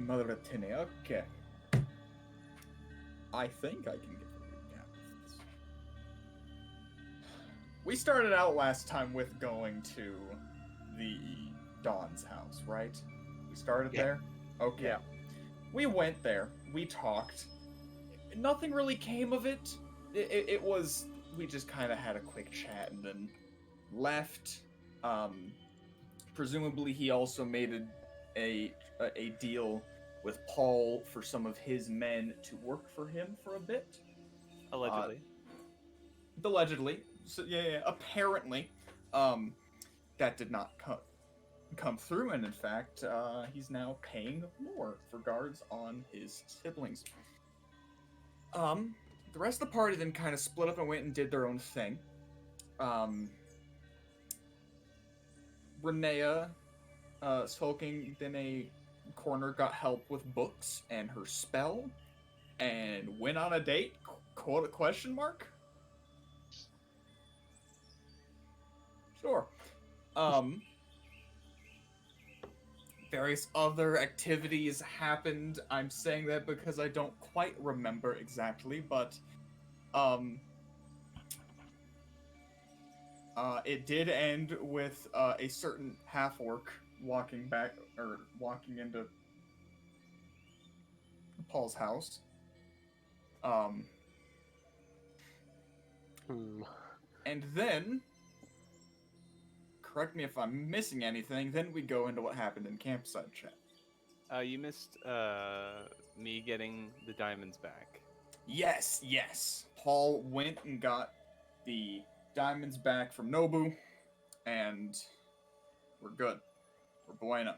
Mother of Tine. Okay. I think I can get a recap of this. We started out last time with going to the Dawn's house, right? We started there? Okay. Yeah. We went there. We talked. Nothing really came of it. It was... We just kind of had a quick chat and then left. Presumably he also made a deal with Paul for some of his men to work for him for a bit. Allegedly. Allegedly. So, yeah, apparently. That did not come through, and in fact, he's now paying more for guards on his siblings. The rest of the party then kind of split up and went and did their own thing. Renea, sulking in a corner, got help with books and her spell, and went on a date? Question mark? Sure. Various other activities happened. I'm saying that because I don't quite remember exactly, but it did end with a certain half-orc walking into Paul's house. And then, correct me if I'm missing anything, then we go into what happened in campsite chat. You missed me getting the diamonds back. Yes. Paul went and got the diamonds back from Nobu, and we're good. We're bueno.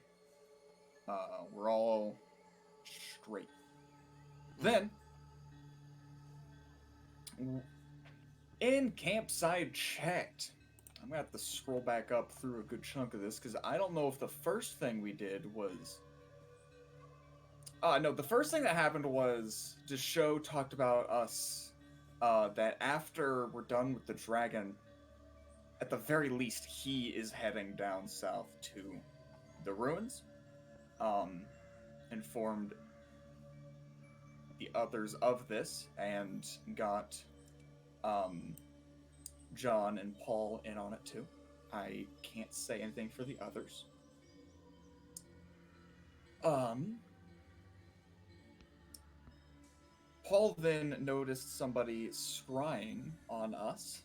We're all straight. Then, in campsite chat, I'm gonna have to scroll back up through a good chunk of this, because I don't know if the first thing we did was... no, the first thing that happened was Desho talked about us, that after we're done with the dragon, at the very least, he is heading down south to the ruins. Informed the others of this, and got John and Paul in on it too. I can't say anything for the others. Paul then noticed somebody scrying on us,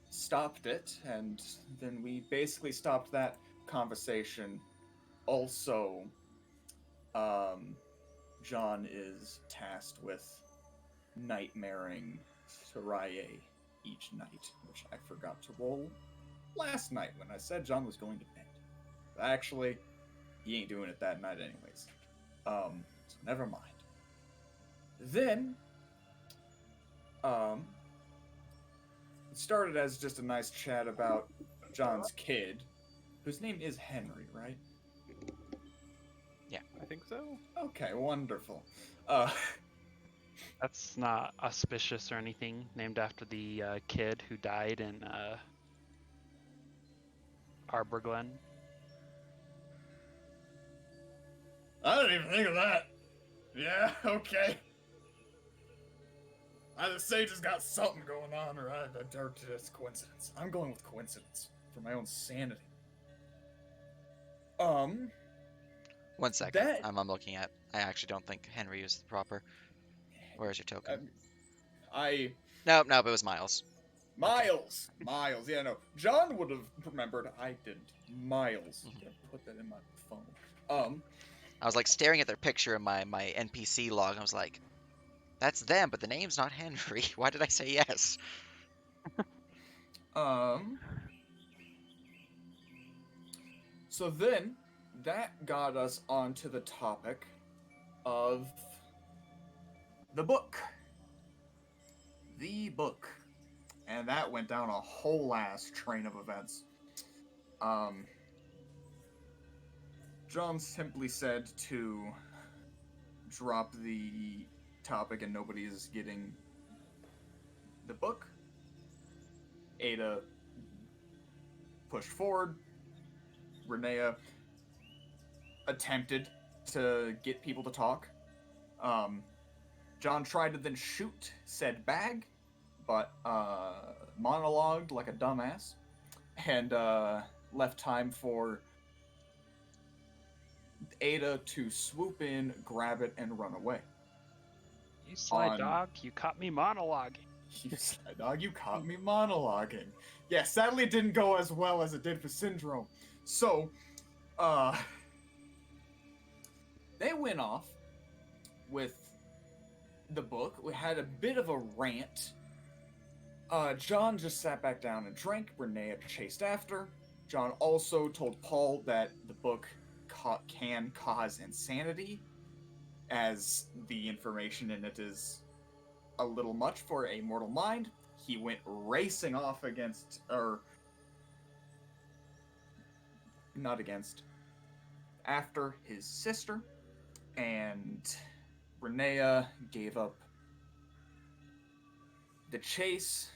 stopped it, and then we basically stopped that conversation. Also, John is tasked with nightmaring Soraya each night, which I forgot to roll last night when I said John was going to bed. But actually, he ain't doing it that night anyways. So never mind. Then, it started as just a nice chat about John's kid, whose name is Henry, right? Yeah, I think so. Okay, wonderful. That's not auspicious or anything. Named after the kid who died in Arbor Glen. I didn't even think of that. Yeah, okay. Either Sage has got something going on, or it's coincidence. I'm going with coincidence for my own sanity. 1 second. I'm looking at. I actually don't think Henry was the proper. Where's your token? No, it was Miles. Miles. Yeah, no. John would have remembered. I didn't. Miles. Mm-hmm. Put that in my phone. I was like staring at their picture in my NPC log. And I was like, that's them, but the name's not Henry. Why did I say yes? So then, that got us onto the topic of the book. The book. And that went down a whole ass train of events. John simply said to drop the topic and nobody is getting the book. Ada pushed forward. Renea attempted to get people to talk. John tried to then shoot said bag, but monologued like a dumbass, and left time for Ada to swoop in, grab it, and run away. You sly dog, you caught me monologuing. You sly dog, you caught me monologuing. Yeah, sadly it didn't go as well as it did for Syndrome. So, they went off with the book. We had a bit of a rant. John just sat back down and drank. Renee chased after. John also told Paul that the book can cause insanity, as the information in it is a little much for a mortal mind. He went racing off against, or not against, after his sister, and Renea gave up the chase,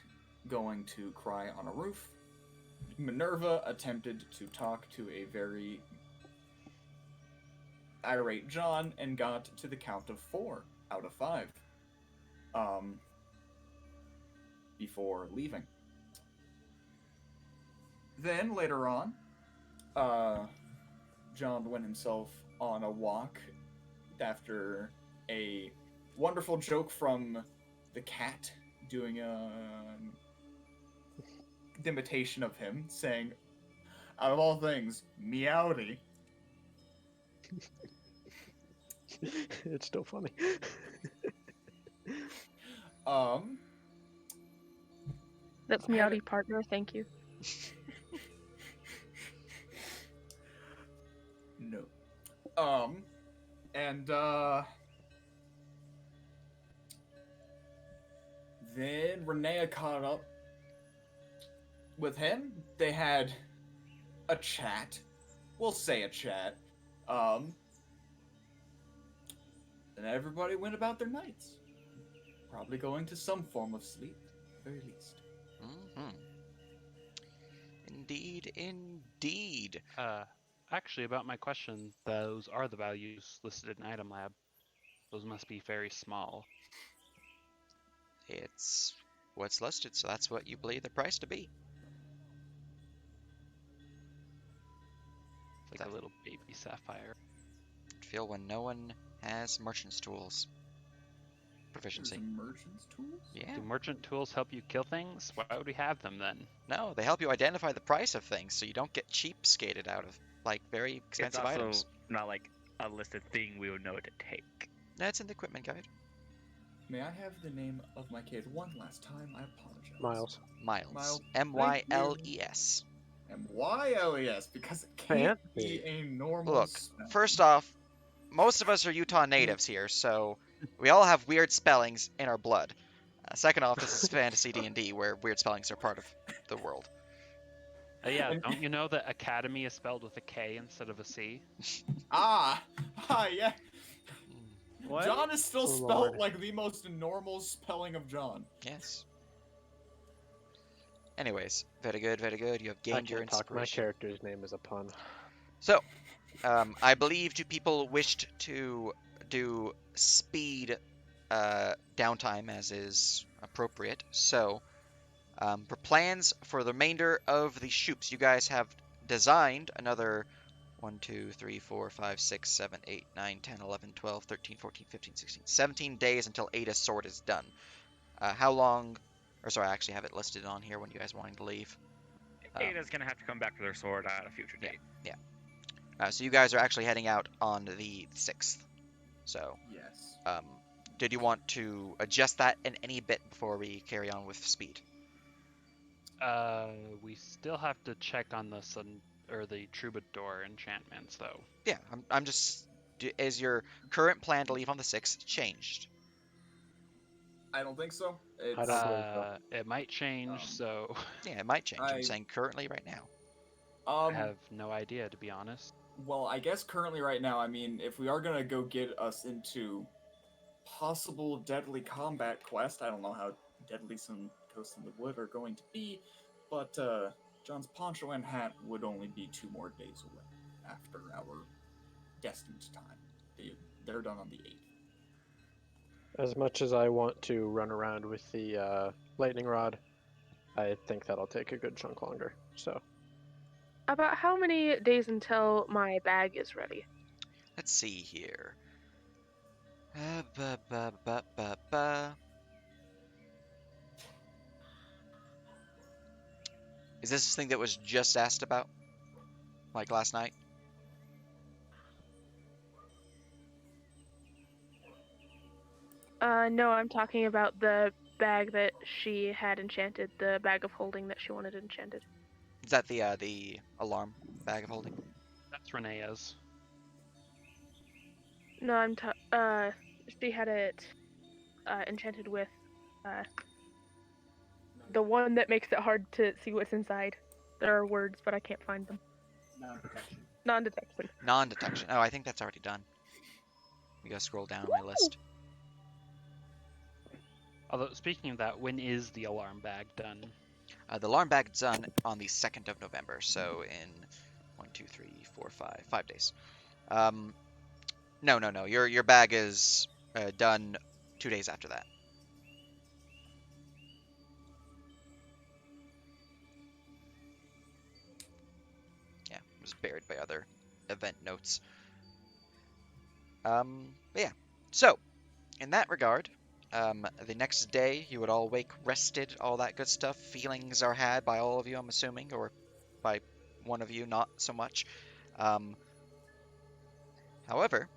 going to cry on a roof. Minerva attempted to talk to a very irate John and got to the count of 4 out of 5 before leaving. Then later on, John went himself on a walk after a wonderful joke from the cat doing an imitation of him, saying, out of all things, meowdy. It's still funny. That's meowdy partner, thank you. No. And then Renea caught up with him. They had a chat. We'll say a chat. And everybody went about their nights. Probably going to some form of sleep, at the very least. Mm-hmm. Indeed, indeed. Actually, about my question, those are the values listed in Item Lab. Those must be very small. It's what's listed, so that's what you believe the price to be. It's like a little baby sapphire. Feel when no one has merchant's tools. Proficiency. Merchant's tools? Yeah. Do merchant tools help you kill things? Why would we have them then? No, they help you identify the price of things, so you don't get cheapskated out of like very expensive it's also items. Not like a listed thing we would know to take. That's in the equipment guide. May I have the name of my kid one last time? I apologize. Miles. Miles. M-Y-L-E-S. M-Y-L-E-S, because it can't be a normal Look, spell. first off, most of us are Utah natives here, so we all have weird spellings in our blood. Second off, this is fantasy D&D, where weird spellings are part of the world. Yeah, don't you know that Academy is spelled with a K instead of a C? Yeah. What? John is still Oh, spelled Lord. like the most normal spelling of John. Yes. Anyways, very good, very good. You have I gained your can't talk. My inspiration. character's name is a pun. So, I believe two people wished to do speed downtime as is appropriate. So, for plans for the remainder of the shoops, you guys have designed another 1, 2, 3, 4, 5, 6, 7, 8, 9, 10, 11, 12, 13, 14, 15, 16, 17 days until Ada's sword is done. How long... Or sorry, I actually have it listed on here when you guys wanting to leave. Ada's gonna have to come back with her sword at a future date. Yeah. So you guys are actually heading out on the 6th. So, Yes. did you want to adjust that in any bit before we carry on with speed? We still have to check on the the troubadour enchantments, though. Yeah, I'm just... Is your current plan to leave on the 6th changed? I don't think so. It's, I don't believe so. It might change, so Yeah, it might change. I'm I- saying currently right now. I have no idea, to be honest. Well, I guess currently right now, I mean, if we are gonna go get us into possible deadly combat quest, I don't know how deadly some Ghosts in the Wood are going to be, but John's poncho and hat would only be 2 more days away after our destined time. They're done on the 8th. As much as I want to run around with the lightning rod, I think that'll take a good chunk longer. So About how many days until my bag is ready? Let's see here. Ba, ba, ba, ba, ba. Is this the thing that was just asked about? Like last night? No, I'm talking about the bag that she had enchanted, the bag of holding that she wanted enchanted. Is that the alarm bag of holding? That's Renea's. No, she had it enchanted with the one that makes it hard to see what's inside. There are words, but I can't find them. Non-protection. Non-detection. Non-detection. Oh, I think that's already done. We gotta scroll down my list. Although, speaking of that, when is the alarm bag done? The alarm bag's done on the 2nd of November, so in 1, 2, 3, 4, 5 days. No. Your bag is done 2 days after that. Yeah, it was buried by other event notes. But yeah, so in that regard, the next day you would all wake rested, all that good stuff. Feelings are had by all of you, I'm assuming, or by one of you, not so much. However,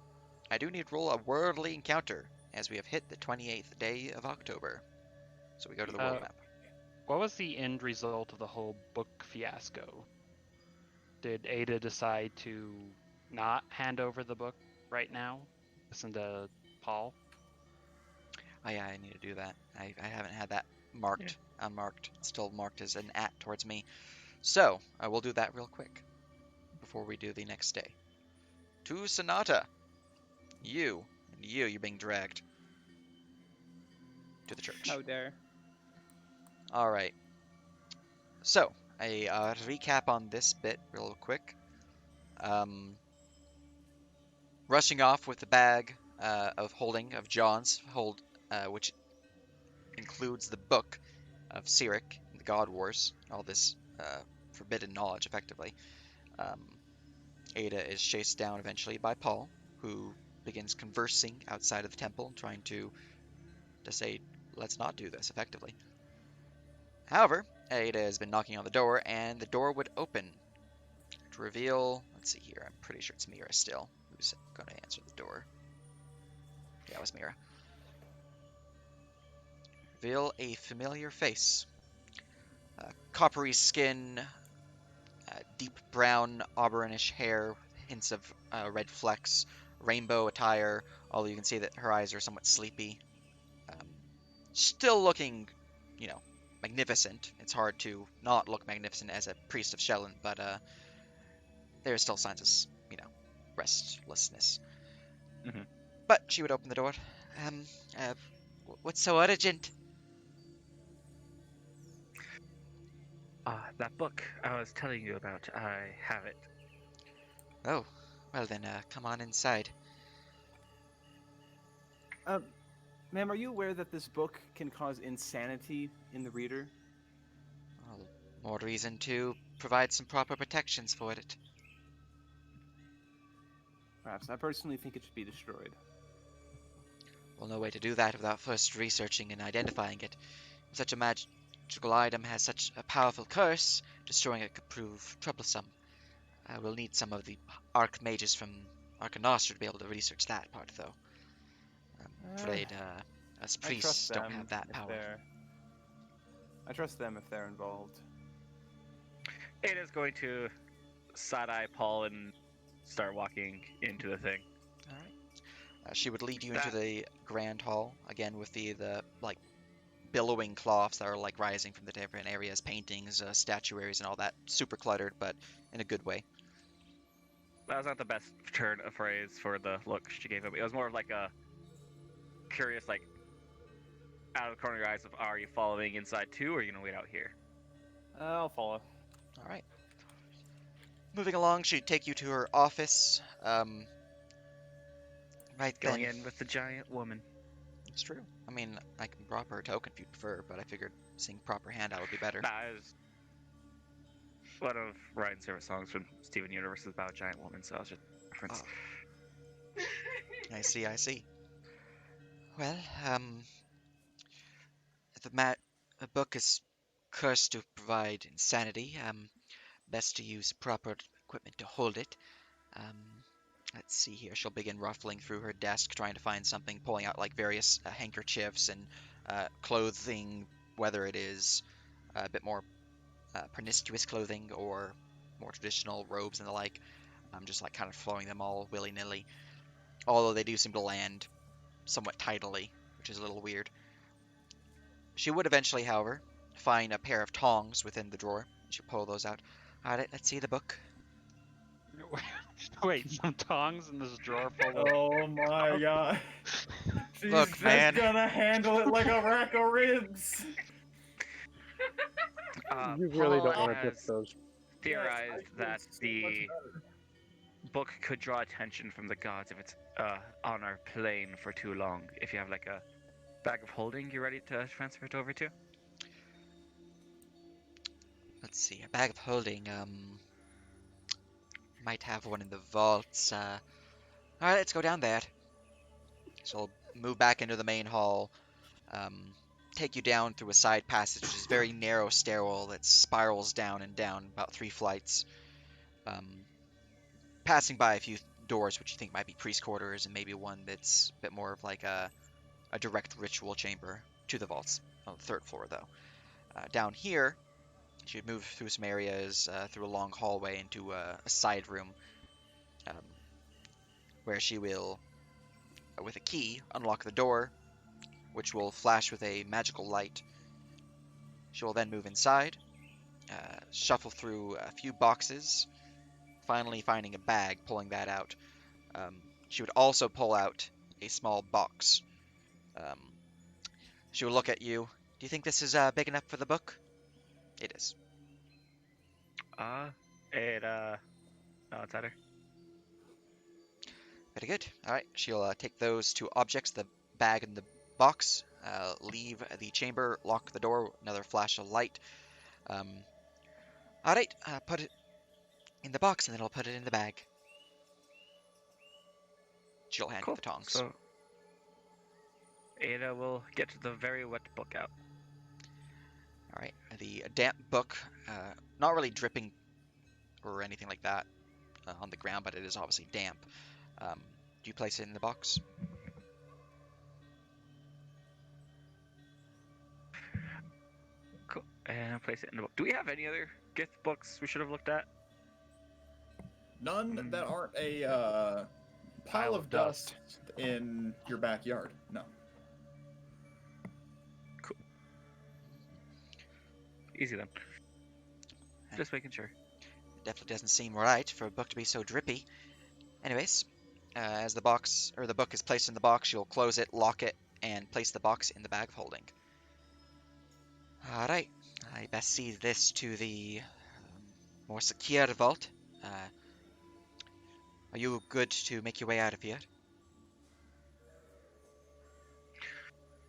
I do need to roll a worldly encounter, as we have hit the 28th day of October. So we go to the world map. What was the end result of the whole book fiasco? Did Ada decide to not hand over the book right now? Listen to Paul? Oh yeah, I need to do that. I haven't had that marked, unmarked. It's still marked as an @ towards me. So, I will do that real quick before we do the next day. To Sonata. You're being dragged to the church. How dare. Alright. So, a recap on this bit real quick. Rushing off with the bag of holding of John's, which includes the book of Cyric, the God Wars, all this forbidden knowledge, effectively. Ada is chased down eventually by Paul, who begins conversing outside of the temple, trying to say, let's not do this, effectively. However, Ada has been knocking on the door, and the door would open to reveal, let's see here, I'm pretty sure it's Mira still, who's going to answer the door. Yeah, it was Mira. Reveal a familiar face. Coppery skin, deep brown auburnish hair, hints of red flecks, rainbow attire, although you can see that her eyes are somewhat sleepy. Still looking, magnificent. It's hard to not look magnificent as a priest of Shelyn, but there are still signs of, restlessness. Mm-hmm. But she would open the door. What's so urgent? That book I was telling you about, I have it. Oh, well then, come on inside. Ma'am, are you aware that this book can cause insanity in the reader? Well, more reason to provide some proper protections for it. Perhaps. I personally think it should be destroyed. Well, no way to do that without first researching and identifying it. If such a magical item has such a powerful curse, destroying it could prove troublesome. We'll need some of the archmages from Arcanostra to be able to research that part, though. I'm afraid us priests don't have that power. I trust them if they're involved. It is going to side-eye Paul and start walking into the thing. Alright. She would lead you into the grand hall, again with the billowing cloths that are rising from the different areas, paintings, statuaries, and all that. Super cluttered, but in a good way. That was not the best turn of phrase for the look she gave him. It was more of like a curious, out of the corner of your eyes of, are you following inside too, or are you going to wait out here? I'll follow. Alright. Moving along, she'd take you to her office. Right Going then. in with the giant woman. It's true. I mean, I can drop her a token if you prefer, but I figured seeing proper handout would be better. That is one of Ryan's favorite songs from Steven Universe is about a giant woman, so I was just reference. Oh, I see, I see. Well, the book is cursed to provide insanity. Best to use proper equipment to hold it. Um, let's see here. She'll begin ruffling through her desk, trying to find something, pulling out like various handkerchiefs and clothing, whether it is a bit more promiscuous clothing or more traditional robes and the like. I'm just like kind of throwing them all willy-nilly. Although they do seem to land somewhat tidily, which is a little weird. She would eventually, however, find a pair of tongs within the drawer. She'll pull those out. Alright, let's see the book. Wait, some tongs in this drawer full of. Oh my god. She's Look, just man. gonna handle it like a rack of ribs. You really Paul don't want to dip has those. theorized Yes, I that feel so much the better. book could draw attention from the gods if it's on our plane for too long. If you have like a bag of holding, you're ready to transfer it over to. Let's see, a bag of holding, might have one in the vaults. Alright, let's go down there. So I'll move back into the main hall, take you down through a side passage, which is a very narrow stairwell that spirals down and down, about 3 flights. Passing by a few doors which you think might be priest quarters, and maybe one that's a bit more of like a direct ritual chamber to the vaults on the 3rd floor, though. Down here, she would move through some areas, through a long hallway into a side room, where she will, with a key, unlock the door, which will flash with a magical light. She will then move inside, shuffle through a few boxes, finally finding a bag, pulling that out. She would also pull out a small box. She will look at you. Do you think this is big enough for the book? It is. It no, it's at her. Very good. Alright, she'll take those 2 objects, the bag and the box, leave the chamber, lock the door, another flash of light. Alright, put it in the box and then I'll put it in the bag. She'll hand you Cool. the tongs. So Ada will get the very wet book out. Alright, the damp book, not really dripping or anything like that on the ground, but it is obviously damp. Do you place it in the box? Cool. And I'll place it in the book. Do we have any other gift books we should have looked at? None that aren't a pile of dust in your backyard. No. Easy then. Just making sure. It definitely doesn't seem right for a book to be so drippy. Anyways, as the book is placed in the box, you'll close it, lock it, and place the box in the bag of holding. Alright, I best see this to the more secure vault. Are you good to make your way out of here?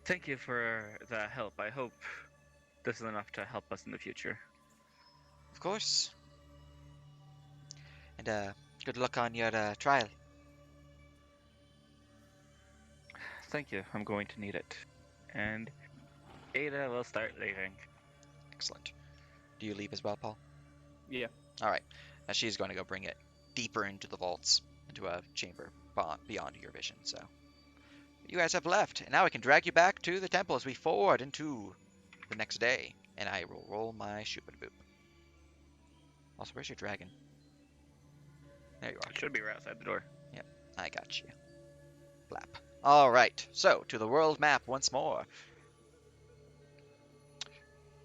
Thank you for the help. I hope this is enough to help us in the future. Of course. And good luck on your trial. Thank you. I'm going to need it. And Ada will start leaving. Excellent. Do you leave as well, Paul? Yeah. Alright. Now she's going to go bring it deeper into the vaults, into a chamber beyond your vision, so. You guys have left, and now I can drag you back to the temple as we forward into the next day. And I will roll my shoop-a-boop. Also, where's your dragon? There you are. It should be right outside the door. I got you. Blap. Alright, so to the world map once more.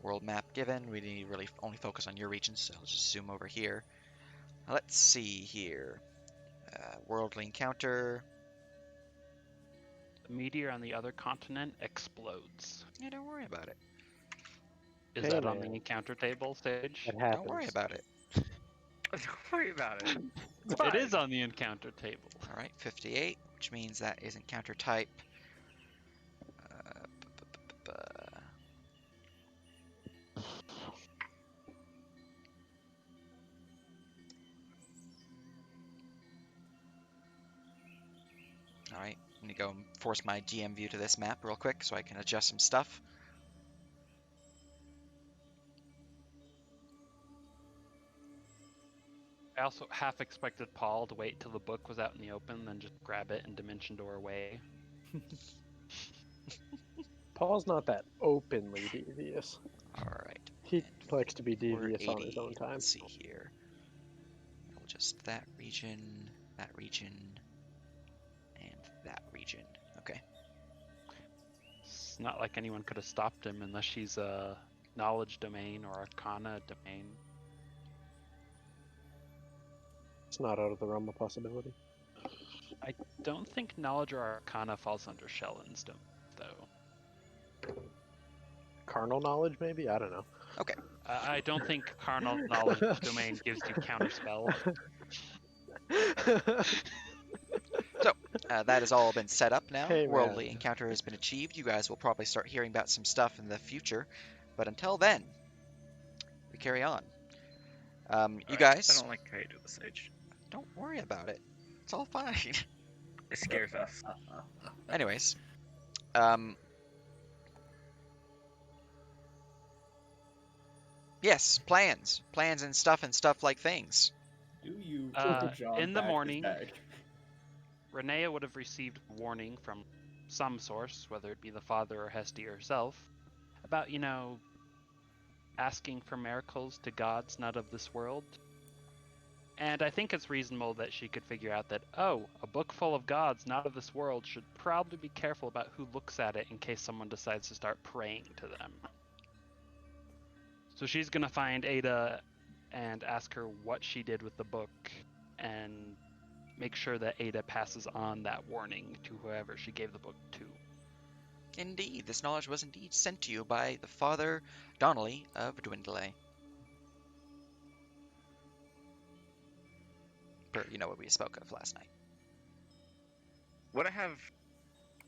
World map given. We need to really only focus on your region, so I'll just zoom over here. Let's see here. Worldly encounter. The meteor on the other continent explodes. Yeah, don't worry about it. Is Hey, that on the man. encounter table stage? It happens. Don't worry about it. Don't worry about it. It is on the encounter table. Alright, 58. which means that is encounter type. Uh, Alright, I'm gonna go and force my GM view to this map real quick so I can adjust some stuff. I also half expected Paul to wait till the book was out in the open, then just grab it and dimension door away. Paul's not that openly devious. Alright. He likes to be We're devious on his 80. own time. Let's see here. We'll just that region, and that region. Okay. It's not like anyone could have stopped him unless he's a knowledge domain or arcana domain. It's not out of the realm of possibility. I don't think knowledge or arcana falls under Shellen's domain, though. Carnal knowledge, maybe? I don't know. I don't think carnal knowledge domain gives you counterspell. That has all been set up now. Hey, Worldly man. encounter has been achieved. You guys will probably start hearing about some stuff in the future. But until then, we carry on. You Alright, guys, I don't like how you do the sage. don't worry about it. It's all fine. It scares us. Anyways, yes, plans and stuff like things. Do you John in the back his morning, bag? Renea would have received a warning from some source, whether it be the father or Hestia herself, about, asking for miracles to gods not of this world. And I think it's reasonable that she could figure out that, a book full of gods not of this world should probably be careful about who looks at it in case someone decides to start praying to them. So she's going to find Ada and ask her what she did with the book and make sure that Ada passes on that warning to whoever she gave the book to. Indeed, this knowledge was indeed sent to you by the Father Donnelly of Dwindle. What we spoke of last night. Would I have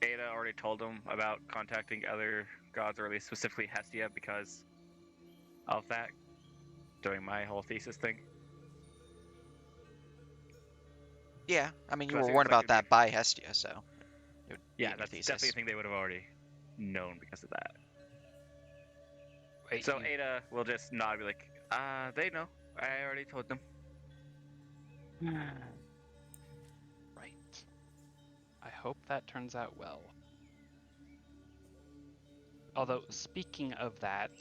Ada already told him about contacting other gods, or at least specifically Hestia, because of that, doing my whole thesis thing? Yeah, I mean, you So I were think warned it's like about that by Hestia, so. It would be Yeah, in your that's thesis. definitely a thing they would have already known because of that. Wait, So you- Ada will just nod and be like, they know. I already told them. Right. I hope that turns out well. Although, speaking of that,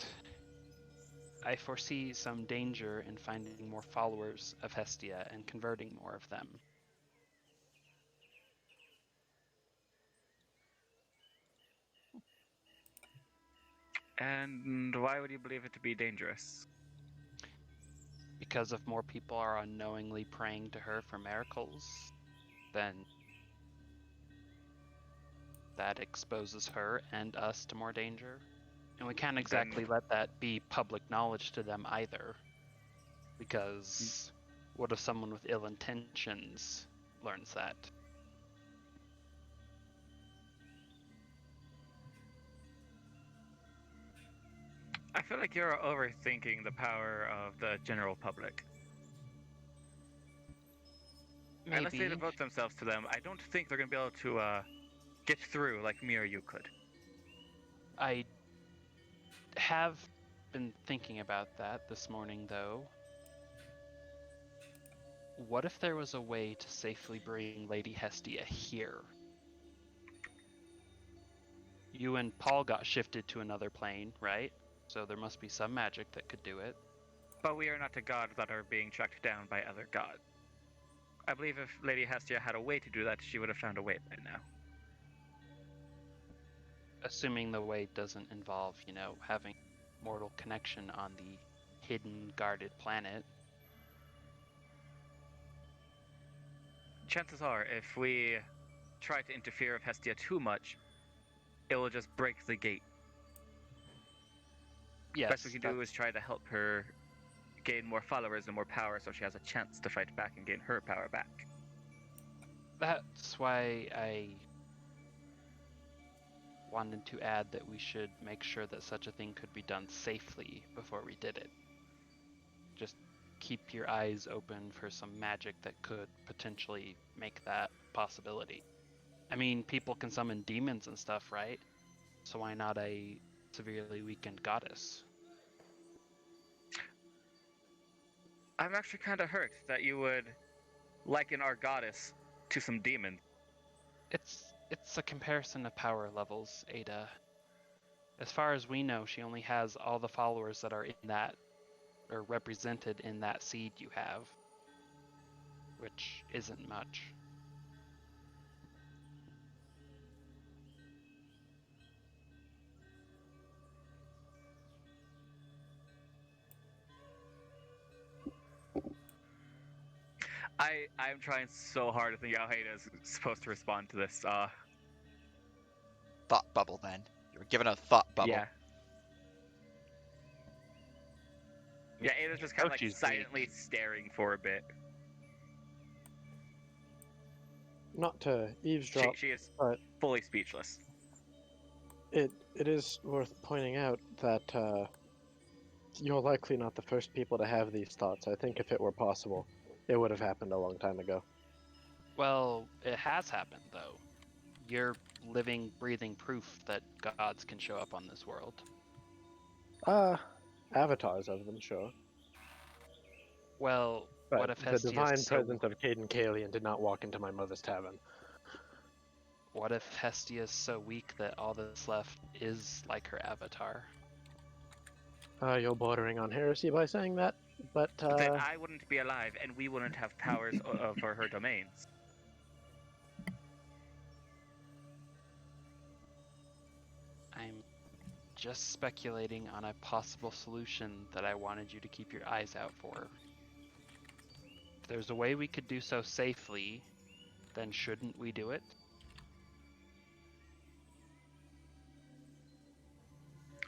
I foresee some danger in finding more followers of Hestia and converting more of them. And why would you believe it to be dangerous? Because if more people are unknowingly praying to her for miracles, then that exposes her and us to more danger. And we can't exactly let that be public knowledge to them either. Because what if someone with ill intentions learns that? I feel like you're overthinking the power of the general public. Unless they Maybe. devote themselves to them, I don't think they're going to be able to get through like me or you could. I have been thinking about that this morning, though. What if there was a way to safely bring Lady Hestia here? You and Paul got shifted to another plane, right? So there must be some magic that could do it. But we are not a god that are being tracked down by other gods. I believe if Lady Hestia had a way to do that, she would have found a way by now. Assuming the way doesn't involve, having mortal connection on the hidden, guarded planet. Chances are, if we try to interfere with Hestia too much, it will just break the gate. Yes, Best we can do is try to help her gain more followers and more power so she has a chance to fight back and gain her power back. That's why I wanted to add that we should make sure that such a thing could be done safely before we did it. Just keep your eyes open for some magic that could potentially make that possibility. I mean, people can summon demons and stuff, right? So why not a severely weakened goddess? I'm actually kind of hurt that you would liken our goddess to some demon. It's a comparison of power levels, Ada. As far as we know, she only has all the followers that are in that, or represented in that seed you have, which isn't much. I'm trying so hard to think how Hada's supposed to respond to this. Thought bubble, then. You were given a thought bubble. Yeah. Yeah, Ada's just kind of like she's silently staring for a bit. Not to eavesdrop, She is but fully speechless. it is worth pointing out that you're likely not the first people to have these thoughts. I think if it were possible, it would have happened a long time ago. Well, it has happened, though. You're living, breathing proof that gods can show up on this world. Avatars of them, sure. Well, But what if the Hestia's divine so... presence of Caden Kalian did not walk into my mother's tavern. What if Hestia's so weak that all that's left is like her avatar? You're bordering on heresy by saying that, but Then I wouldn't be alive, and we wouldn't have powers over her domains. I'm just speculating on a possible solution that I wanted you to keep your eyes out for. If there's a way we could do so safely, then shouldn't we do it?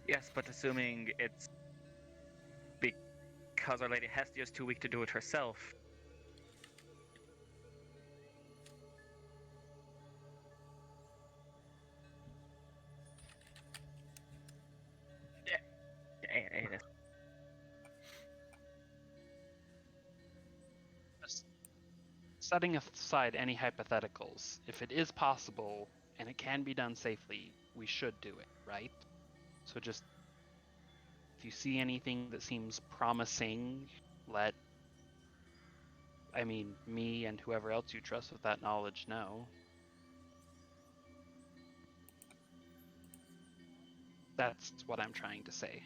Yes, but assuming it's because Our Lady Hestia is too weak to do it herself. Yeah. Setting aside any hypotheticals, if it is possible and it can be done safely, we should do it, right? So just, if you see anything that seems promising, let, me and whoever else you trust with that knowledge know. That's what I'm trying to say.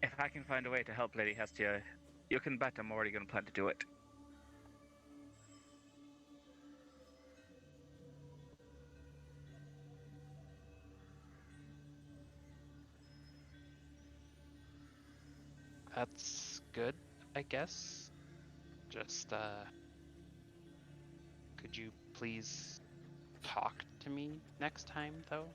If I can find a way to help Lady Hestia, you can bet I'm already going to plan to do it. That's good, I guess. Just, could you please talk to me next time, though?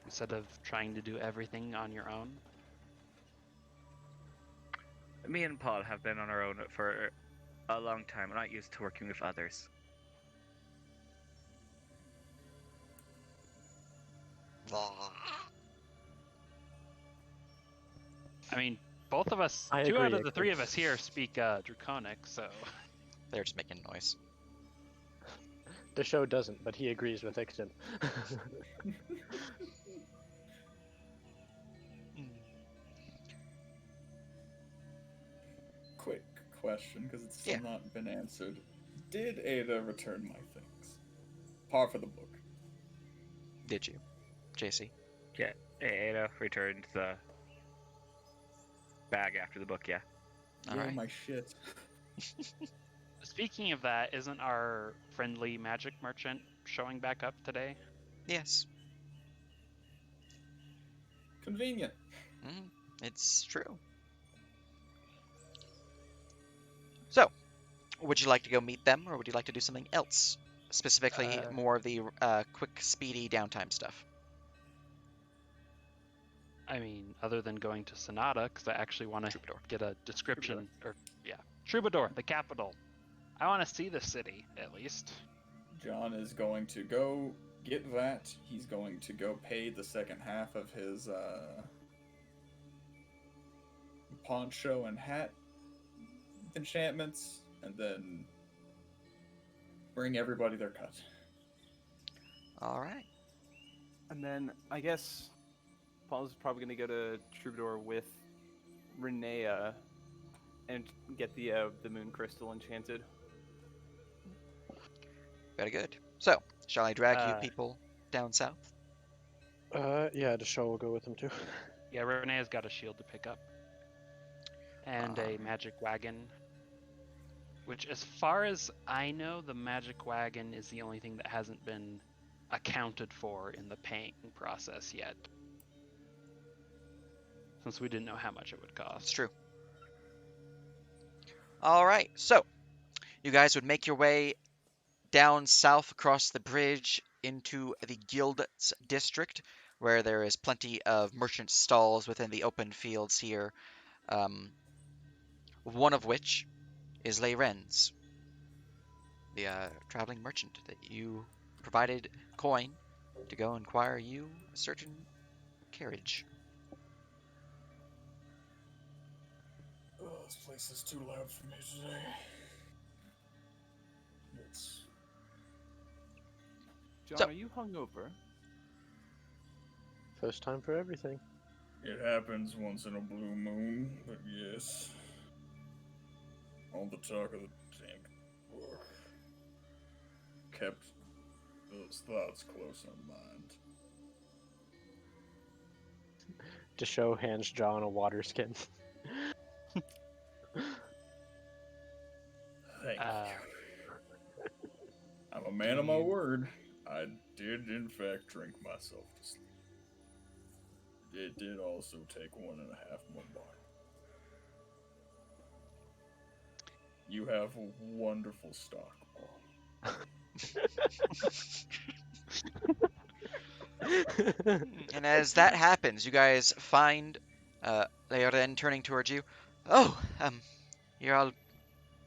Instead of trying to do everything on your own? Me and Paul have been on our own for a long time. I'm not used to working with others. I mean, both of us, I two agree, out of the three of Ixon. us here speak Draconic, so... They're just making noise. the show doesn't, but he agrees with Ixton. Quick question, because it's still Yeah. not been answered. Did Ada return my things? Par for the book. Did you, JC? Yeah, Ada returned the bag after the book, yeah. Yeah, Alright. my shit. Speaking of that, isn't our friendly magic merchant showing back up today? Yes. Convenient. It's true. So, would you like to go meet them, or would you like to do something else? Specifically, more of the quick, speedy downtime stuff. I mean, other than going to Sonata, because I actually want to Troubadour. get a description, Troubadour, the capital. I want to see the city, at least. John is going to go get that. He's going to go pay the second half of his poncho and hat enchantments, and then bring everybody their cut. All right. And then I guess Paul's probably going to go to Troubadour with Renea and get the moon crystal enchanted. Very good. So, shall I drag you Uh, people down south? Yeah, Deshaw will go with him too. Yeah, Renee's got a shield to pick up. And a magic wagon. Which, as far as I know, the magic wagon is the only thing that hasn't been accounted for in the paying process yet. Since we didn't know how much it would It's cost. true. All right. So, you guys would make your way down south across the bridge into the Guild's district, where there is plenty of merchant stalls within the open fields here. One of which is Leyren's, the traveling merchant that you provided coin to go inquire you a certain carriage. Oh, this place is too loud for me today. It's... John, So- are you hungover? First time for everything. It happens once in a blue moon, but yes. All the talk of the tank book kept those thoughts close in mind. Deshaw hands John a water skin. Thank Uh, you. I'm a man of my word. I did, in fact, drink myself to sleep. It did also take 1.5 more bottles. You have a wonderful stock, Paul. And as that happens, you guys find Leyren turning towards you. Oh, you're all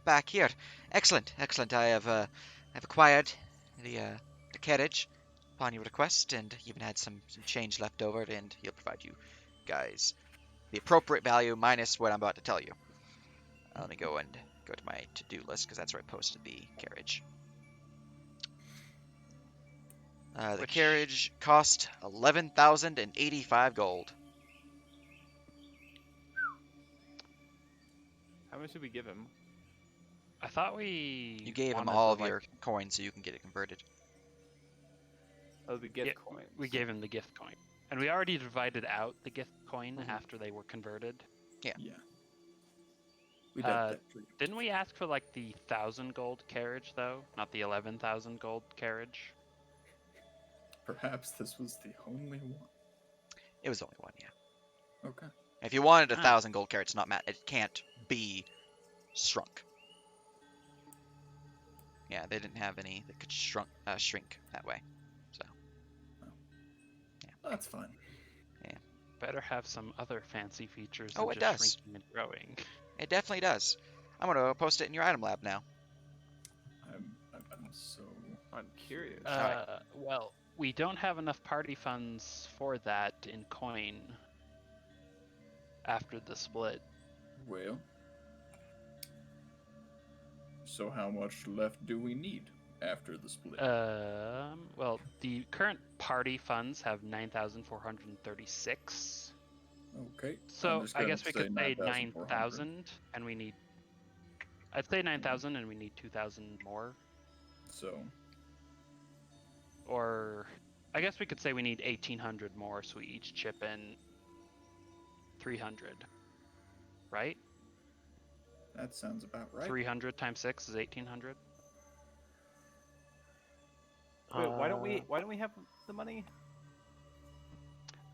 back here. Excellent, excellent. I have acquired the carriage upon your request, and even had some change left over, and he'll provide you guys the appropriate value minus what I'm about to tell you. Let me go and go to my to-do list, because that's where I posted the carriage. The Which- carriage cost 11,085 gold. How much did we give him? I thought we. You gave him wanted all the, of your coins so you can get it converted. Oh, the gift Yeah, coins. We gave him the gift coin. And we already divided out the gift coin Mhm. after they were converted. Yeah. We did Uh, that for you. Didn't we ask for like the 1,000 gold carriage though? Not the 11,000 gold carriage? Perhaps this was the only one. It was only one, yeah. Okay. If you wanted Ah. 1,000 gold carats, not Matt, it can't be shrunk. Yeah, they didn't have any that could shrink that way. So, That's fine. Better have some other fancy features Oh, than it just does. shrinking and growing. it definitely does. I'm going to post it in your item lab now. I'm so... I'm curious. Well, we don't have enough party funds for that in coin after the split. Well... So how much left do we need after the split? Well, the current party funds have 9,436. Okay. So I'm just I gonna guess we could say 9,400. 9,000, and we need. I'd say 9,000, and we need 2,000 more. So, Or I guess we could say we need 1,800 more, so we each chip in 300. Right? that sounds about right. 300 times 6 is 1,800. Wait, why don't we have the money?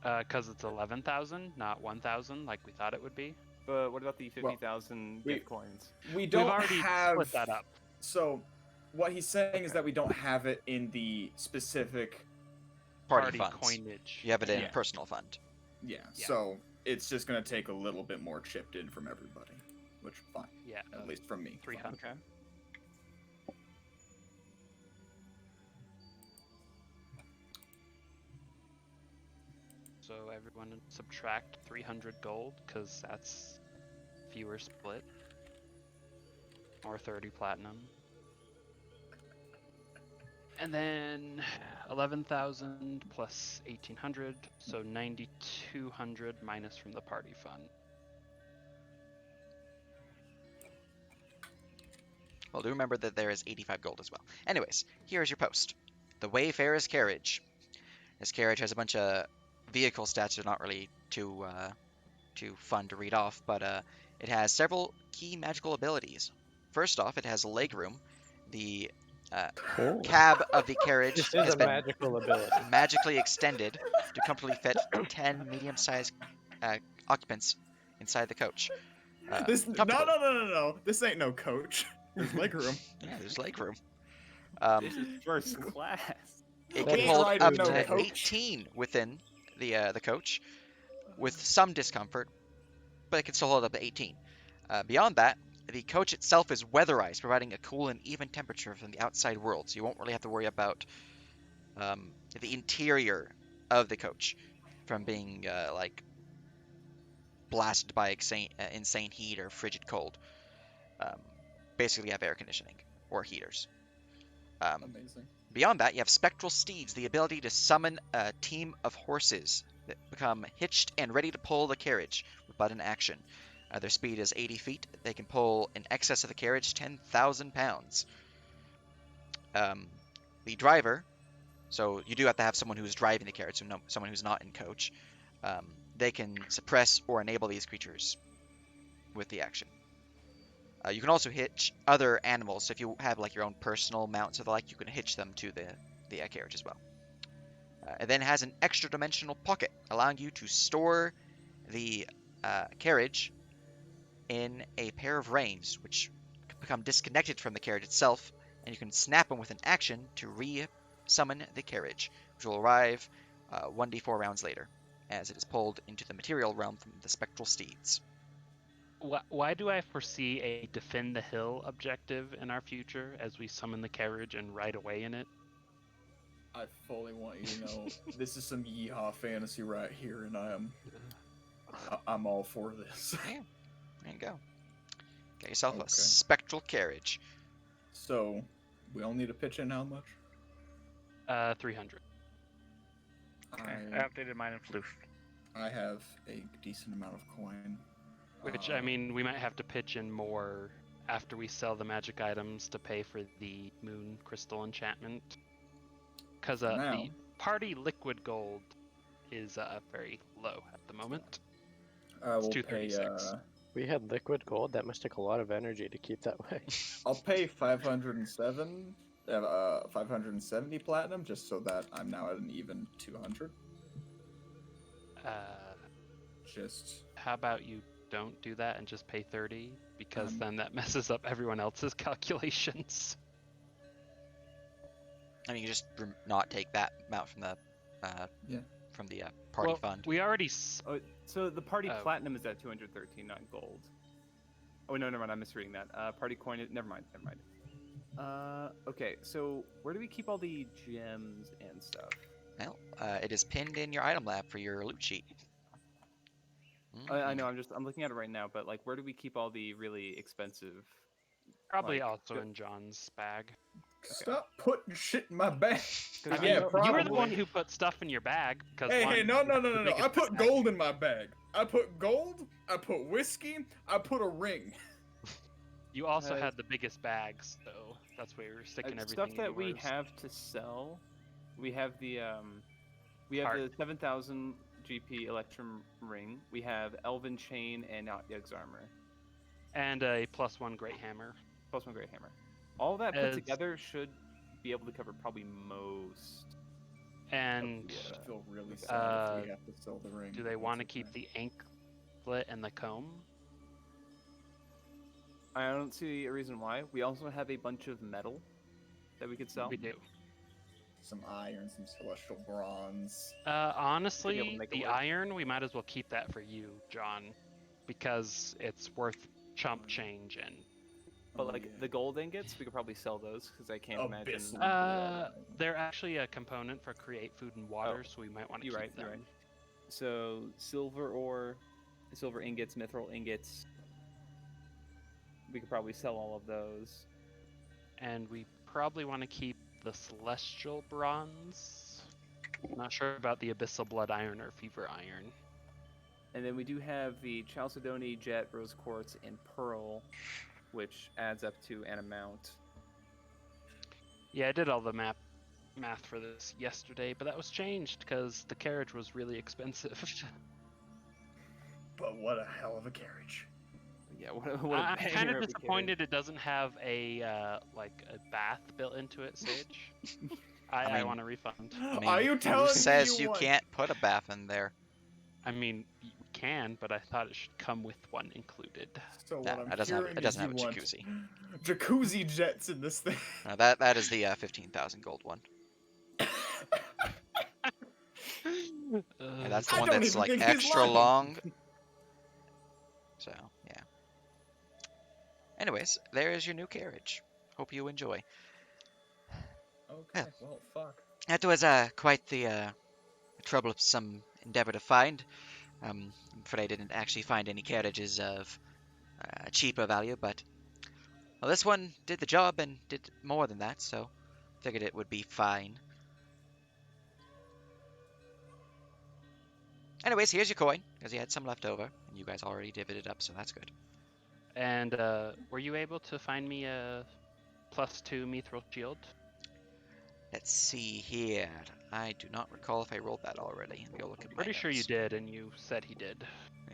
Because it's 11,000, not 1,000, like we thought it would be. But what about the Well, 50,000 we- gift coins? We don't We've already have... split that up. So, what he's saying is that we don't have it in the specific... Party funds. coinage. You have it in Yeah. personal fund. Yeah, Yeah. so it's just gonna take a little bit more chipped in from everybody, which fine, Yeah. at least from me. 300. Okay. So everyone subtract 300 gold, because that's fewer split. Or 30 platinum. And then 11,000 plus 1,800, so 9,200 minus from the party fund. Well, do remember that there is 85 gold as well. Anyways, here is your post. The Wayfarer's Carriage. This carriage has a bunch of vehicle stats that are not really too fun to read off, but it has several key magical abilities. First off, it has legroom. The Oh. cab of the carriage This is has a been magical ability. magically extended to comfortably fit 10 medium-sized occupants inside the coach. This no. comfortably. This ain't no coach. There's legroom. Yeah, there's legroom. This is first class. It We can ain't hold riding up no to coach. 18 within the coach, with some discomfort, but it can still hold up to 18. Beyond that, the coach itself is weatherized, providing a cool and even temperature from the outside world, so you won't really have to worry about the interior of the coach from being like blasted by insane heat or frigid cold. Basically, you have air conditioning or heaters. Amazing. Beyond that, you have spectral steeds, the ability to summon a team of horses that become hitched and ready to pull the carriage with button action. Their speed is 80 feet. They can pull in excess of the carriage 10,000 pounds. The driver, so you do have to have someone who's driving the carriage, so someone who's not in coach. They can suppress or enable these creatures with the action. You can also hitch other animals, so if you have like your own personal mounts or the like, you can hitch them to the carriage as well. It then has an extra dimensional pocket, allowing you to store the carriage in a pair of reins, which become disconnected from the carriage itself, and you can snap them with an action to re-summon the carriage, which will arrive 1d4 rounds later, as it is pulled into the material realm from the spectral steeds. Why do I foresee a defend the hill objective in our future as we summon the carriage and ride away in it? I fully want you to know this is some yeehaw fantasy right here, and I'm all for this. Yeah, there you go. Get yourself Okay. a spectral carriage. So, we all need to pitch in how much? 300. Okay. I updated mine in Floof. I have a decent amount of coin. Which, I mean, we might have to pitch in more after we sell the magic items to pay for the moon crystal enchantment. Because the party liquid gold is very low at the moment. I will It's pay. 236. We had liquid gold. That must take a lot of energy to keep that way. I'll pay 570 platinum, just so that I'm now at an even 200. Just. How about you don't do that and just pay 30? Because then that messes up everyone else's calculations. I mean, you just not take that amount from the party fund. We already. So the party platinum is at 213, not gold. Oh no, never mind. I'm misreading that. Party coin. Never mind. Okay. So where do we keep all the gems and stuff? Well, it is pinned in your item lab for your loot sheet. I know. I'm looking at it right now. But like, where do we keep all the really expensive? Probably also in John's bag. Stop putting shit in my bag. I mean, Yeah, you were the one probably. who put stuff in your bag. Hey, no. I put gold in my bag. I put gold, I put whiskey, I put a ring. You also had the biggest bags, so that's where you're sticking everything. Stuff that yours. we have to sell. We have the the 7,000 GP Electrum ring. We have Elven Chain and Yug's armor. And a +1 Great Hammer. +1 Great Hammer. All that put together should be able to cover probably most. And I feel really sad if we have to sell the ring. do they want to keep the anklet and the comb? I don't see a reason why. We also have a bunch of metal that we could sell. We do. some iron, some celestial bronze. Honestly, make it the work. iron, we might as well keep that for you, John, because it's worth chump change and. But Oh, like yeah. the gold ingots, we could probably sell those because I can't imagine. Abyssal. They're actually a component for create food and water, so we might want to You're keep right. them. You're right. So silver ore, silver ingots, mithril ingots. We could probably sell all of those. And we probably want to keep the celestial bronze. Not sure about the abyssal blood iron or fever iron. And then we do have the chalcedony, jet, rose quartz, and pearl, which adds up to an amount. Yeah, I did all the math for this yesterday, but that was changed because the carriage was really expensive. But what a hell of a carriage. Yeah, what a I'm kind banger of of a disappointed it doesn't have a like a bath built into it, Sage. I mean- want a refund. I mean, Are you telling who says me you want- can't put a bath in there? I mean, we can, but I thought it should come with one included. So No, what I'm it doesn't have- hearing it doesn't is have you a want jacuzzi. jacuzzi jets in this thing. No, that is the 15,000 gold one. And that's the I one don't that's even like think he's extra lying. long. So yeah. Anyways, there is your new carriage. Hope you enjoy. Okay, well, fuck. That was quite the troublesome endeavor to find. I'm afraid I didn't actually find any carriages of cheaper value, but well, this one did the job and did more than that, so figured it would be fine. Anyways, here's your coin, because you had some left over, and you guys already divvied it up, so that's good. And were you able to find me a +2 mithril shield? Let's see here. I do not recall if I rolled that already. Let me go look at my Pretty sure you notes. did, and you said he did.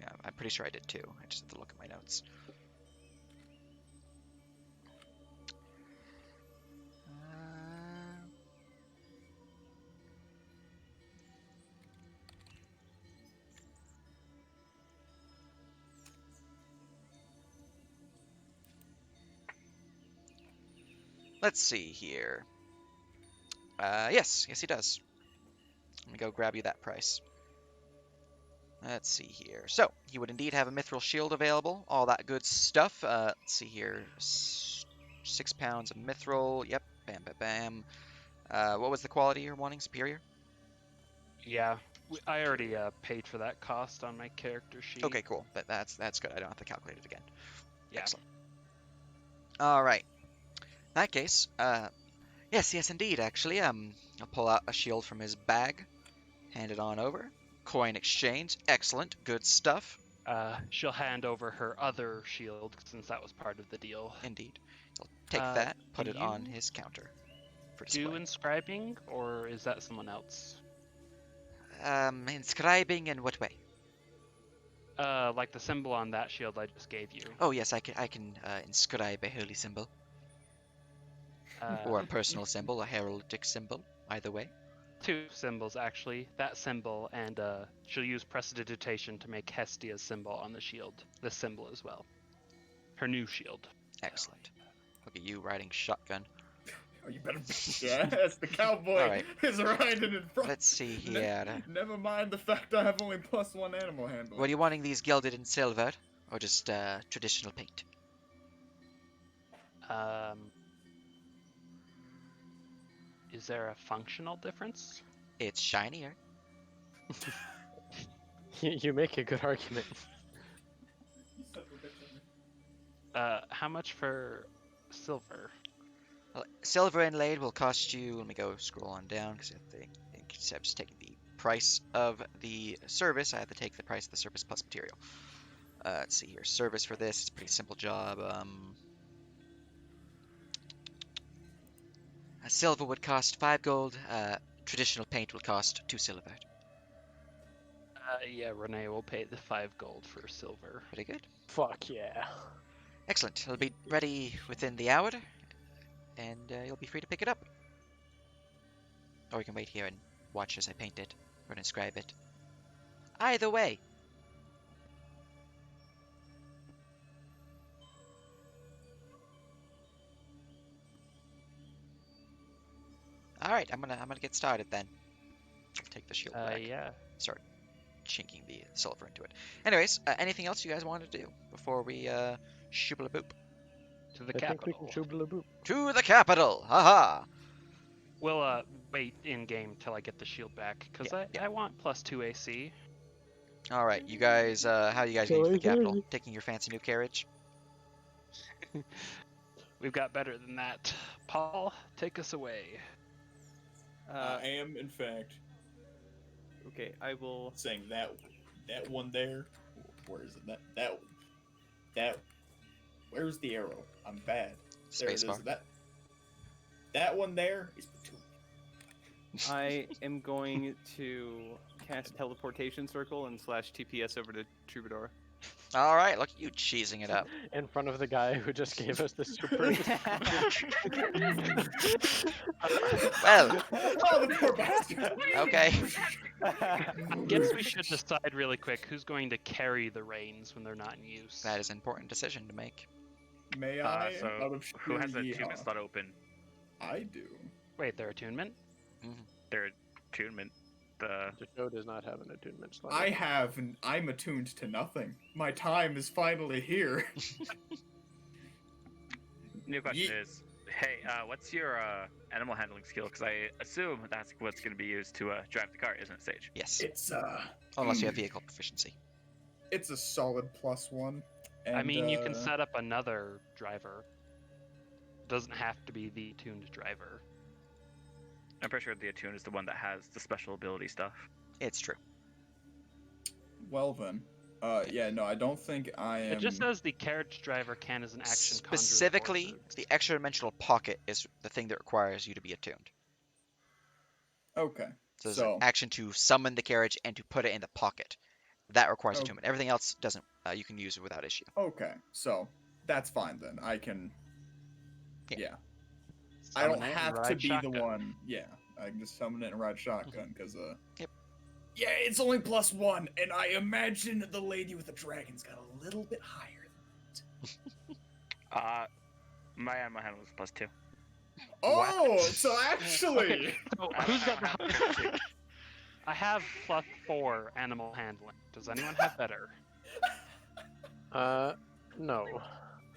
Yeah, I'm pretty sure I did too. I just have to look at my notes. Let's see here. Yes, he does. Let me go grab you that price. Let's see here. So, he would indeed have a mithril shield available, all that good stuff. Let's see here. 6 pounds of mithril. Yep, bam, bam, bam. What was the quality you're wanting? Superior? Yeah, I already paid for that cost on my character sheet. Okay, cool. That's good. I don't have to calculate it again. Yeah. Excellent. All right. In that case, yes, indeed. Actually, I'll pull out a shield from his bag, hand it on over. Coin exchange. Excellent. Good stuff. She'll hand over her other shield since that was part of the deal. Indeed. He'll take that, put do it on you his counter for Do display. inscribing, or is that someone else? Inscribing in what way? Like the symbol on that shield I just gave you. Oh yes, I can inscribe a holy symbol or a personal symbol, a heraldic symbol. Either way. 2 symbols actually. That symbol, and she'll use prestidigitation to make Hestia's symbol on the shield. This symbol as well. Her new shield. Excellent. Look at you riding shotgun. Oh, you better. Yes, the cowboy Alright. is riding in front. Let's see here. Never mind the fact I have only +1 animal handling. Were you wanting these gilded in silver or just traditional paint? Is there a functional difference? It's shinier. You make a good argument. How much for silver? Well, silver inlaid will cost you. Let me go scroll on down because I think instead of just taking the price of the service, I have to take the price of the service plus material. Let's see here. Service for this is a pretty simple job. Silver would cost 5 gold. Traditional paint will cost 2 silver. Yeah, Renee will pay the 5 gold for silver. Pretty good. Fuck yeah. Excellent. It'll be ready within the hour, and you'll be free to pick it up. Or you can wait here and watch as I paint it or inscribe it. Either way. right, I'm gonna get started then. Take the shield back. Yeah. Start chinking the silver into it. Anyways, anything else you guys wanted to do before we shooble boop To the I think we can capital. shooble-a-boop. to the capital? Haha. We'll wait in game till I get the shield back, because I want +2 AC. All right, you guys. How are you guys getting to the capital? Taking your fancy new carriage? We've got better than that. Paul, take us away. I am, in fact, Okay, I will. saying that one there. Where is it? That. Where's the arrow? I'm bad. There it is. Spacebar. That one there is Platoon. I am going to cast teleportation circle and slash TPS over to Troubadour. All right, look at you cheesing it up. In front of the guy who just gave us the super. Well, Oh, the poor bastard. okay. Guess we should decide really quick who's going to carry the reins when they're not in use. That is an important decision to make. May I? So out of who has sheer the yeehaw? attunement slot open? I do. Wait, their attunement? Their attunement. The The show does not have an attunement slot. I'm attuned to nothing. My time is finally here. new question is, hey, what's your animal handling skill? Because I assume that's what's going to be used to drive the car, isn't it, Sage? Yes, It's unless you have vehicle proficiency. it's a solid +1. And, I mean, you can set up another driver. Doesn't have to be the tuned driver. I'm pretty sure the attune is the one that has the special ability stuff. It's true. Well then, yeah, no, I don't think I am. It just says the carriage driver can as an action conjure the Specifically, forces. the extra dimensional pocket is the thing that requires you to be attuned. Okay. So there's So an action to summon the carriage and to put it in the pocket. That requires Oh. attunement. Everything else doesn't. You can use it without issue. okay, so that's fine then. I can. Yeah. Yeah. I Summon don't it and have to ride be shotgun. the one. Yeah, I can just summon it and ride shotgun because Yep. Yeah, it's only +1, and I imagine the lady with the dragon's got a little bit higher. My animal handling is +2. Oh, so actually, Okay, so who's got the highest? I have +4 animal handling. Does anyone have better? No.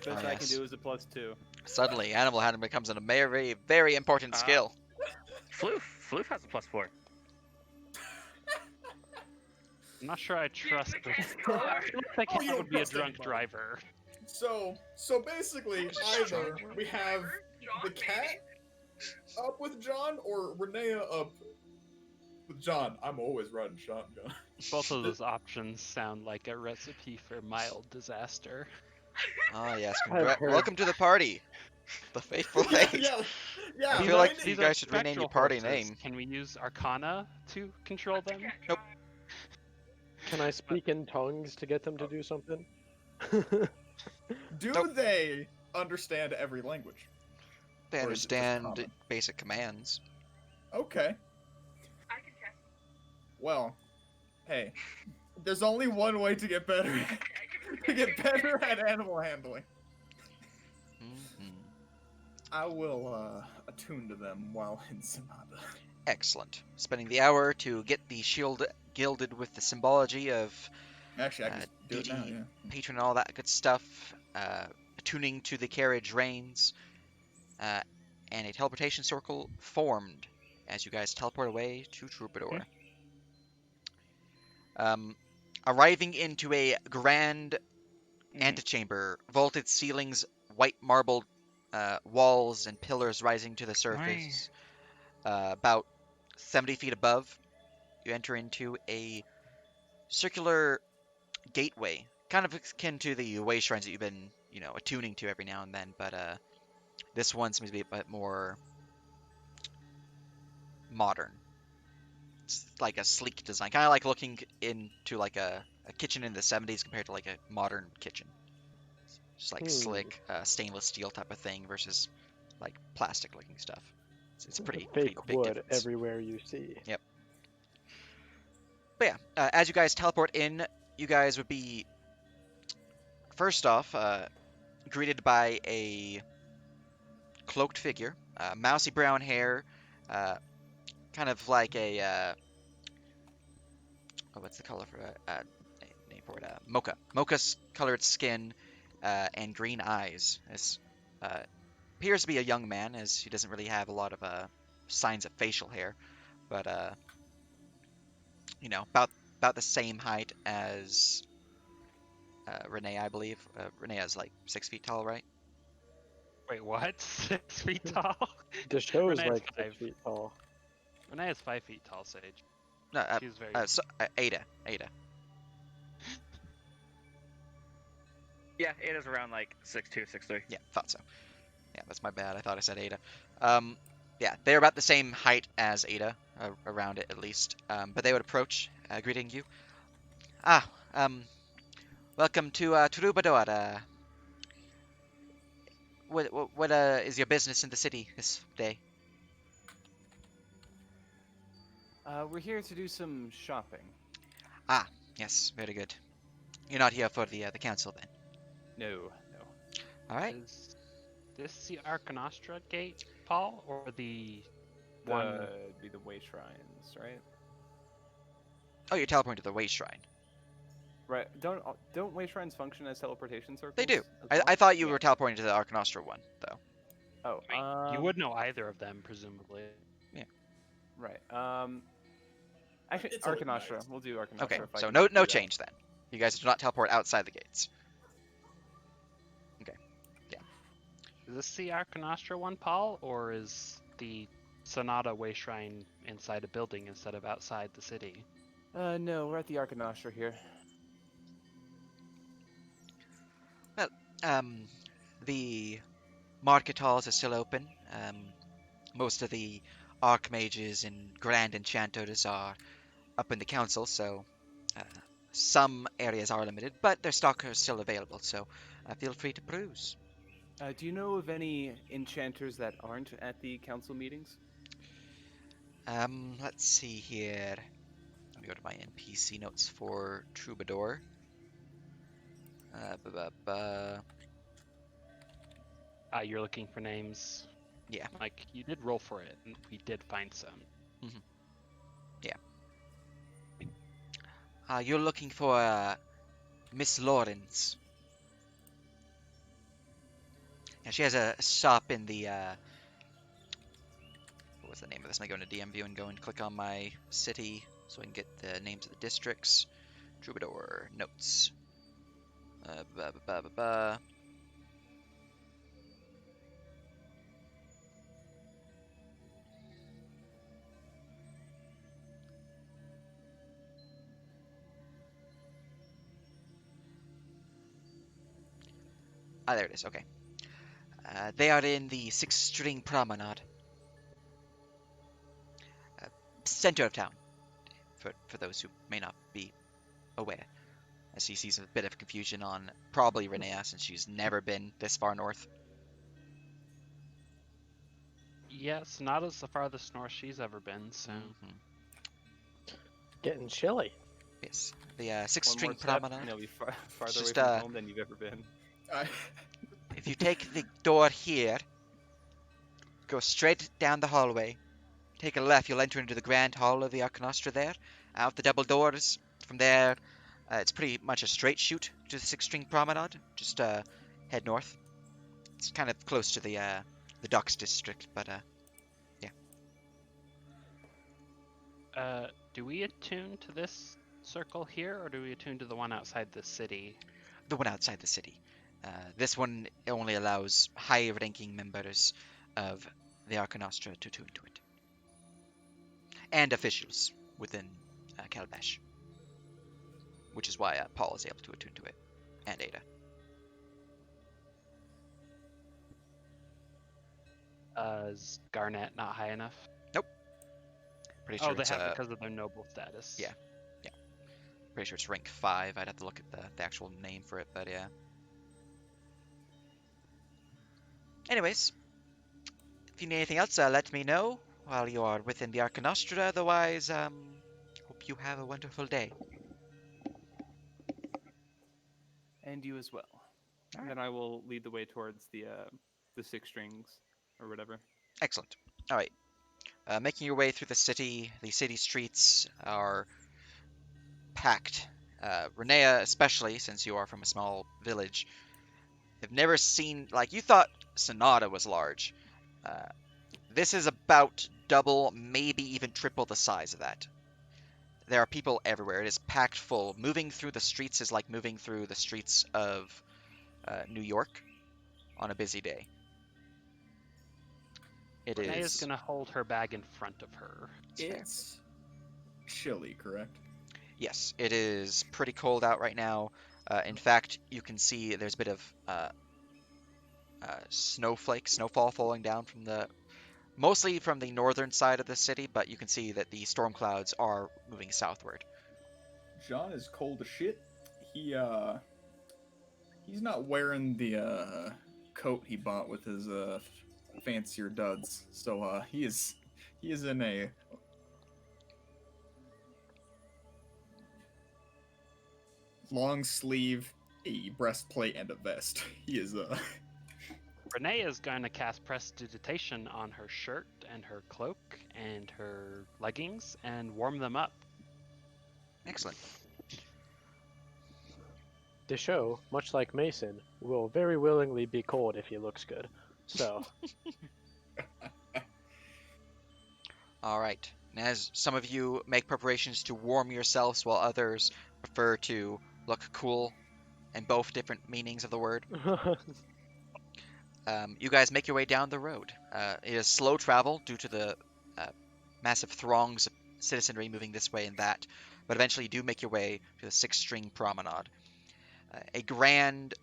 Best I can yes. do is a +2. Suddenly, animal handling becomes a very, very important skill. Floof has a +4. I'm not sure I trust this. I feel like Oh, you that don't would be a trust drunk anybody. driver. so basically, either we have the cat up with John or Renea up with John. I'm always riding shotgun. Both of those options sound like a recipe for mild disaster. Oh yes, I've heard- welcome to the party, the faithful eight. yeah. I These feel are- like these you are guys should rename your spectral party horses. name. Can we use Arcana to control them? Nope. Can I speak in tongues to get them to do something? Do Nope. they understand every language? They Or is it just understand common? basic commands. Okay. Well, hey, there's only one way to get better. To get better at animal handling. Mhm. I will attune to them while in Sonata. Excellent. Spending the hour to get the shield gilded with the symbology of Actually, I can just do it now. DD. Yeah. patron and all that good stuff, attuning to the carriage reins, and a teleportation circle formed as you guys teleport away to Troubadour. Arriving into a grand antechamber, vaulted ceilings, white marbled walls and pillars rising to the surface. About 70 feet above, you enter into a circular gateway, kind of akin to the way shrines that you've been, attuning to every now and then, but this one seems to be a bit more modern. It's like a sleek design, kind of like looking into like a kitchen in the 70s compared to like a modern kitchen. Just like slick stainless steel type of thing versus like plastic looking stuff. It's pretty Fake big wood difference. everywhere you see. Yep. But yeah, as you guys teleport in, you guys would be first off greeted by a cloaked figure, mousy brown hair, kind of like a oh, what's the color for name for it? Mocha colored skin and green eyes. This appears to be a young man, as he doesn't really have a lot of signs of facial hair, but about the same height as Renee, I believe. Renee is like 6 feet tall, right? Wait, what? 6 feet tall? The show is Renee's like 6 5. feet tall. Renee is 5 feet tall, Sage. No, She's very. Ada. Yeah, it is around like 6'2", 6'3". Yeah, thought so. Yeah, that's my bad. I thought I said Ada. Yeah, they're about the same height as Ada, around it at least. But they would approach, greeting you. Ah, welcome to Troubadour. What is your business in the city this day? We're here to do some shopping. Ah, yes, very good. You're not here for the council then. No. All right. Is this the Arcanostra gate, Paul, or the one? It'd be the way shrines, right? Oh, you're teleporting to the way shrine. Right. Don't way shrines function as teleportation circles? They do. as well? I thought you Yeah. were teleporting to the Arcanostra one, though. Oh, I mean, you would know either of them, presumably. Right. Actually, It's always Arcanostra. nice. We'll do Arcanostra. Okay, if I so can no do that. change then. You guys do not teleport outside the gates. Is this the Arcanostra one, Paul, or is the Sonata Way Shrine inside a building instead of outside the city? No, we're at the Arcanostra here. The market halls are still open. Most of the archmages and grand enchanters are up in the council, so some areas are limited, but their stock is still available, so feel free to peruse. Do you know of any enchanters that aren't at the council meetings? Let's see here. Let me go to my NPC notes for Troubadour. You're looking for names. Yeah. Like, you did roll for it, and we did find some. You're looking for Miss Lawrence. Yeah, she has a shop in the what was the name of this? Let me go into DM view and go and click on my city so I can get the names of the districts. Troubadour notes. There it is. Okay. They are in the six-string promenade. Center of town, for those who may not be aware. As he sees a bit of confusion on probably Renea, since she's never been this far north. Yeah, Sonata's the farthest north she's ever been, so... Getting chilly. Yes, the One six-string more step, promenade. and you'll be farther Just, away from home than you've ever been. If you take the door here, go straight down the hallway, take a left, you'll enter into the grand hall of the Arcanostra there. Out the double doors. From there, it's pretty much a straight shoot to the six-string promenade. Just head north. It's kind of close to the docks district, but yeah. Do we attune to this circle here, or do we attune to the one outside the city? The one outside the city. This one only allows high-ranking members of the Arcanostra to tune to it. And officials within Calabash. Which is why Paul is able to attune to it. And Ada. Is Garnet not high enough? Pretty sure They it's have it because of their noble status. Yeah. Pretty sure it's rank 5. I'd have to look at the actual name for it, but yeah. Anyways, if you need anything else, let me know while you are within the Arcanostra. Otherwise, hope you have a wonderful day. And you as well. And then I will lead the way towards the six strings or whatever. Excellent. All right. Making your way through the city streets are packed. Renea, especially since you are from a small village, have never seen, like, you thought Sonata was large. Uh, this is about double, maybe even triple the size of that. There are people everywhere. It is packed full. Moving through the streets is like moving through the streets of New York on a busy day. It Renee is is. gonna hold her bag in front of her. Fair. It's chilly, correct? Yes, it is pretty cold out right now. In fact, you can see there's a bit of snowfall falling down from mostly from the northern side of the city, but you can see that the storm clouds are moving southward. John is cold as shit. He's not wearing the coat he bought with his fancier duds. So he is in a long sleeve, a breastplate, and a vest. He is Renee is going to cast Prestidigitation on her shirt and her cloak and her leggings and warm them up. Excellent. The show, much like Mason, will very willingly be cold if he looks good. So, All right. And as some of you make preparations to warm yourselves, while others prefer to look cool, and both different meanings of the word, you guys make your way down the road. It is slow travel due to the massive throngs of citizenry moving this way and that, but eventually you do make your way to the six-string promenade. A grand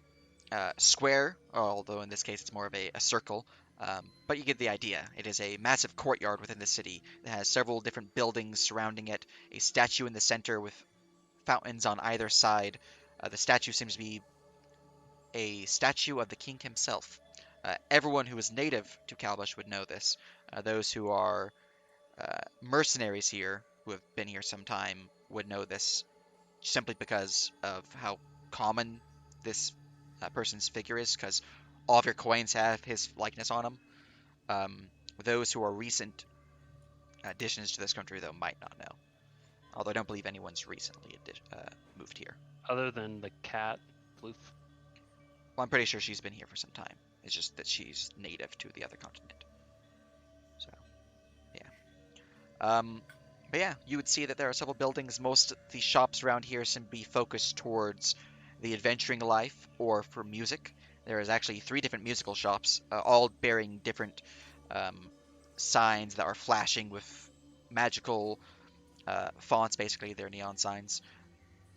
square, although in this case it's more of a circle, but you get the idea. It is a massive courtyard within the city that has several different buildings surrounding it, a statue in the center with fountains on either side. The statue seems to be a statue of the king himself. Everyone who is native to Kalbush would know this. Those who are mercenaries here, who have been here some time, would know this simply because of how common this person's figure is, because all of your coins have his likeness on them. Those who are recent additions to this country, though, might not know. Although I don't believe anyone's recently moved here. Other than the cat, Bloof. Well, I'm pretty sure she's been here for some time. It's just that she's native to the other continent. So, yeah. But yeah, you would see that there are several buildings. Most of the shops around here seem to be focused towards the adventuring life or for music. There is actually 3 different musical shops, all bearing different signs that are flashing with magical fonts. Basically, they're neon signs,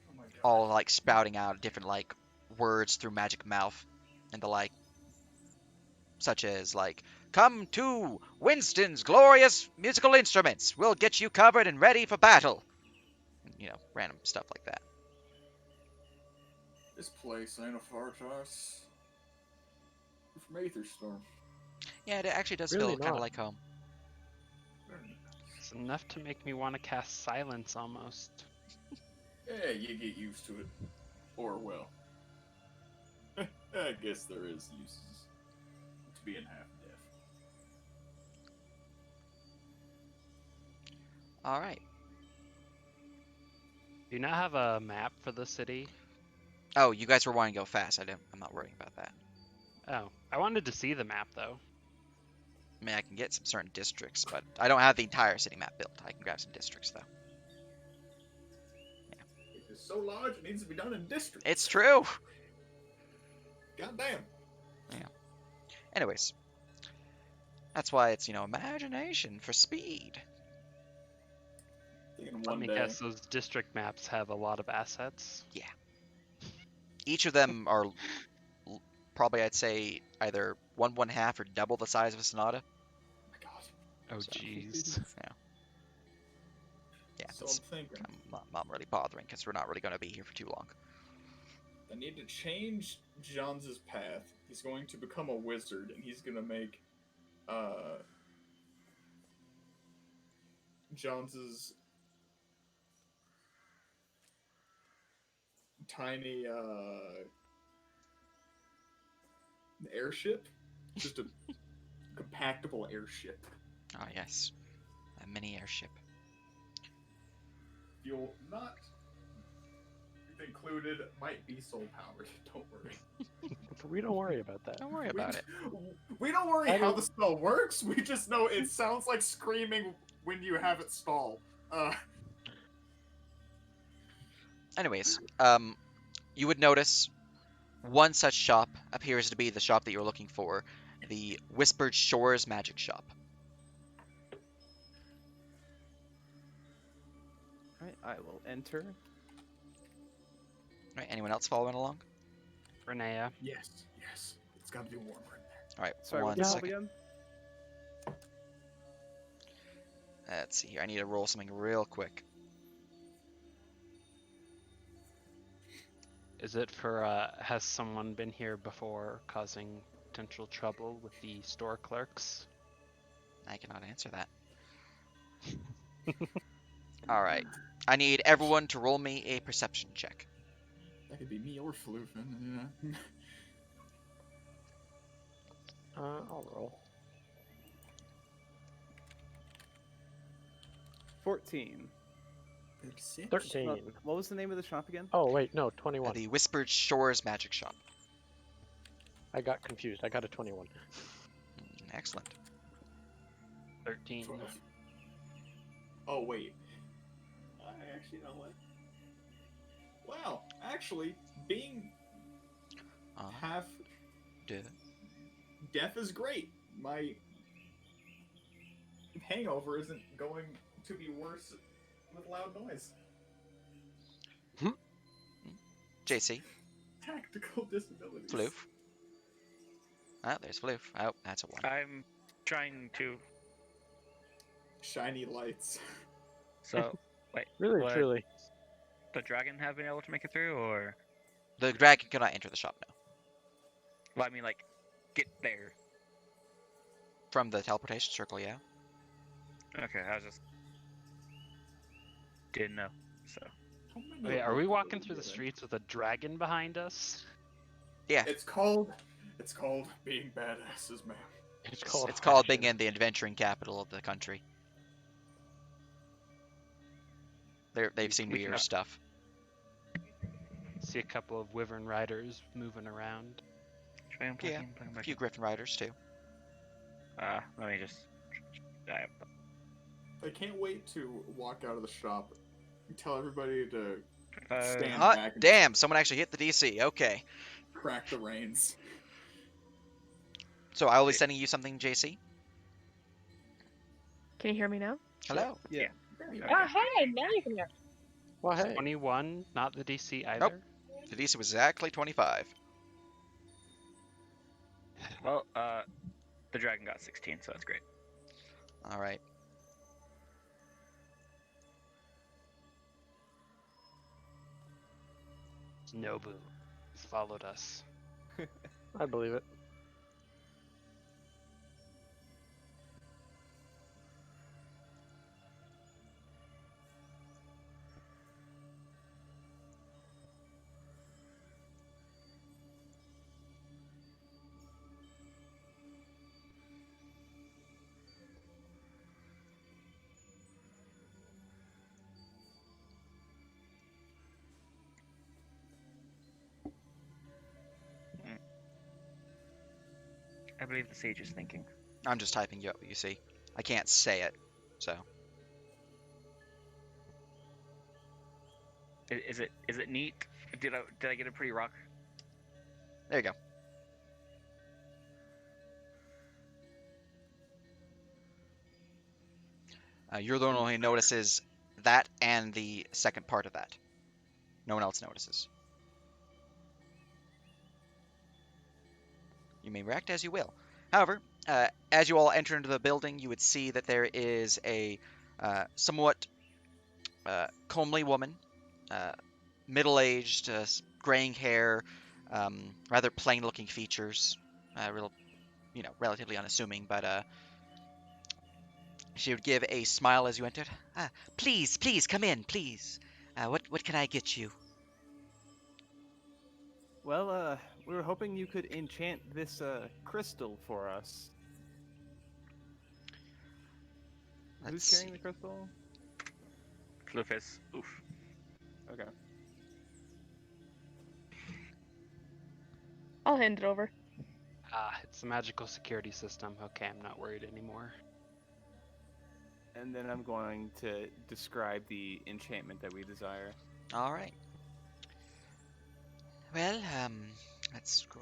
oh my God. all like spouting out different like words through magic mouth and the like, such as like, "Come to Winston's glorious musical instruments. We'll get you covered and ready for battle." You know, random stuff like that. This place ain't a far toss from Aetherstorm. Yeah, it actually does Really feel kind of not. like home. Very nice. It's enough to make me want to cast Silence almost. Yeah, you get used to it. Or, well, I guess there is uses to being half deaf. All right. Do you not have a map for the city? Oh, you guys were wanting to go fast. I'm not worrying about that. Oh, I wanted to see the map though. I mean, I can get some certain districts, but I don't have the entire city map built. I can grab some districts though. It is so large, it needs to be done in districts. It's true. Goddamn. Anyways, that's why it's, imagination for speed. Thinking Let one me day. guess, those district maps have a lot of assets. Each of them are probably, I'd say, either one half or double the size of a Sonata. Oh my God. Oh So- jeez. Yeah, So it's, I'm thinking, I'm not really bothering because we're not really going to be here for too long. I need to change Johns' path. He's going to become a wizard, and he's gonna make Johns' tiny airship just a compactable airship. Ah, yes. A mini airship. Fuel not included, might be soul powered. Don't worry. We don't worry about that. Don't worry about it. We don't worry I how don't- the spell works. We just know it sounds like screaming when you have it stall. Anyways, you would notice one such shop appears to be the shop that you're looking for, the Whispered Shores Magic Shop. Alright, I will enter. Right, anyone else following along? Renea. Yes, yes. It's got to be warmer in there. All right, Sorry, one what's the second. again? Let's see here. I need to roll something real quick. Is it for, has someone been here before causing potential trouble with the store clerks? I cannot answer that. All right. I need everyone to roll me a perception check. That could be me or Floofin. Yeah. I'll roll. 14. 36. 13. What was the name of the shop again? Oh, wait, no, 21. The Whispered Shores Magic Shop. I got confused. I got a 21. Excellent. 13. Oh, wait. I actually know what. Wow, actually, being half Duh. deaf is great. My hangover isn't going to be worse with loud noise. JC. Tactical disabilities. Floof. Oh, there's Floof. Oh, that's a 1. I'm trying to. Shiny lights. So, wait. Really, What? truly. The dragon have been able to make it through, or? The dragon cannot enter the shop now. Well, I mean, like, get there. From the teleportation circle, yeah. Okay, I was just. Didn't know, so. Wait, are we walking through the streets with a dragon behind us? Yeah. It's called being badasses, man. It's called being in the adventuring capital of the country. They've seen We can- weird stuff. See a couple of wyvern riders moving around. Yeah, a few Griffin Riders too. Let me just. I can't wait to walk out of the shop and tell everybody to stand Hot back and damn! Someone actually hit the DC. Okay. crack the reins. So I will be sending you something, JC. Can you hear me now? Hello. Yeah. Oh, hey, now you can hear. Well, hey. 21, not the DC either. Nope. The DC was exactly 25. Well, the dragon got 16, so that's great. All right. Nobu has followed us. I believe it. I believe the sage is thinking. I'm just typing you up what you see. I can't say it, so. Is it neat? Did I get a pretty rock? There you go. You're the one who notices that and the second part of that. No one else notices. You may react as you will. However, as you all enter into the building, you would see that there is a somewhat comely woman, middle-aged, graying hair, rather plain-looking features, relatively unassuming, but she would give a smile as you entered. Please, come in, please. What can I get you? Well, we were hoping you could enchant this crystal for us. Who's Let's carrying see. the crystal? Clufus. Oof. Okay. I'll hand it over. Ah, it's a magical security system. Okay, I'm not worried anymore. And then I'm going to describe the enchantment that we desire. All right. Well,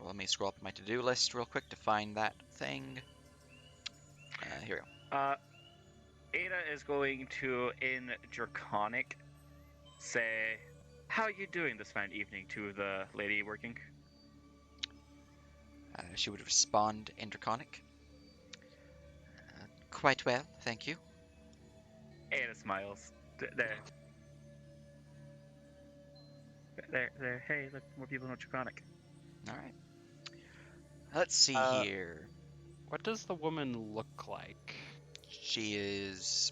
let me scroll up my to-do list real quick to find that thing. Here we go. Ada is going to, in Draconic, say, "How are you doing this fine evening?" to the lady working. She would respond in Draconic. Quite well, thank you. Ada smiles. There. Hey, look, more people know Draconic. All right. Let's see Uh, here. What does the woman look like? She is,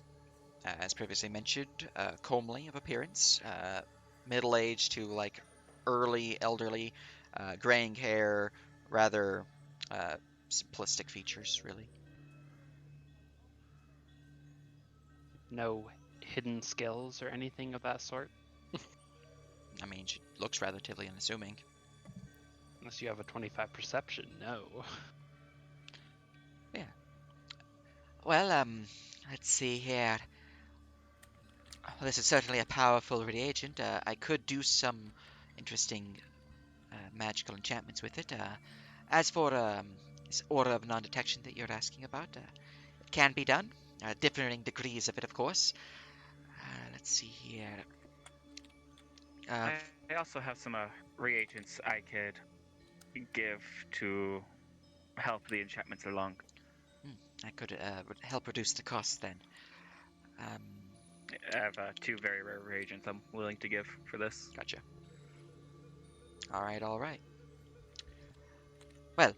as previously mentioned, comely of appearance, middle-aged to like early elderly, graying hair, rather simplistic features, really. No hidden skills or anything of that sort? I mean, she looks relatively unassuming. Unless you have a 25 perception, no. Yeah. Well, let's see here. Well, this is certainly a powerful reagent. I could do some interesting magical enchantments with it. As for this aura of non-detection that you're asking about, it can be done. Differing degrees of it, of course. Let's see here. I also have some reagents I could give to help the enchantments along. That could help reduce the cost then. I have 2 very rare reagents I'm willing to give for this. Gotcha. All right, all right. Well,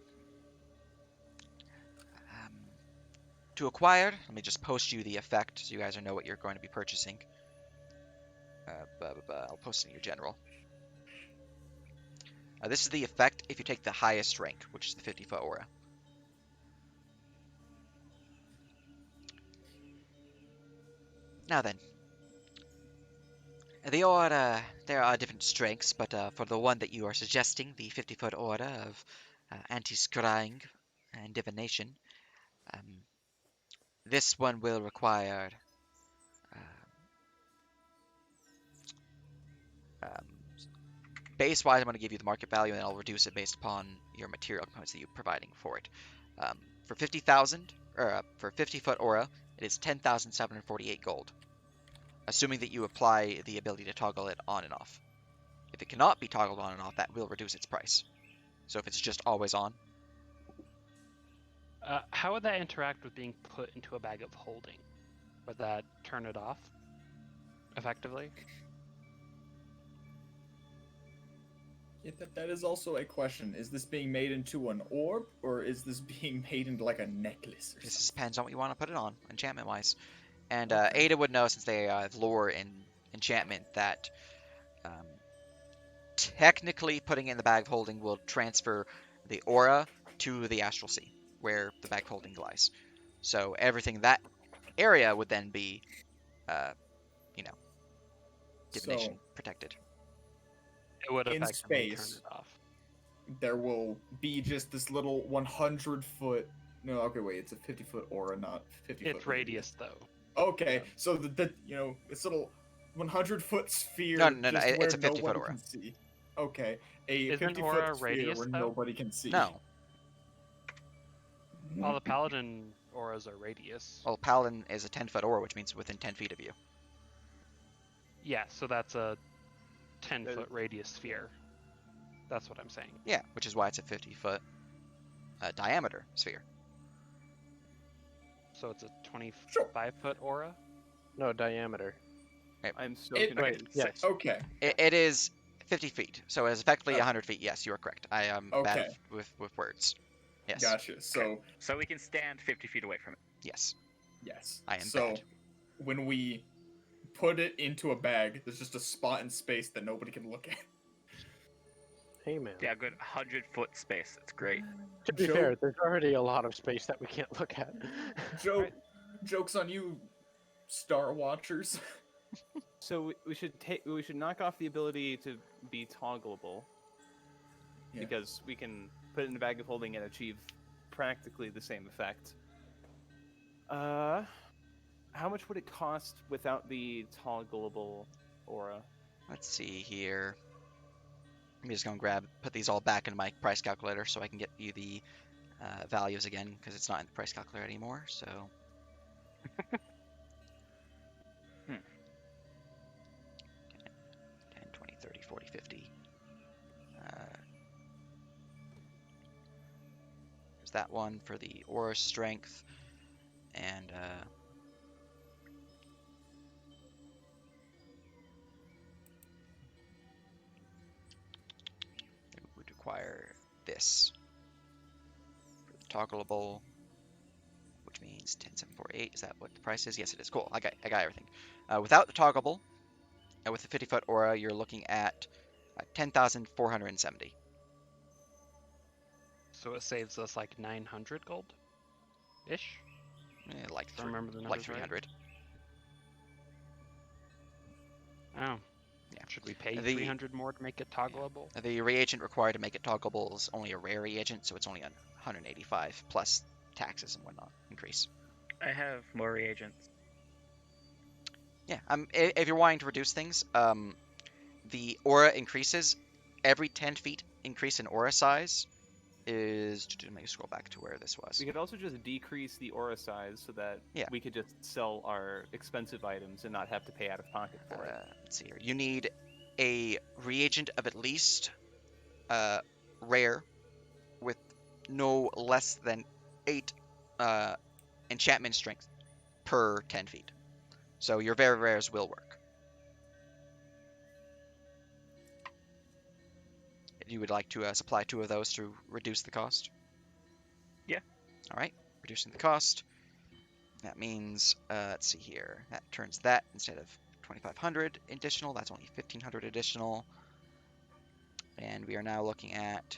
to acquire, let me just post you the effect so you guys know what you're going to be purchasing. I'll post it in your general. This is the effect if you take the highest rank, which is the 50-foot aura. Now then, the aura, there are different strengths, but for the one that you are suggesting, the 50-foot aura of anti-scrying and divination, this one will require base-wise, I'm going to give you the market value, and I'll reduce it based upon your material components that you're providing for it. For 50,000, or for 50-foot aura, it is 10,748 gold, assuming that you apply the ability to toggle it on and off. If it cannot be toggled on and off, that will reduce its price. So if it's just always on, How would that interact with being put into a bag of holding? Would that turn it off, effectively? Yeah, that is also a question. Is this being made into an orb, or is this being made into like a necklace or this something? depends on what you want to put it on, enchantment-wise. And Okay. Ada would know, since they have lore in enchantment, that technically putting it in the bag of holding will transfer the aura to the astral sea, where the bag of holding lies. So everything in that area would then be, divination protected. It would In effectively turn space, it off. there will be just this little 100-foot. No, okay, wait. It's a 50-foot aura, not 50-foot. It's radius, though. Okay, Yeah. so this little 100-foot sphere. No, just where it's a 50-foot nobody aura. can see. Okay, a Isn't 50-foot aura sphere radius, where though? nobody can see. No. All the paladin auras are radius. Well, Paladin is a 10-foot aura, which means within 10 feet of you. Yeah, so that's a 10-foot radius sphere. That's what I'm saying. Yeah, which is why it's a 50-foot diameter sphere. So it's a 25-foot aura? No, diameter. I'm so It- confused. Yes. Okay. It is 50 feet, so it's effectively Oh. 100 feet. Yes, you are correct. I am bad Okay. with words. Yes. Gotcha. So So we can stand 50 feet away from it. Yes. yes. I am so bad. when we put it into a bag, there's just a spot in space that nobody can look at. Hey, man. Yeah, a good 100-foot space. It's great. To be Joe- fair, there's already a lot of space that we can't look at. Joke. Joke's on you. Star Watchers. So we should knock off the ability to be toggleable. Yeah. Because we can put it in a bag of holding and achieve practically the same effect. How much would it cost without the toggleable aura? Let's see here. I'm just going to put these all back into my price calculator so I can get you the values again, because it's not in the price calculator anymore, so... 10, 20, 30, 40, 50. There's that one for the aura strength, and it would require this for the toggleable, which means 10748. Is that what the price is? Yes, it is. Cool. I got everything. Without the toggleable, with the 50-foot aura, you're looking at 10,470. So it saves us like 900 gold ish. Like I remember the like numbers right. 300. Oh. Yeah. Should we pay The- 300 more to make it toggleable? The reagent required to make it toggleable is only a rare reagent, so it's only 185 plus taxes and whatnot increase. I have more reagents. Yeah. If you're wanting to reduce things, the aura increases every 10 feet. Increase in aura size is. Let me scroll back to where this was. We could also just decrease the aura size so that Yeah. we could just sell our expensive items and not have to pay out of pocket for it. Let's see here. You need a reagent of at least rare with no less than 8 enchantment strength per 10 feet. So your very rares will work. You would like to supply 2 of those to reduce the cost? Yeah. All right, reducing the cost. That means, let's see here. That turns that instead of 2,500 additional, that's only 1,500 additional. And we are now looking at.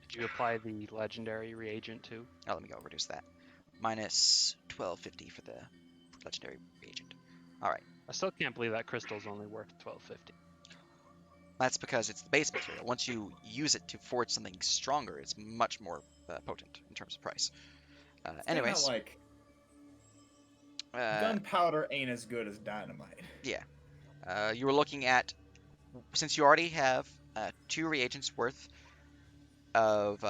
Did you apply the legendary reagent too? Oh, let me go reduce that. Minus 1,250 for the legendary reagent. All right. I still can't believe that crystal's only worth 1250. That's because it's the base material. Once you use it to forge something stronger, it's much more potent in terms of price. Anyways, Kinda like gunpowder ain't as good as dynamite. yeah. You were looking at, since you already have 2 reagents worth of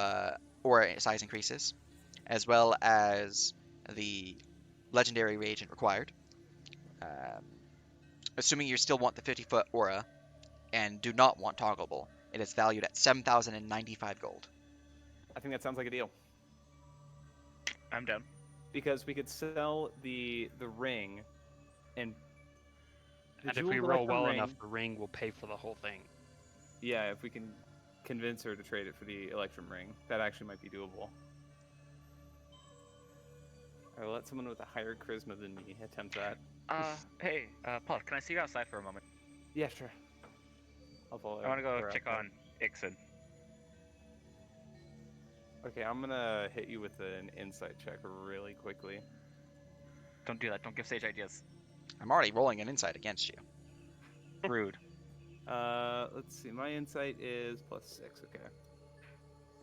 aura size increases, as well as the legendary reagent required. Assuming you still want the 50-foot aura and do not want toggleable, it is valued at 7,095 gold. I think that sounds like a deal. I'm down. Because we could sell the ring and And if we roll well enough, the ring will pay for the whole thing. Yeah, if we can convince her to trade it for the Electrum ring, that actually might be doable. I'll let someone with a higher charisma than me attempt that. Hey, Paul, can I see you outside for a moment? Yeah, sure. I'll follow I want to go her check out on Ixon. there. Okay, I'm gonna hit you with an insight check really quickly. Don't do that. Don't give Sage ideas. I'm already rolling an insight against you. Rude. Let's see. My insight is +6. Okay.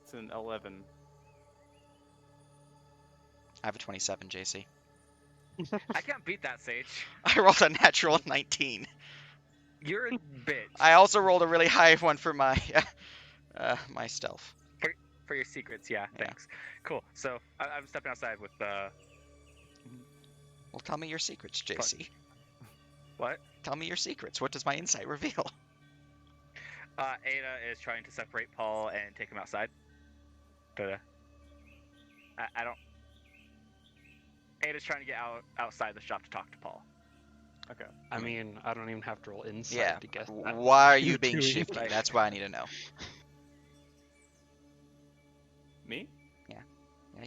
It's an 11. I have a 27, JC. I can't beat that, Sage. I rolled a natural 19. You're a bitch. I also rolled a really high one for my my stealth. For your secrets, yeah, Yeah. thanks. Cool. So I'm stepping outside with Well, tell me your secrets, JC. what? Tell me your secrets. What does my insight reveal? Ada is trying to separate Paul and take him outside. But I don't. Ada's trying to get outside the shop to talk to Paul. Okay. I mean, I don't even have to roll insight Yeah. to guess that. Why are you being Doing shifty? right. That's what I need to know. Me? Yeah,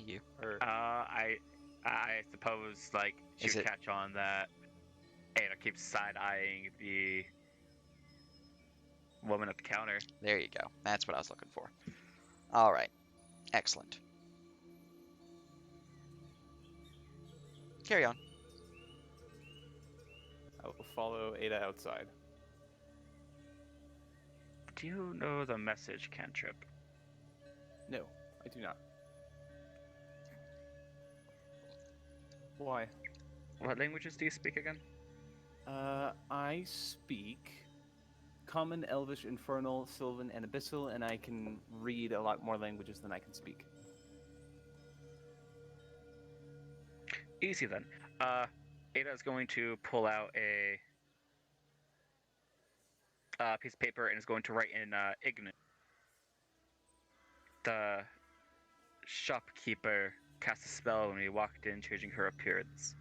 you. Or I suppose like she Is would it- catch on that Ada keeps side eyeing the woman at the counter. There you go. That's what I was looking for. All right. Excellent. Carry on. will follow Ada outside. Do you know the message cantrip? No, I do not. Why? What languages do you speak again? I speak Common, Elvish, Infernal, Sylvan, and Abyssal, and I can read a lot more languages than I can speak. Easy then. Ada is going to pull out a piece of paper and is going to write in Ignis. The shopkeeper cast a spell when we walked in, changing her appearance.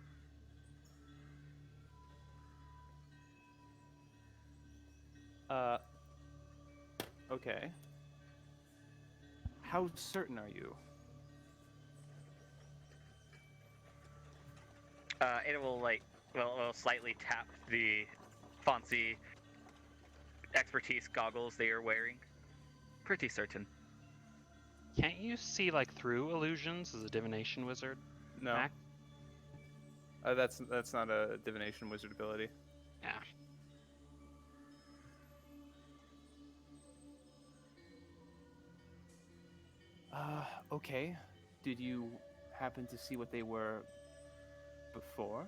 Okay. How certain are you? Ada will will slightly tap the fancy expertise goggles they are wearing. Pretty certain. Can't you see like through illusions as a divination wizard? No. Mac? That's not a divination wizard ability. Yeah. Okay. Did you happen to see what they were before?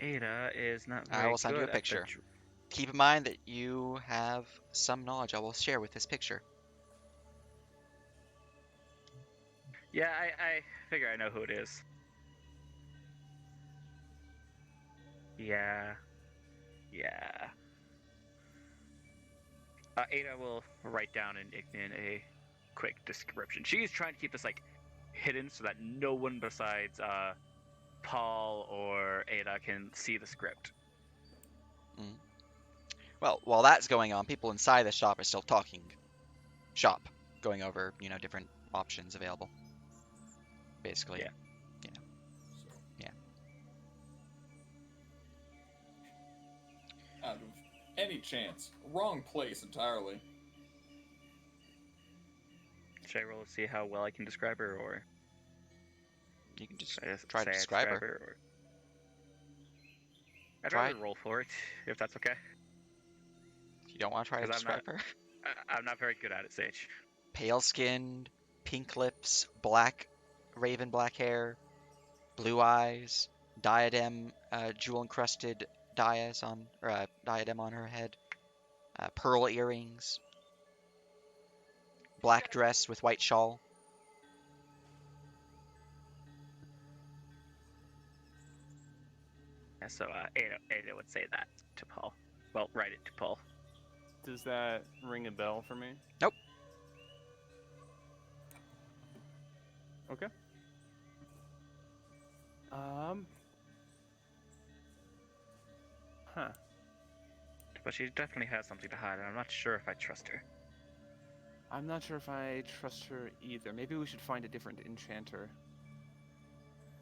Ada is not very I will send you a good at the picture. Keep in mind that you have some knowledge I will share with this picture. Yeah, I figure I know who it is. Yeah. Ada will write down in Ignin a quick description. She's trying to keep this like hidden so that no one besides Paul or Ada can see the script. Well, while that's going on, people inside the shop are still talking shop, going over, different options available. Basically. Yeah. So, Yeah. out of any chance, wrong place entirely. Should I roll to see how well I can describe her, or You can just should I just try to say I describe her. or... I'd Try rather roll for it, if that's okay. You don't want to try to 'Cause describe her? I'm not very good at it, Sage. Pale-skinned, pink lips, raven black hair, blue eyes, diadem, jewel-encrusted diadem on her head, pearl earrings, black dress with white shawl. Yeah, so Ada would say that to Paul. Well, write it to Paul. Does that ring a bell for me? Nope. Okay. Huh. But she definitely has something to hide, and I'm not sure if I trust her. I'm not sure if I trust her either. Maybe we should find a different enchanter.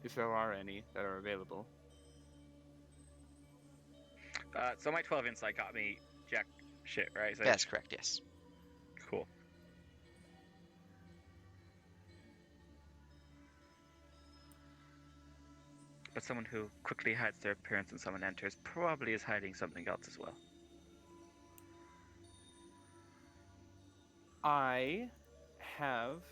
If there are any that are available. So my 12 insight got me jack shit, right? Sage? That's correct, yes. Cool. But someone who quickly hides their appearance when someone enters probably is hiding something else as well. I have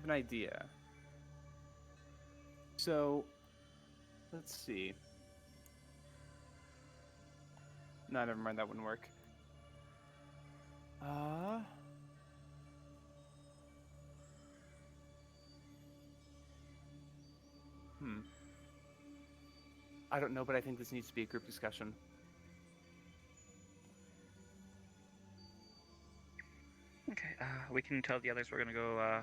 an idea. So, let's see. No, never mind, that wouldn't work. I don't know, but I think this needs to be a group discussion. Okay, we can tell the others we're gonna go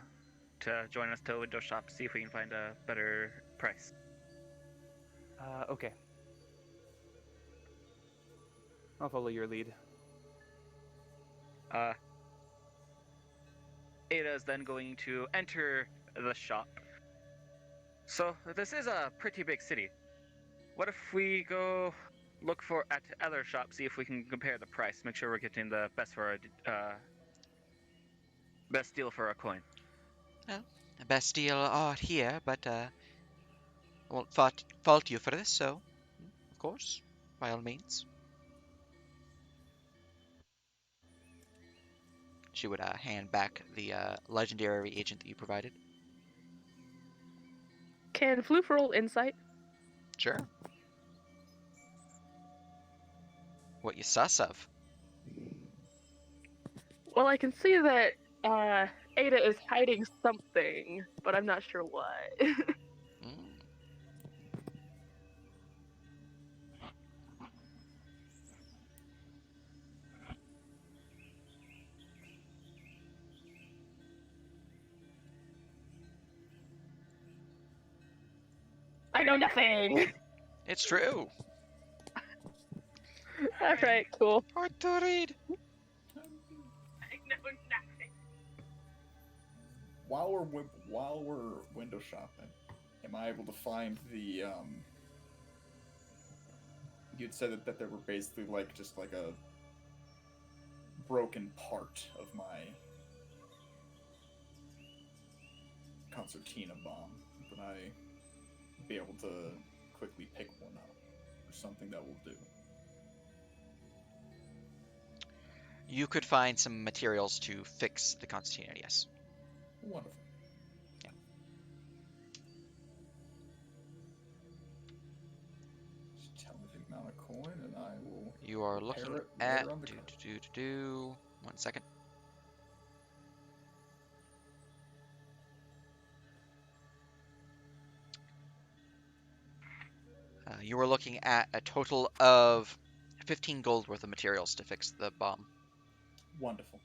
to join us to a window shop, see if we can find a better price. Okay. I'll follow your lead. Ada is then going to enter the shop. So, this is a pretty big city. What if we go look for at other shops, see if we can compare the price, make sure we're getting the best for best deal for our coin. Well, the best deal are here, but I won't fault you for this, so, of course, by all means. She would hand back the legendary agent that you provided. Can Floof roll insight? Sure. What you sus of? Well, I can see that Ada is hiding something, but I'm not sure what. Mm. I know nothing. It's true. All right, cool. Hard to read. I know nothing. While we're window shopping, am I able to find the You'd said that there were basically just like a broken part of my concertina bomb. Would I be able to quickly pick one up or something that will do? You could find some materials to fix the concertina, yes. Wonderful. Yeah. Just tell me the amount of coin, and I will. You are Repair looking it at... later on the card. 1 second. You were looking at a total of 15 gold worth of materials to fix the bomb. Wonderful.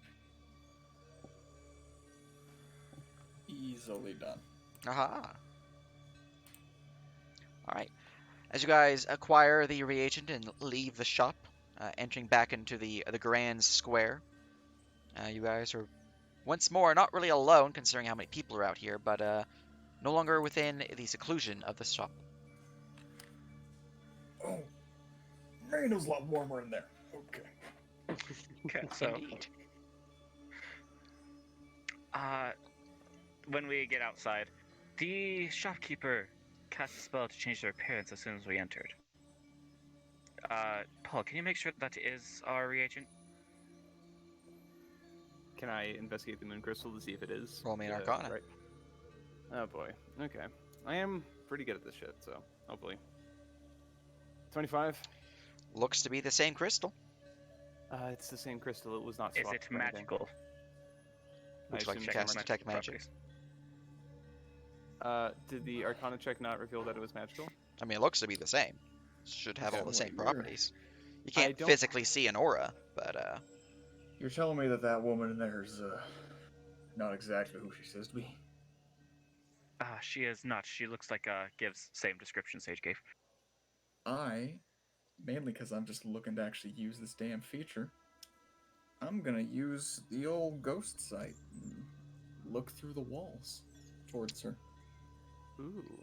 Easily done. Aha. Alright. As you guys acquire the reagent and leave the shop, entering back into the Grand Square, you guys are once more not really alone considering how many people are out here, but no longer within the seclusion of the shop. Oh, man, it was a lot warmer in there. Okay. Okay, so Indeed. when we get outside, the shopkeeper cast a spell to change their appearance as soon as we entered. Paul, can you make sure that is our reagent? Can I investigate the moon crystal to see if it is? Roll me an Arcana. Right. Oh boy. Okay. I am pretty good at this shit, so hopefully. 25. Looks to be the same crystal. It's the same crystal. It was not Is swapped it for anything. magical? Looks like assume you it's cast magic detect magic. properties. Did the Arcana check not reveal that it was magical? I mean, it looks to be the same. Should have all the same You're- properties. You I can't don't- physically see an aura, but You're telling me that woman in there is not exactly who she says to be? She is not. She looks like gives same description Sage gave. Mainly because I'm just looking to actually use this damn feature, I'm gonna use the old ghost sight and look through the walls towards her. Ooh.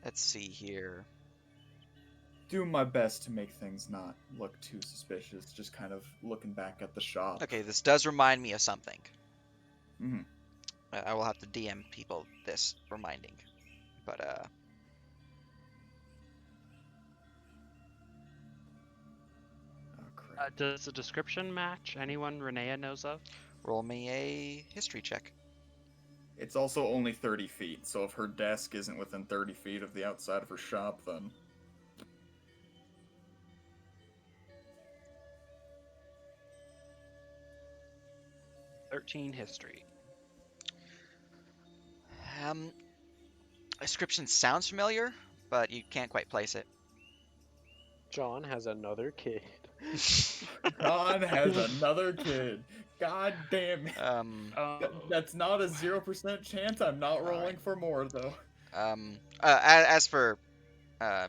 let's see here. Do my best to make things not look too suspicious, just kind of looking back at the shop. Okay, this does remind me of something. Mhm. I will have to DM people this reminding, but Oh, crap. Does the description match anyone Renea knows of? roll me a history check. It's also only 30 feet, so if her desk isn't within 30 feet of the outside of her shop, then 13 history. Description sounds familiar, but you can't quite place it. John has another kid. God has another kid. God damn it. That's not a 0% chance. I'm not rolling Alright. for more, though. As for, for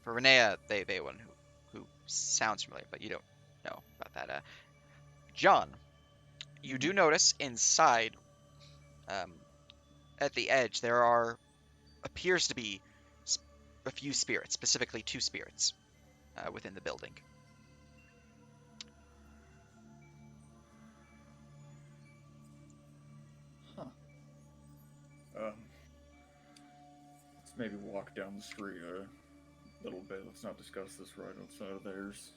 Renea, they one who sounds familiar, but you don't know about that. John, you do notice inside, at the edge, there are appears to be a few spirits, specifically 2 spirits within the building. Huh. Let's maybe walk down the street a little bit. Let's not discuss this right outside of theirs.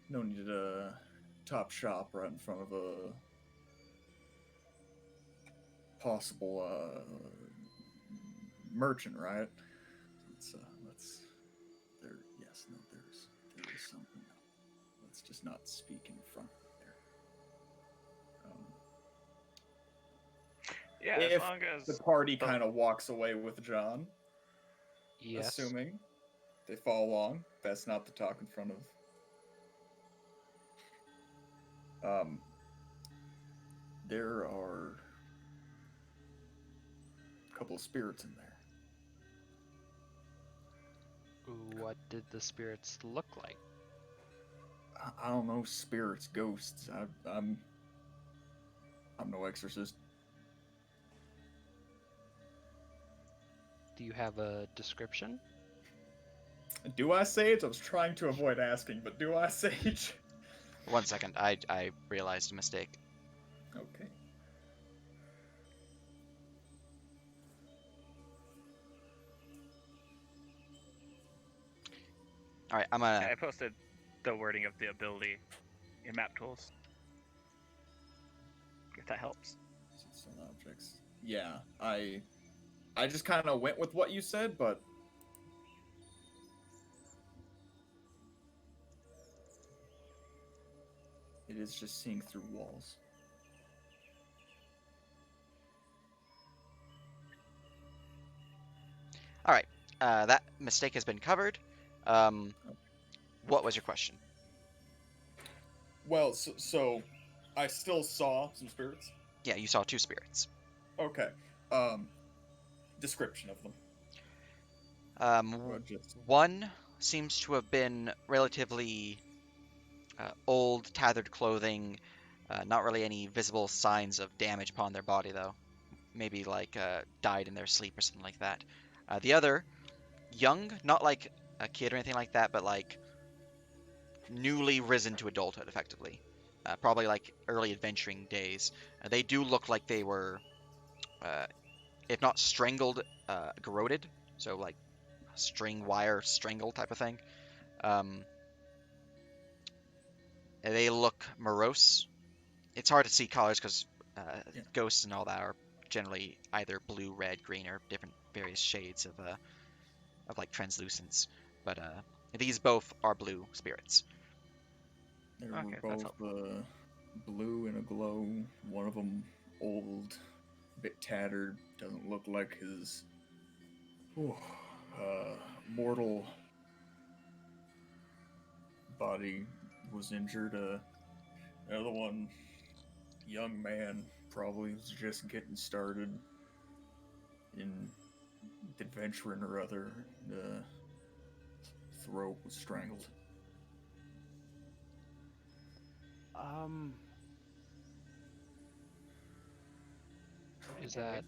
No need to top shop right in front of a possible merchant, right? Let's there. Yes, no, there is something. Let's just not speak in front of there. Yeah, as If long as the party kind of walks away with John, Yes. assuming they follow along, best not to talk in front of. There are a couple of spirits in there. What did the spirits look like? I don't know, spirits, ghosts. I'm no exorcist. Do you have a description? Do I, Sage? I was trying to avoid asking, but do I, Sage? 1 second, I realized a mistake. Okay. All right, I'm gonna. I posted the wording of the ability in map tools. If that helps. Some objects. Yeah, I just kind of went with what you said, but it is just seeing through walls. All right, that mistake has been covered. What was your question? Well, so I still saw some spirits. Yeah, you saw 2 spirits. Okay. Description of them. Or just One seems to have been relatively old, tattered clothing, not really any visible signs of damage upon their body, though. Maybe like died in their sleep or something like that. The other, young, not like a kid or anything like that, but like newly risen to adulthood, effectively. Probably like early adventuring days. They do look like they were, if not strangled, garroted. So like string wire strangle type of thing. They look morose. It's hard to see colors because Yeah. ghosts and all that are generally either blue, red, green, or different various shades of like translucence. But these both are blue spirits. they Okay, were that's both blue in a glow. One of them old, a bit tattered. Doesn't look like his mortal body was injured. Another one, young man, probably was just getting started in adventuring or other. The throat was strangled. Is that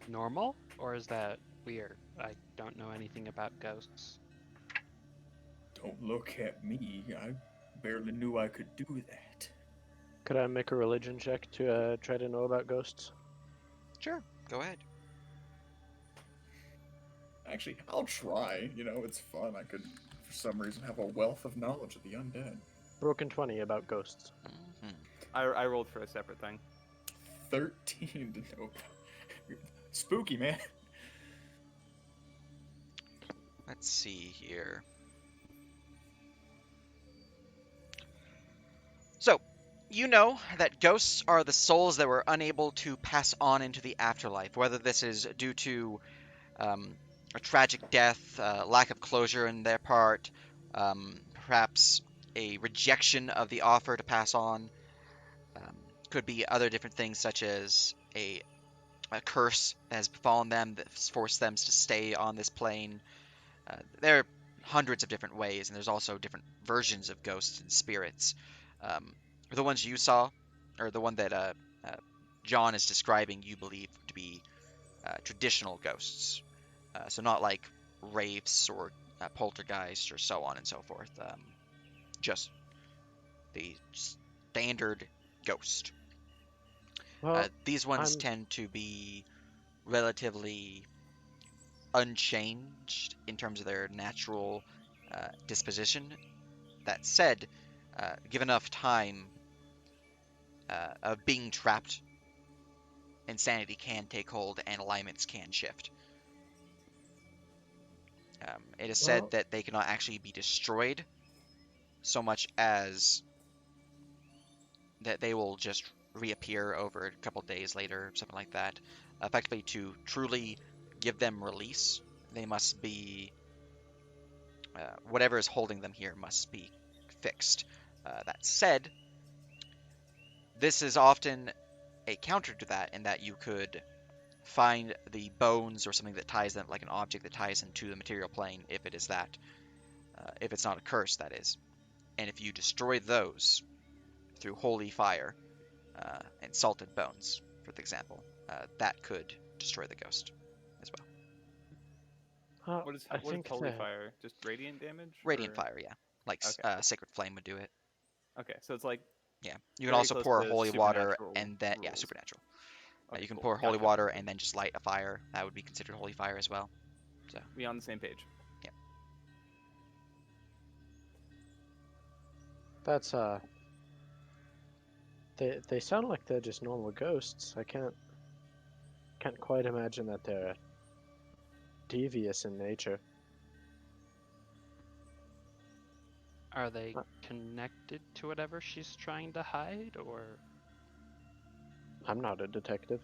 normal or is that weird? I don't know anything about ghosts. Don't look at me. I barely knew I could do that. Could I make a religion check to try to know about ghosts? Sure, go ahead. Actually, I'll try. You know, it's fun. I could, for some reason, have a wealth of knowledge of the undead. Broken 20 about ghosts. Mhm. I rolled for a separate thing. 13 to know. Spooky, man. Let's see here. So, you know that ghosts are the souls that were unable to pass on into the afterlife, whether this is due to a tragic death, lack of closure in their part, perhaps a rejection of the offer to pass on. Could be other different things such as a curse that has befallen them that's forced them to stay on this plane. There are hundreds of different ways, and there's also different versions of ghosts and spirits. The ones you saw, or the one that John is describing, you believe to be traditional ghosts. So not like wraiths or poltergeists or so on and so forth. Just the standard ghost. Well, These ones I'm tend to be relatively unchanged in terms of their natural disposition. That said, given enough time of being trapped, insanity can take hold and alignments can shift. It is said well, that they cannot actually be destroyed so much as that they will just reappear over a couple days later, something like that. Effectively, to truly give them release, they must be whatever is holding them here must be fixed. That said, this is often a counter to that in that you could find the bones or something that ties them, like an object that ties them to the material plane, if it is that, if it's not a curse, that is. And if you destroy those through holy fire and salted bones, for example, that could destroy the ghost as well. What is I what is think holy that fire? Just radiant damage? Radiant or... fire, yeah, like Okay, cool. sacred flame would do it. Okay, so it's like Yeah, you can very also close pour to holy water supernatural and then rules. supernatural. Okay, You can cool. pour holy Gotcha. water and then just light a fire. That would be considered holy fire as well. So We on the same page. yeah, that's they sound like they're just normal ghosts. I can't quite imagine that they're devious in nature. Are they Uh. connected to whatever she's trying to hide, or I'm not a detective.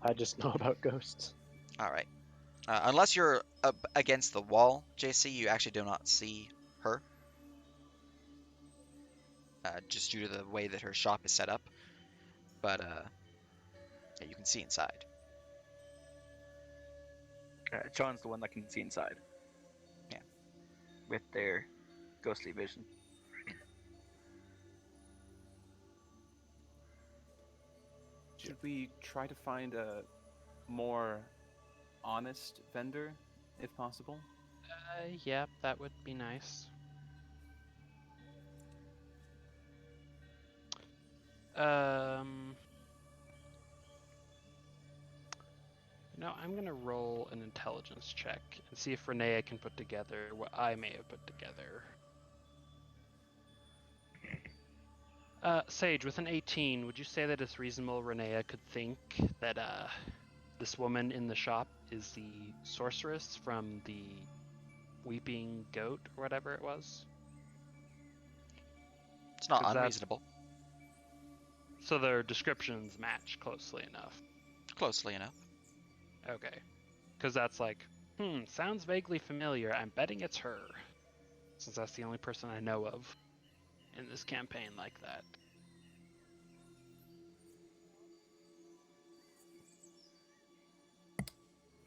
I just know about ghosts. all right. Unless you're up against the wall, JC, you actually do not see her. Just due to the way that her shop is set up. But yeah, you can see inside. John's the one that can see inside. Yeah. With their ghostly vision. Should we try to find a more honest vendor, if possible? yeah, that would be nice. No, I'm gonna roll an intelligence check and see if Renea can put together what I may have put together. Sage, with an 18, would you say that it's reasonable Renea could think that this woman in the shop is the sorceress from the Weeping Goat or whatever it was? It's not 'Cause unreasonable. So their descriptions match closely enough. Closely enough. Okay. Because that's like, sounds vaguely familiar. I'm betting it's her. Since that's the only person I know of in this campaign like that.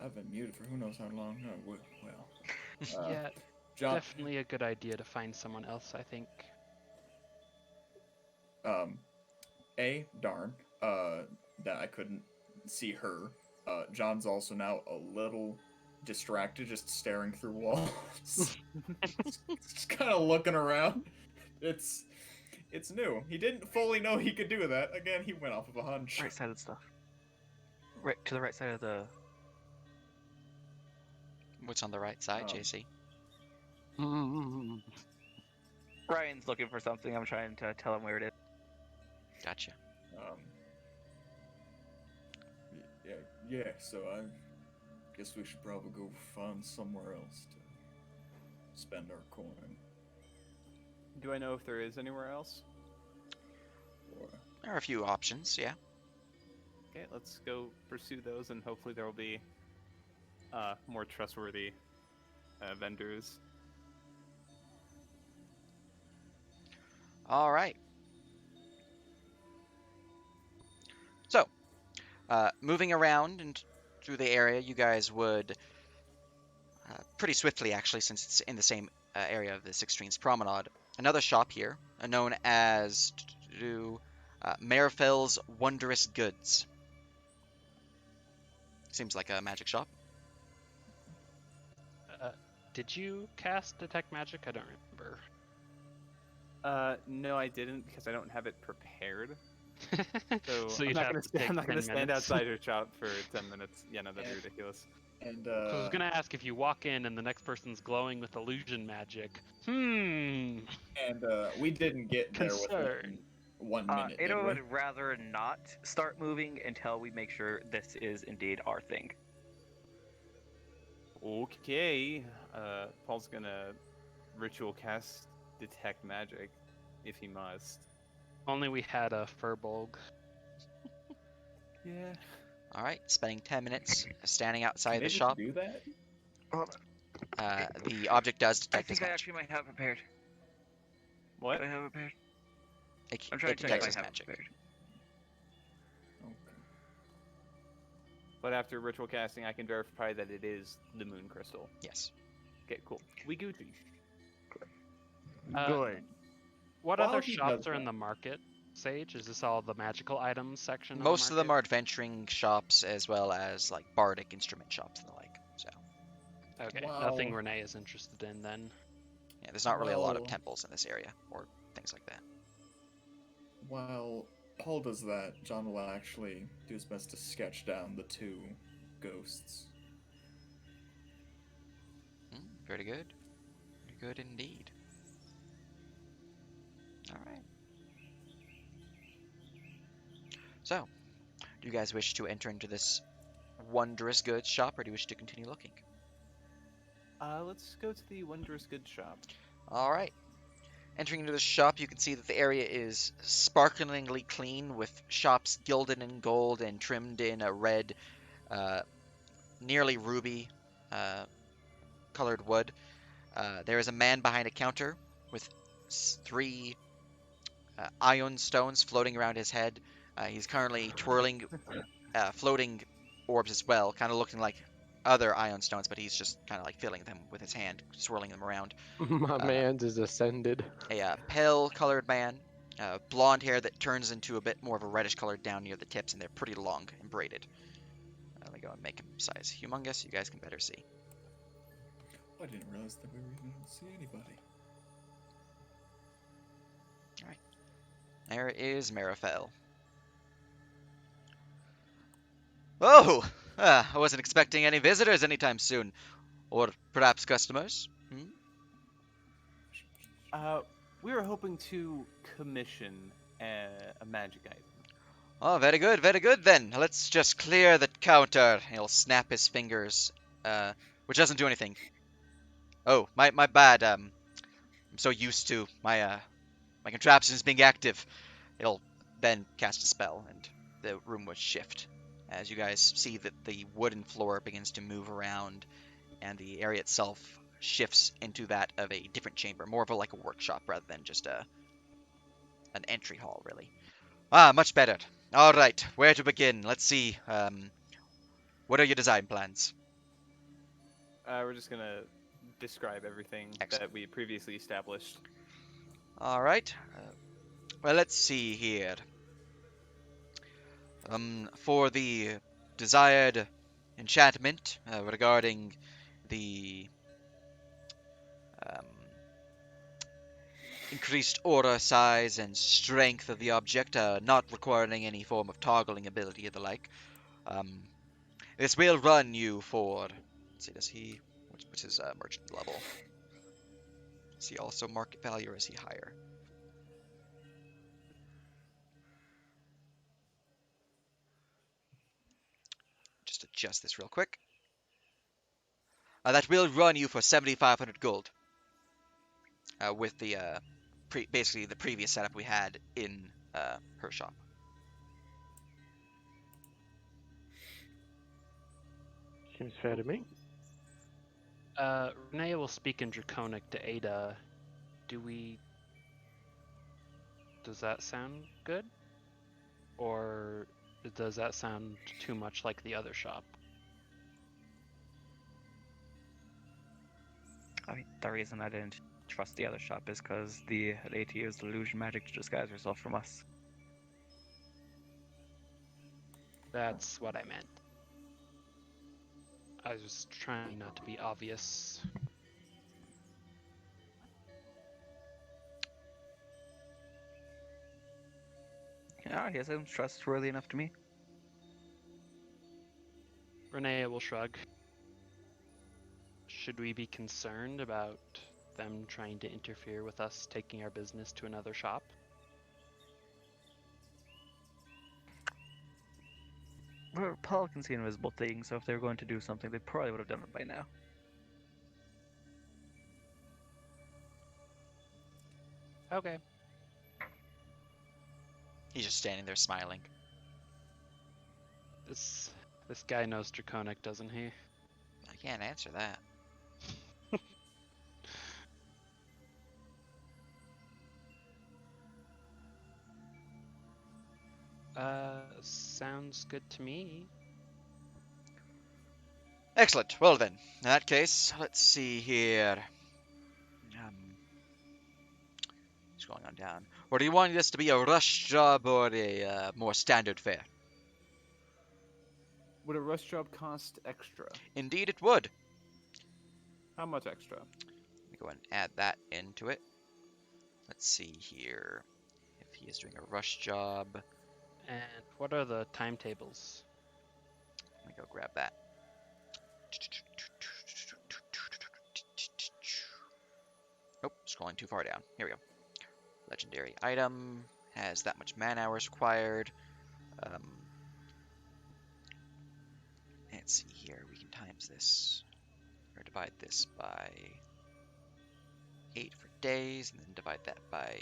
I've been muted for who knows how long. No, well. Yeah, John, definitely a good idea to find someone else, I think. darn, that I couldn't see her. John's also now a little distracted, just staring through walls. Just kind of looking around. It's new. He didn't fully know he could do that. Again, he went off of a hunch. Right side of the stuff. Right to the right side of the. What's on the right side, Um, JC? Brian's looking for something. I'm trying to tell him where it is. Gotcha. Yeah. So I guess we should probably go find somewhere else to spend our coin. Do I know if there is anywhere else? Or There are a few options, yeah. Okay, let's go pursue those, and hopefully there will be more trustworthy vendors. All right. So, moving around and through the area, you guys would pretty swiftly, actually, since it's in the same area of the Six Streams Promenade. Another shop here, known as Marifell's Wondrous Goods. Seems like a magic shop. Did you cast Detect Magic? I don't remember. No, I didn't because I don't have it prepared. So, So I'm you'd not have gonna to stand, take I'm not gonna 10 stand minutes. outside your shop for 10 minutes. Yeah, no, that'd be Yeah. ridiculous. And I was gonna ask if you walk in and the next person's glowing with illusion magic. and we didn't get there Concern. within 1 minute, did Ada we? would rather not start moving until we make sure this is indeed our thing. Okay. Paul's gonna ritual cast detect magic if he must. Only we had a Furbolg. Yeah. All right, spending 10 minutes standing outside Can they the just shop. do that? The object does I detect his think I magic. actually might have prepared. What? Do I have prepared? It, I'm trying it to check if detects I his have magic. prepared. Okay. But after ritual casting, I can verify that it is the moon crystal. Yes. Okay, cool. We Gucci. Good. What While other he shops does are in that- the market, Sage? Is this all the magical items section Most of of the them market? are adventuring shops as well as like bardic instrument shops and the like. So Okay, Wow. nothing Renee is interested in then. yeah, there's not really a lot of Well- temples in this area or things like that. While Paul does that, John will actually do his best to sketch down the two ghosts. Very good. Very good indeed. All right. So, do you guys wish to enter into this wondrous goods shop, or do you wish to continue looking? Let's go to the wondrous goods shop. All right. Entering into the shop, you can see that the area is sparklingly clean, with shops gilded in gold and trimmed in a red, nearly ruby colored wood. There is a man behind a counter with three ion stones floating around his head. He's currently twirling floating orbs as well, kind of looking like other ion stones, but he's just kind of like filling them with his hand, swirling them around. My man's is ascended. A pale colored man, blonde hair that turns into a bit more of a reddish color down near the tips, and they're pretty long and braided. Let me go and make him size humongous. You guys can better see. I didn't realize that we were even able to see anybody. There is Marifel. Oh! I wasn't expecting any visitors anytime soon. Or perhaps customers? We were hoping to commission a magic item. Oh, very good then. Let's just clear the counter. He'll snap his fingers, which doesn't do anything. Oh, my bad. I'm so used to my contraptions being active. He'll then cast a spell, and the room will shift. As you guys see that the wooden floor begins to move around, and the area itself shifts into that of a different chamber, more of a workshop rather than just an entry hall, really. Much better. All right, where to begin? Let's see. What are your design plans? We're just gonna describe everything Excellent. that we previously established. All right. Well, let's see here. For the desired enchantment regarding the increased aura size and strength of the object, not requiring any form of toggling ability or the like, this will run you for. Let's see, does he? What's his merchant level? Is he also market value or is he higher? Just adjust this real quick. That will run you for 7,500 gold. With the basically the previous setup we had in her shop. Seems fair to me. Renee will speak in Draconic to Ada. Does that sound good? Or does that sound too much like the other shop? I mean, the reason I didn't trust the other shop is because the lady used illusion magic to disguise herself from us. That's what I meant. I was trying not to be obvious. Yeah, he seems trustworthy enough to me. Renee will shrug. Should we be concerned about them trying to interfere with us taking our business to another shop? Paul can see invisible things, so if they were going to do something, they probably would have done it by now. Okay. He's just standing there smiling. This guy knows Draconic, doesn't he? I can't answer that. Sounds good to me. Excellent. Well then, in that case, let's see here. What's going on down? Or do you want this to be a rush job or a more standard fare? Would a rush job cost extra? Indeed, it would. How much extra? Let me go ahead and add that into it. Let's see here. If he is doing a rush job, And what are the timetables? let me go grab that. Nope, scrolling too far down. Here we go. Legendary item has that much man hours required. Let's see here. We can times this or divide this by 8 for days, and then divide that by.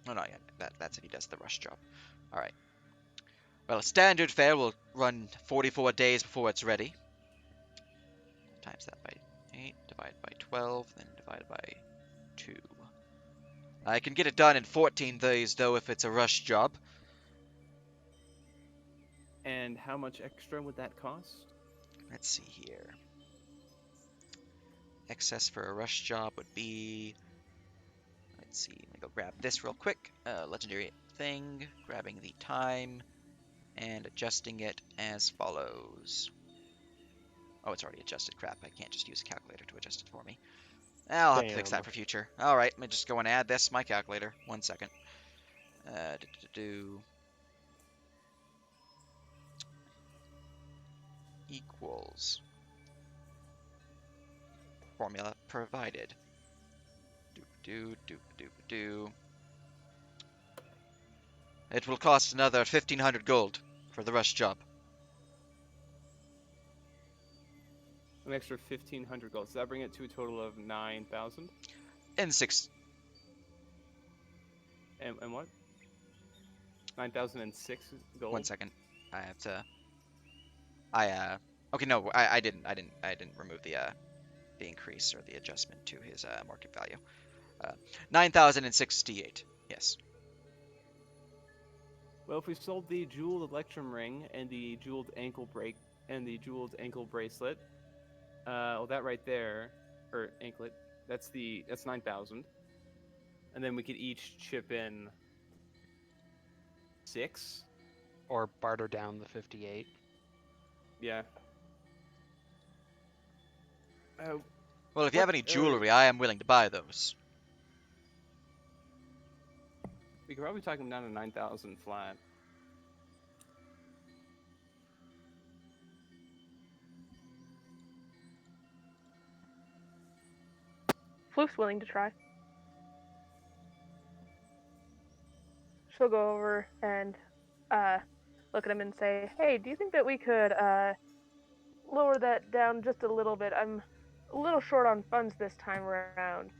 Oh no, yeah, that's if he does the rush job. All right. Well, a standard fare will run 44 days before it's ready. Times that by 8, divide by 12, then divide by 2. I can get it done in 14 days, though, if it's a rush job. And how much extra would that cost? Let's see here. Excess for a rush job would be... Let's see, let me go grab this real quick. Legendary thing, grabbing the time, and adjusting it as follows. Oh, it's already adjusted. Crap, I can't just use a calculator to adjust it for me. I'll have to fix that Damn. for future. Alright, let me just go and add this to my calculator. 1 second. Equals formula provided. Do. It will cost another 1,500 gold for the rush job. An extra 1,500 gold. Does that bring it to a total of 9,000? In 6. And what? 9,006 gold. 1 second. I have to. Okay, no, I didn't remove the increase or the adjustment to his market value. 9,068. Yes. Well, if we sold the jeweled electrum ring and the jeweled ankle bracelet, well, that right there, or anklet, that's 9,000, and then we could each chip in 6. Or barter down the 58. Yeah. Well, if you have any jewelry, I am willing to buy those. We could probably talk them down to 9,000 flat. Floof's willing to try. She'll go over and look at him and say, "Hey, do you think that we could lower that down just a little bit? I'm a little short on funds this time around,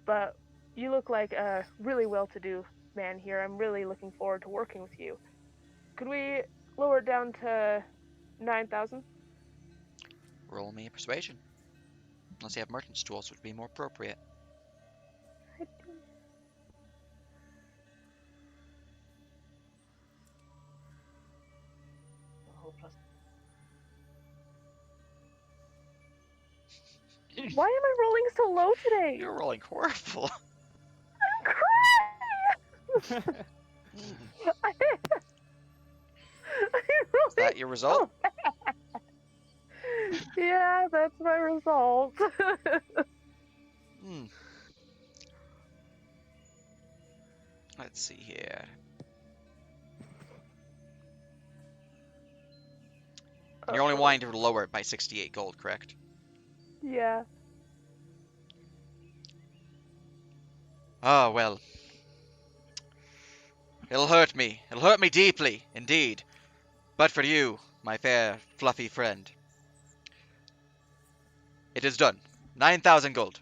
but you look like a really well-to-do man here. I'm really looking forward to working with you. Could we lower it down to 9,000? Roll me a persuasion. Unless you have merchant's tools, which would be more appropriate. Why am I rolling so low today? You're rolling horrible. I'm crying! I'm rolling that your result? Yeah, that's my result. Hmm. Let's see here. And you're only wanting to lower it by 68 gold, correct? Yeah. Oh, well. It'll hurt me. It'll hurt me deeply, indeed. But for you, my fair, fluffy friend. It is done. 9,000 gold.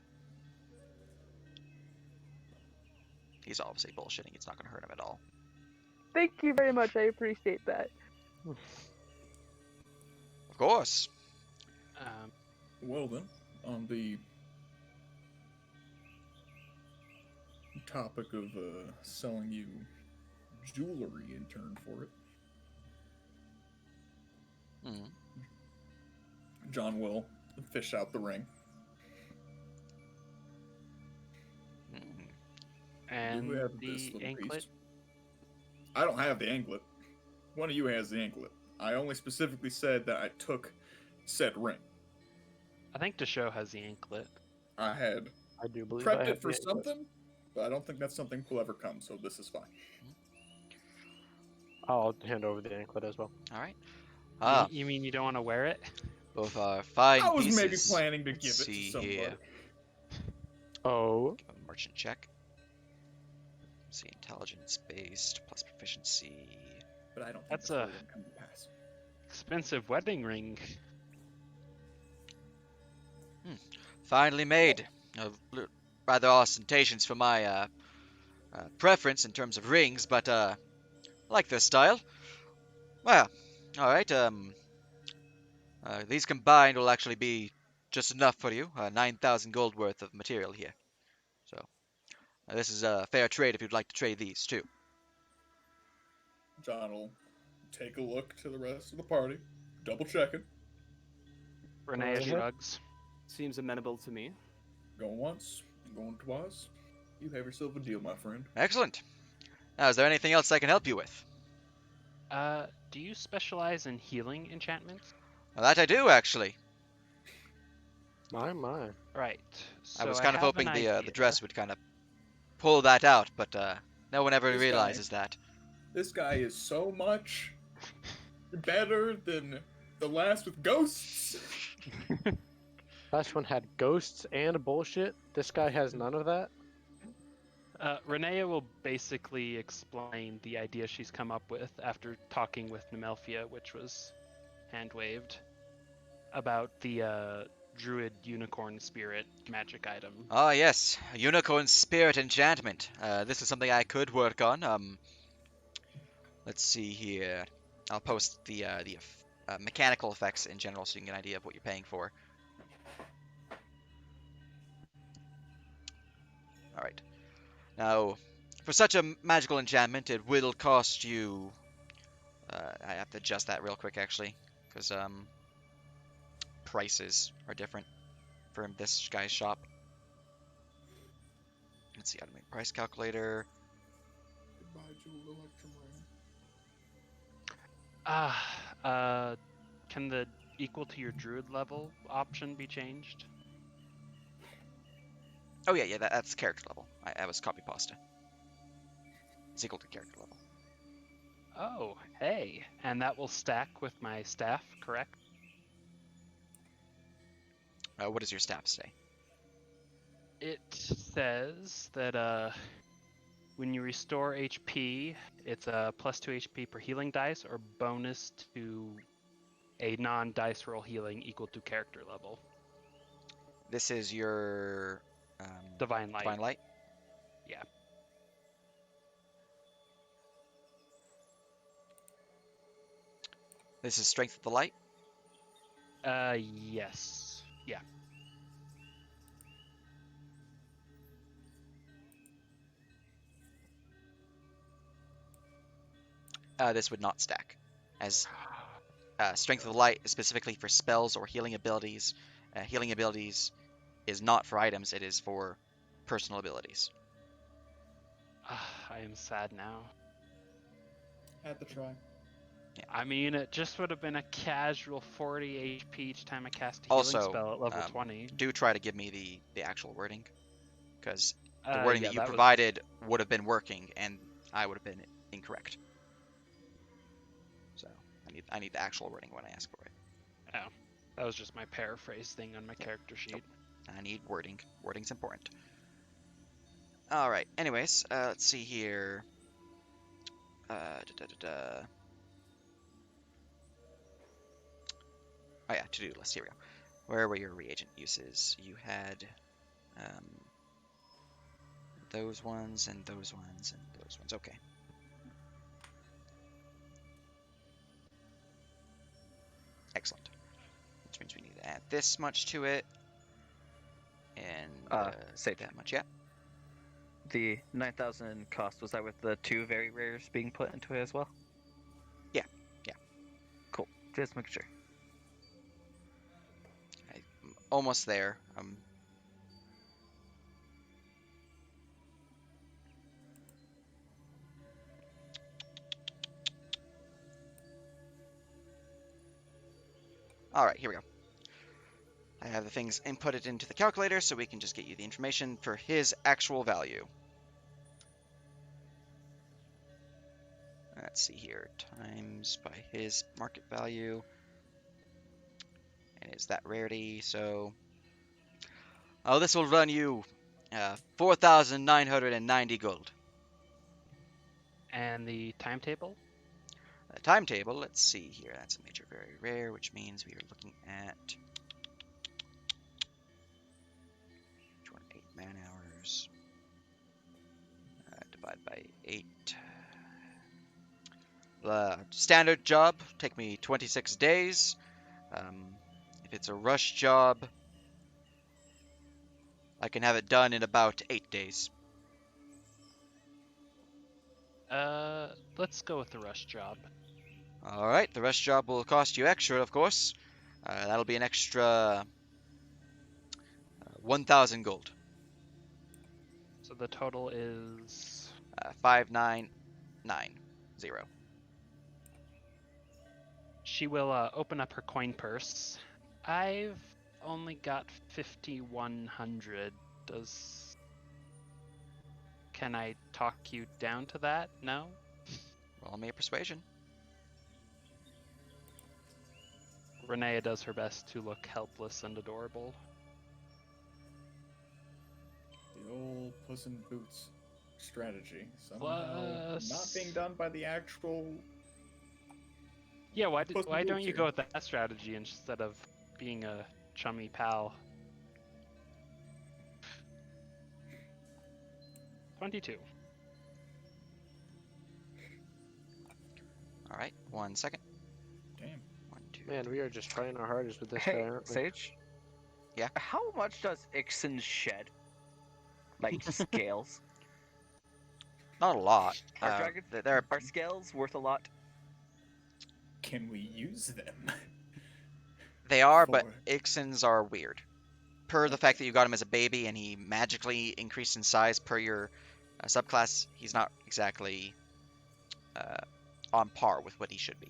He's obviously bullshitting. It's not going to hurt him at all. Thank you very much. I appreciate that. Of course. Well then, on the topic of selling you jewelry in turn for it, Hmm. John will fish out the ring. And Who have this the little anklet. piece? I don't have the anklet. One of you has the anklet. I only specifically said that I took said ring. I think Desho has the anklet. I had I do believe I prepped have it for the anklet. something, but I don't think that something will ever come, so this is fine. I'll hand over the anklet as well. All right. You- Ah, You mean you don't want to wear it? both are fine I was pieces. maybe planning to Let's give it to see somebody. here. Oh, Give a merchant check. See, intelligence based plus proficiency. But I don't think That's really a- gonna come to pass. Expensive wedding ring. Finally made. Rather ostentatious for my preference in terms of rings, but I like this style. Well, all right. These combined will actually be just enough for you. 9,000 gold worth of material here. So this is a fair trade if you'd like to trade these too. John will take a look to the rest of the party, double check it, Renee ahead. shrugs. Seems amenable to me. going once, going twice. You have yourself a deal, my friend. Excellent. Now, is there anything else I can help you with? Do you specialize in healing enchantments? Well, that I do actually. my. Right. I So was kind of have an hoping the idea. dress would kind of pull that out, but no one ever This guy. realizes that. This guy is so much better than the last with ghosts. Last one had ghosts and bullshit. This guy has none of that. Renea will basically explain the idea she's come up with after talking with Nemelphia, which was hand-waved, about the druid unicorn spirit magic item. Ah, yes, a unicorn spirit enchantment. This is something I could work on. Let's see here. I'll post the mechanical effects in general so you can get an idea of what you're paying for. All right. Now, for such a magical enchantment, it will cost you. I have to adjust that real quick, actually, because prices are different for this guy's shop. Let's see how to make price calculator. Goodbye, Jewel Electrum Ring. Can the equal to your druid level option be changed? Oh yeah, that's character level. I was copy pasta. It's equal to character level. Oh, hey. And that will stack with my staff, correct? What does your staff say? It says that when you restore HP, it's a plus 2 HP per healing dice or bonus to a non-dice roll healing equal to character level. This is your Divine Light. Divine Light? Yeah. This is Strength of the Light? Yes. Yeah. This would not stack, as Strength of the Light is specifically for spells or healing abilities. Healing abilities is not for items, it is for personal abilities. I am sad now. Had to try. Yeah. I mean, it just would have been a casual 40 HP each time I cast a healing Also, spell at level 20. do try to give me the actual wording, because the Uh, wording yeah, that you that was- provided would have been working, and I would have been incorrect. So I need the actual wording when I ask for it. Oh, that was just my paraphrase thing on my character sheet. I need wording. Wording's important. All right. Anyways, let's see here. Oh yeah, to-do list. Here we go. Where were your reagent uses? You had those ones and those ones and those ones. Okay. Excellent. Which means we need to add this much to it. And Sage. that much, yeah. The 9,000 cost, was that with the 2 very rares being put into it as well? Yeah, yeah. Cool. Just make sure. I'm almost there. All right, here we go. I have the things inputted into the calculator, so we can just get you the information for his actual value. Let's see here, times by his market value. And is that rarity, so... Oh, this will run you 4,990 gold. And the timetable? Timetable, let's see here, that's a major very rare, which means we are looking at 8 man hours. Divide by 8. Standard job, take me 26 days. If it's a rush job, I can have it done in about 8 days. Let's go with the rush job. Alright, the rush job will cost you extra, of course. That'll be an extra 1,000 gold. So the total is 5,990. She will open up her coin purse. I've only got 5,100. Can I talk you down to that? No? Roll me a persuasion. Renea does her best to look helpless and adorable. The old Puss in Boots strategy. Somehow Plus- not being done by the actual... Yeah, why Puss in don't Boots you here. go with that strategy instead of being a chummy pal? 22. Alright, 1 second. Damn. 1, 2. Man, we are just trying our hardest with this guy, Hey, aren't we? Sage? Yeah? How much does Ixen shed? Like, scales? Not a lot. Are dragon- They're Are scales worth a lot? Can we use them? They are, but For- Ixens are weird. Per the fact that you got him as a baby and he magically increased in size per your subclass, he's not exactly on par with what he should be.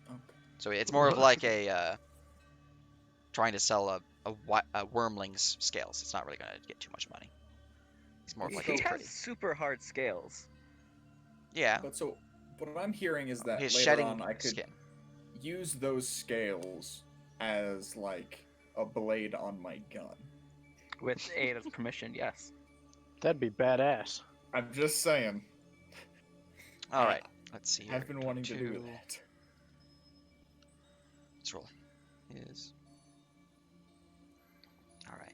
Okay. So it's more of like a trying to sell a wormling's scales. It's not really going to get too much money. He's more of like He it's has pretty. super hard scales. Yeah, But so, what I'm hearing is that his later shedding on I could skin. use those scales as, like, a blade on my gun. With Ada's permission, yes. That'd be badass. I'm just saying. All right, let's see. I've Here. been wanting to do 2. that. Let's roll. Is all right.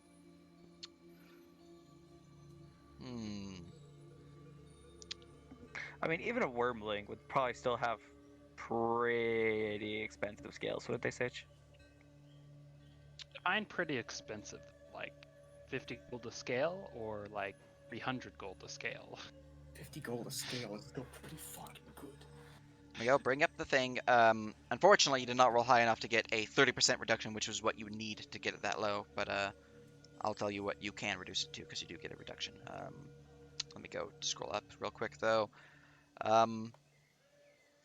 I mean, even a wormling would probably still have pretty expensive scales, wouldn't they, Sage? Define pretty expensive, like 50 gold a scale or like 300 gold a scale. 50 gold a scale is still pretty fucking good. There we go. Bring up the thing. Unfortunately, you did not roll high enough to get a 30% reduction, which was what you need to get it that low. But I'll tell you what you can reduce it to, because you do get a reduction. Let me go scroll up real quick, though.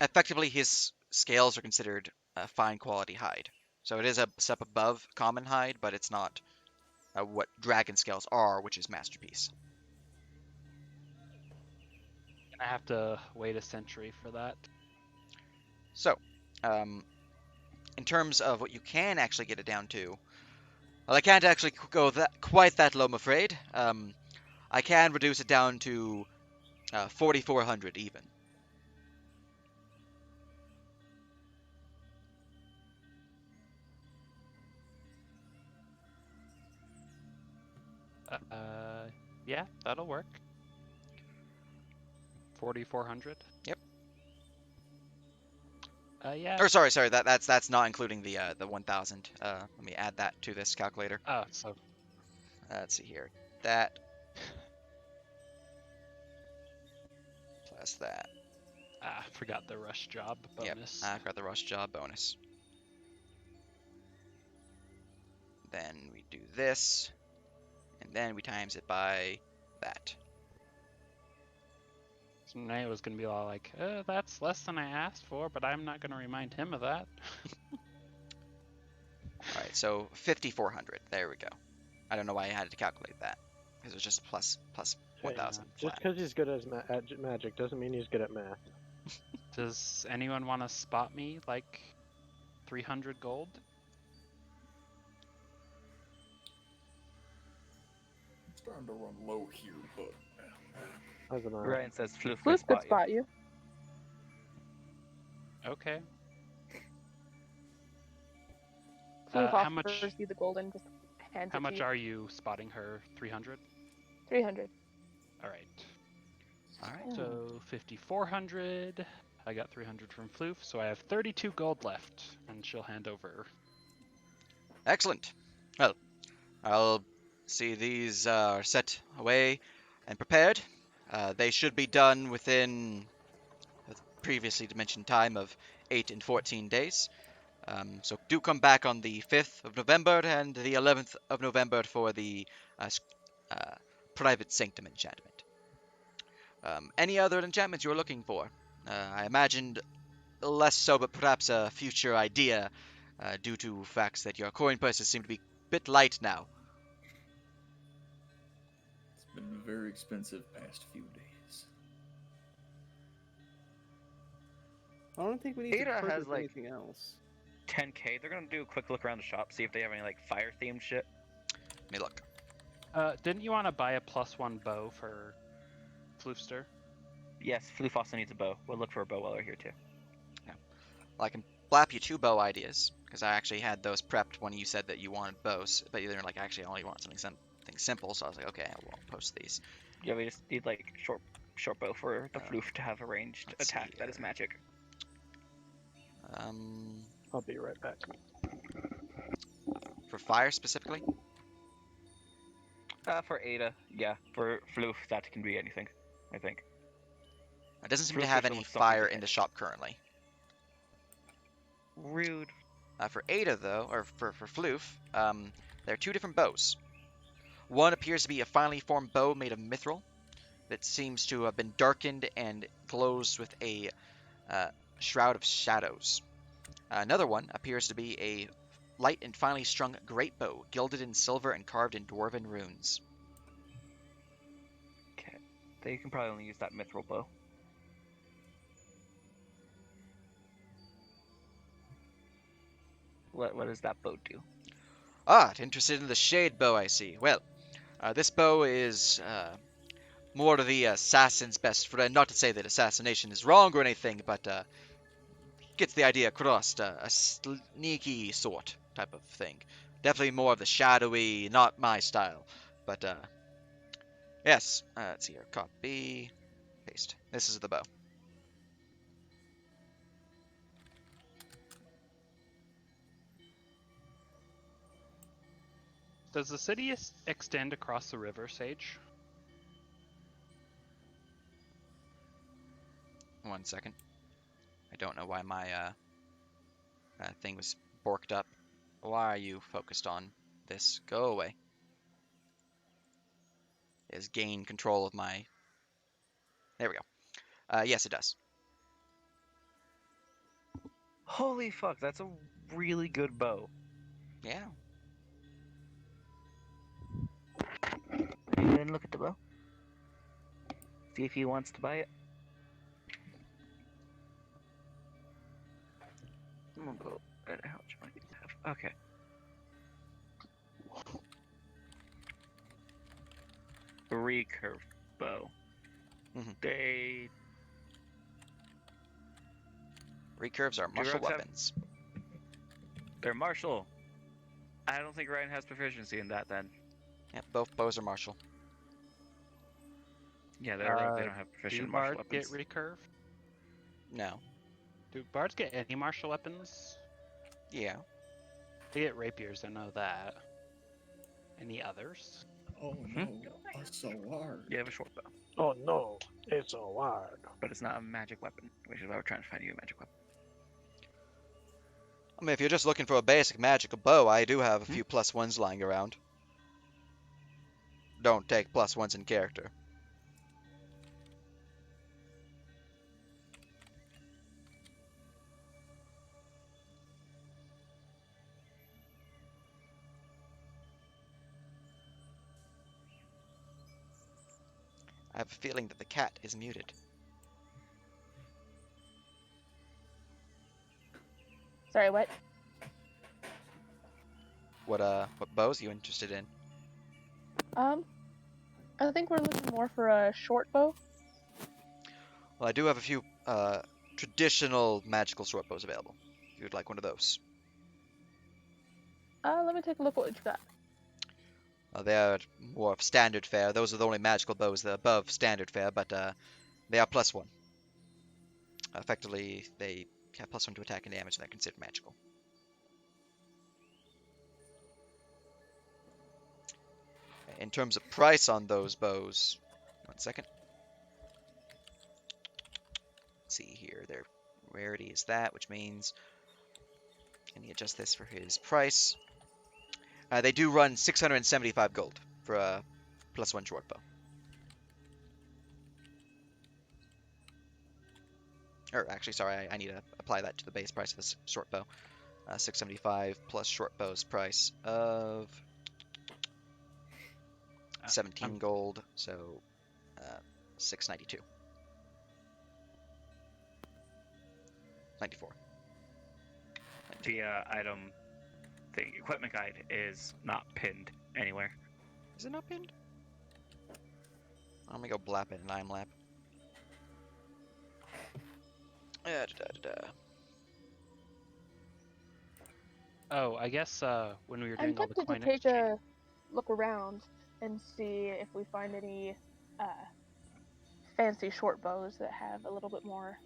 Effectively, his scales are considered fine quality hide. So it is a step above common hide, but it's not what dragon scales are, which is masterpiece. I have to wait a century for that. So, in terms of what you can actually get it down to, well, I can't actually go quite that low, I'm afraid. I can reduce it down to 4,400 even. Yeah, that'll work. 4,400. Yep. Yeah. Or sorry, that's not including the 1,000. Let me add that to this calculator. Oh, so Let's see here. That plus that. forgot the rush job bonus. Yep, I've got the rush job bonus. Then we do this, and then we times it by that. So Nate was gonna be all like, "That's less than I asked for," but I'm not gonna remind him of that. All right, so 5,400. There we go. I don't know why I had to calculate that because it was just plus Hey, 1,000 Just flat. because he's good at magic doesn't mean he's good at math. Does anyone want to spot me like 300 gold? I'm starting to run low here, but As an Ryan says Floof Floof can could spot you. spot you. Okay. Floof how much? offers you the gold and just hands How it much to you. are you spotting her? 300. 300. All right. All right. So 5,400. I got 300 from Floof, so I have 32 gold left, and she'll hand over. Excellent. Well, I'll see these are set away and prepared. They should be done within the previously mentioned time of 8 and 14 days. So do come back on the 5th of November and the 11th of November for the private sanctum enchantment. Any other enchantments you're looking for? I imagined less so, but perhaps a future idea due to facts that your coin purses seem to be a bit light now. it's been very expensive past few days. I don't think we need Ada to has, purchase like- anything else. 10k. They're gonna do a quick look around the shop, see if they have any like fire themed shit. Let me look. Didn't you want to buy a +1 bow for Floofster? Yes, Floof also needs a bow. We'll look for a bow while we're here too. Well, I can blap you 2 bow ideas because I actually had those prepped when you said that you wanted bows, but you're like, actually, I only want something simple. So I was like, okay, I won't post these. Yeah, we just need like short bow for the Uh, Floof to have a ranged let's see attack that is here. magic. I'll be right back. For fire specifically. For Ada, yeah. For Floof, that can be anything, I think. It doesn't seem Floof to have or any something fire like in that. the shop currently. Rude. For Ada, though, or for Floof, there are 2 different bows. One appears to be a finely formed bow made of mithril that seems to have been darkened and glows with a shroud of shadows. Another one appears to be a light and finely strung great bow, gilded in silver and carved in dwarven runes. Okay. They can probably only use that mithril bow. What does that bow do? Interested in the shade bow, I see. Well, this bow is more of the assassin's best friend. Not to say that assassination is wrong or anything, but gets the idea across. A sneaky sort type of thing. Definitely more of the shadowy, not my style. But yes, let's see here. Copy, paste. This is the bow. Does the city extend across the river, Sage? 1 second. I don't know why my thing was borked up. Why are you focused on this? Go away. Is gain control of my... There we go. Yes, it does. Holy fuck, that's a really good bow. Yeah. Go ahead and look at the bow. See if he wants to buy it. I'm gonna go. How much money do you have? Okay. Recurve bow. Mhm. They Recurves are Do martial rogues have- weapons. they're martial. I don't think Ryan has proficiency in that then. Yep, both bows are martial. Yeah, they're rogue. They don't have Do proficient martial bards get weapons. recurve? No. Do bards get any martial weapons? Yeah. They get rapiers, I know that. Any others? Oh no, a sword. You have a short bow, Oh no, it's a ward. but it's not a magic weapon, which is why we're trying to find you a magic weapon. I mean, if you're just looking for a basic magical bow, I do have a few +1s lying around. Don't take +1s in character. I have a feeling that the cat is muted. Sorry, what? What bows are you interested in? I think we're looking more for a short bow. Well, I do have a few traditional magical short bows available. If you'd like one of those. Let me take a look what you got. They are more of standard fare. Those are the only magical bows that are above standard fare, but they are +1. Effectively, they have +1 to attack and damage, and they're considered magical. In terms of price on those bows, 1 second. Let's see here, their rarity is that, which means can he adjust this for his price? They do run 675 gold for a +1 short bow. Or actually, sorry, I need to apply that to the base price of this short bow. 675 plus short bow's price of 17 gold, so 692. 94. The item, the equipment guide is not pinned anywhere. Is it not pinned? Let me go blap it in IMLab. Oh, I guess when we were I'm doing all the tempted to coin take exchange. a look around and see if we find any fancy short bows that have a little bit more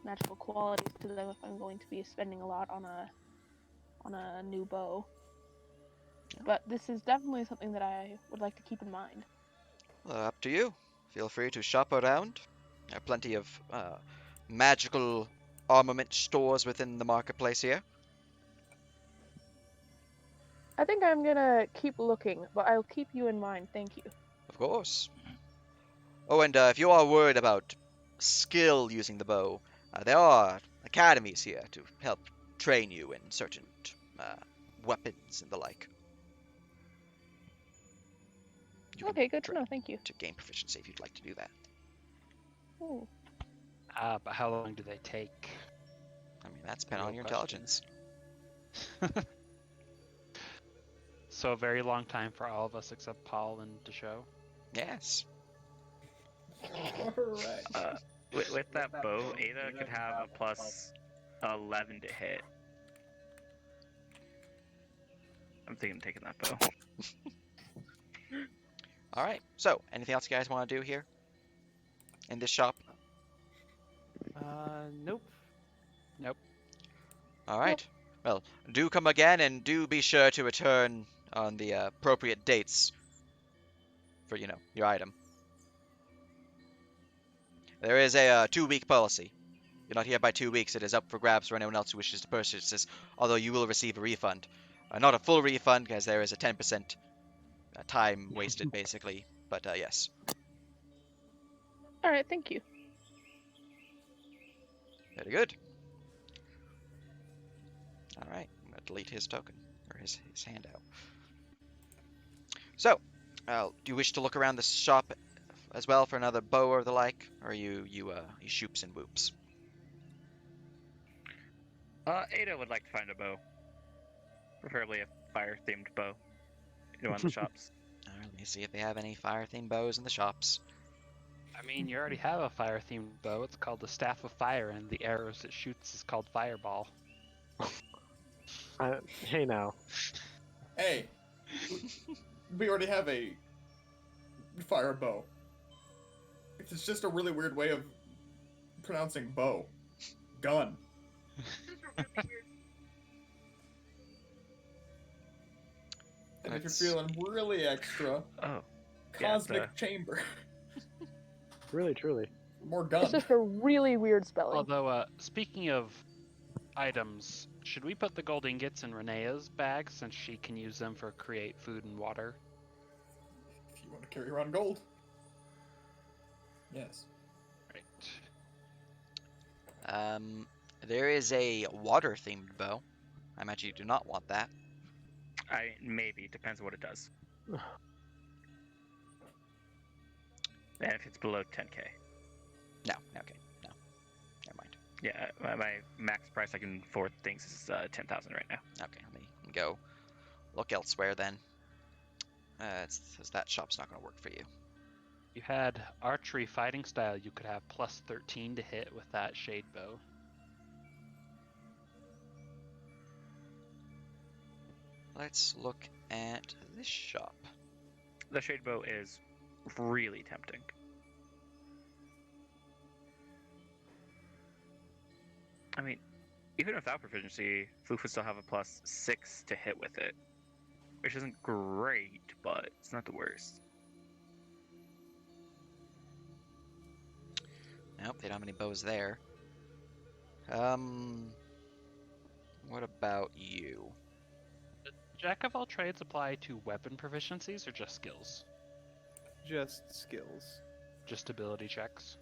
magical qualities to them if I'm going to be spending a lot on a new bow. But this is definitely something that I would like to keep in mind. Up to you. Feel free to shop around. There are plenty of magical armament stores within the marketplace here. I think I'm gonna keep looking, but I'll keep you in mind. Thank you. Of course. Oh, and if you are worried about skill using the bow, there are academies here to help train you in certain weapons and the like. You can Okay, good to train know. Thank you. to gain proficiency if you'd like to do that. Ooh. But how long do they take? I mean, that's depending Real on your question. intelligence. So a very long time for all of us except Paul and Deshow. Yes. Correct. With that bow, Ada could have a plus 11 to hit. I'm thinking of taking that bow. All right. So, anything else you guys want to do here in this shop? Nope. All right. Well, do come again, and do be sure to return on the appropriate dates for, your item. There is a 2-week policy. If you're not here by 2 weeks, it is up for grabs for anyone else who wishes to purchase this, although you will receive a refund. Not a full refund, because there is a 10% time wasted, basically. But, yes. All right, thank you. Very good. All right, I'm gonna delete his token or his handout. So, do you wish to look around the shop as well for another bow or the like, or you shoops and whoops? Ada would like to find a bow, preferably a fire-themed bow. In one of the shops. All right, let me see if they have any fire-themed bows in the shops. I mean, you already have a fire-themed bow. It's called the Staff of Fire, and the arrows it shoots is called Fireball. Hey now. Hey, we already have a fire bow. It's just a really weird way of pronouncing bow. Gun. And if you're feeling really extra, cosmic chamber. Really, truly. More gun. It's just a really weird spelling. Although, speaking of items, should we put the gold ingots in Renea's bag since she can use them for create food and water? If you want to carry around gold. Yes. Right. There is a water-themed bow. I imagine you do not want that. Maybe. Depends on what it does. And if it's below 10k. No, okay, no. Never mind. Yeah, my max price I can afford things is 10,000 right now. Okay, let me go look elsewhere then. That shop's not going to work for you. You had archery fighting style, you could have plus 13 to hit with that shade bow. Let's look at this shop. The shade bow is really tempting. I mean, even without proficiency, Floof would still have a plus 6 to hit with it. Which isn't great, but it's not the worst. Nope, they don't have any bows there. What about you? Jack of all trades apply to weapon proficiencies or just skills? Just skills. Just ability checks?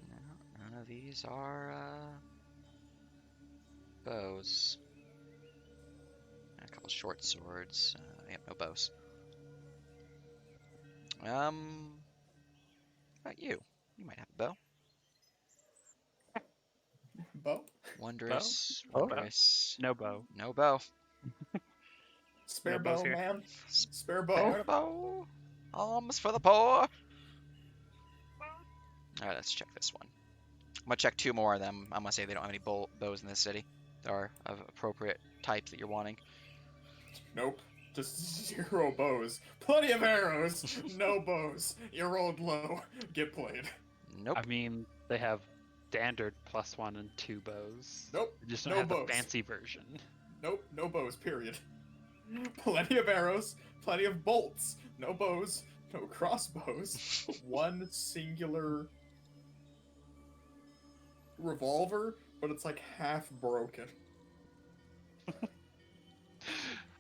No, none of these are bows. A couple short swords. Yep, no bows. What about you? You might have a bow. Bow? Wondrous. Bow? Wondrous. No bow. No bow. Spare No bows bow, here. man. Spare bow. Spare bow. Alms for the poor. Alright, let's check this one. I'm gonna check two more of them. I'm gonna say they don't have any bows in this city that are of appropriate type that you're wanting. Nope. Just 0 bows. Plenty of arrows. No bows. You rolled low. Get played. Nope. I mean, they have standard +1 and 2 bows. Nope. They just don't No have bows. the fancy version. Nope. No bows, period. Plenty of arrows. Plenty of bolts. No bows. No crossbows. One singular revolver, but it's like half broken.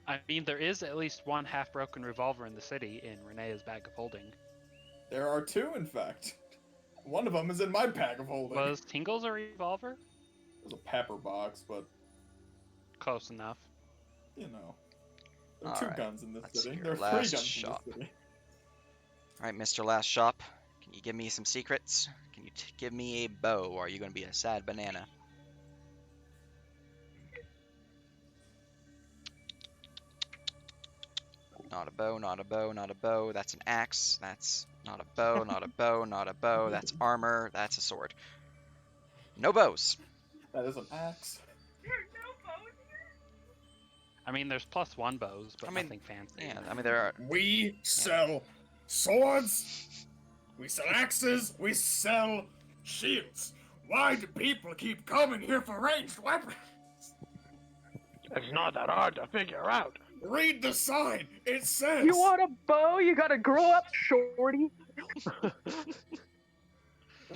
I mean, there is at least one half-broken revolver in the city in Renea's bag of holding. There are 2, in fact. One of them is in my bag of holding. Was Tingle's a revolver? It was a pepper box, but, Close enough. you know. There are 2 Alright, guns in this let's city. see There are your 3 last guns shop. in this city. Alright, Mr. Last Shop. Can you give me some secrets? Can you give me a bow, or are you gonna be a sad banana? Not a bow, not a bow, not a bow. That's an axe. That's not a bow, not a bow, not a bow. That's armor. That's a sword. No bows. That is an axe. I mean, there's +1 bows, but I mean, nothing fancy. Yeah, I mean there are. We sell swords. We sell axes. We sell shields. Why do people keep coming here for ranged weapons? It's not that hard to figure out. Read the sign. It says. You want a bow? You gotta grow up, shorty.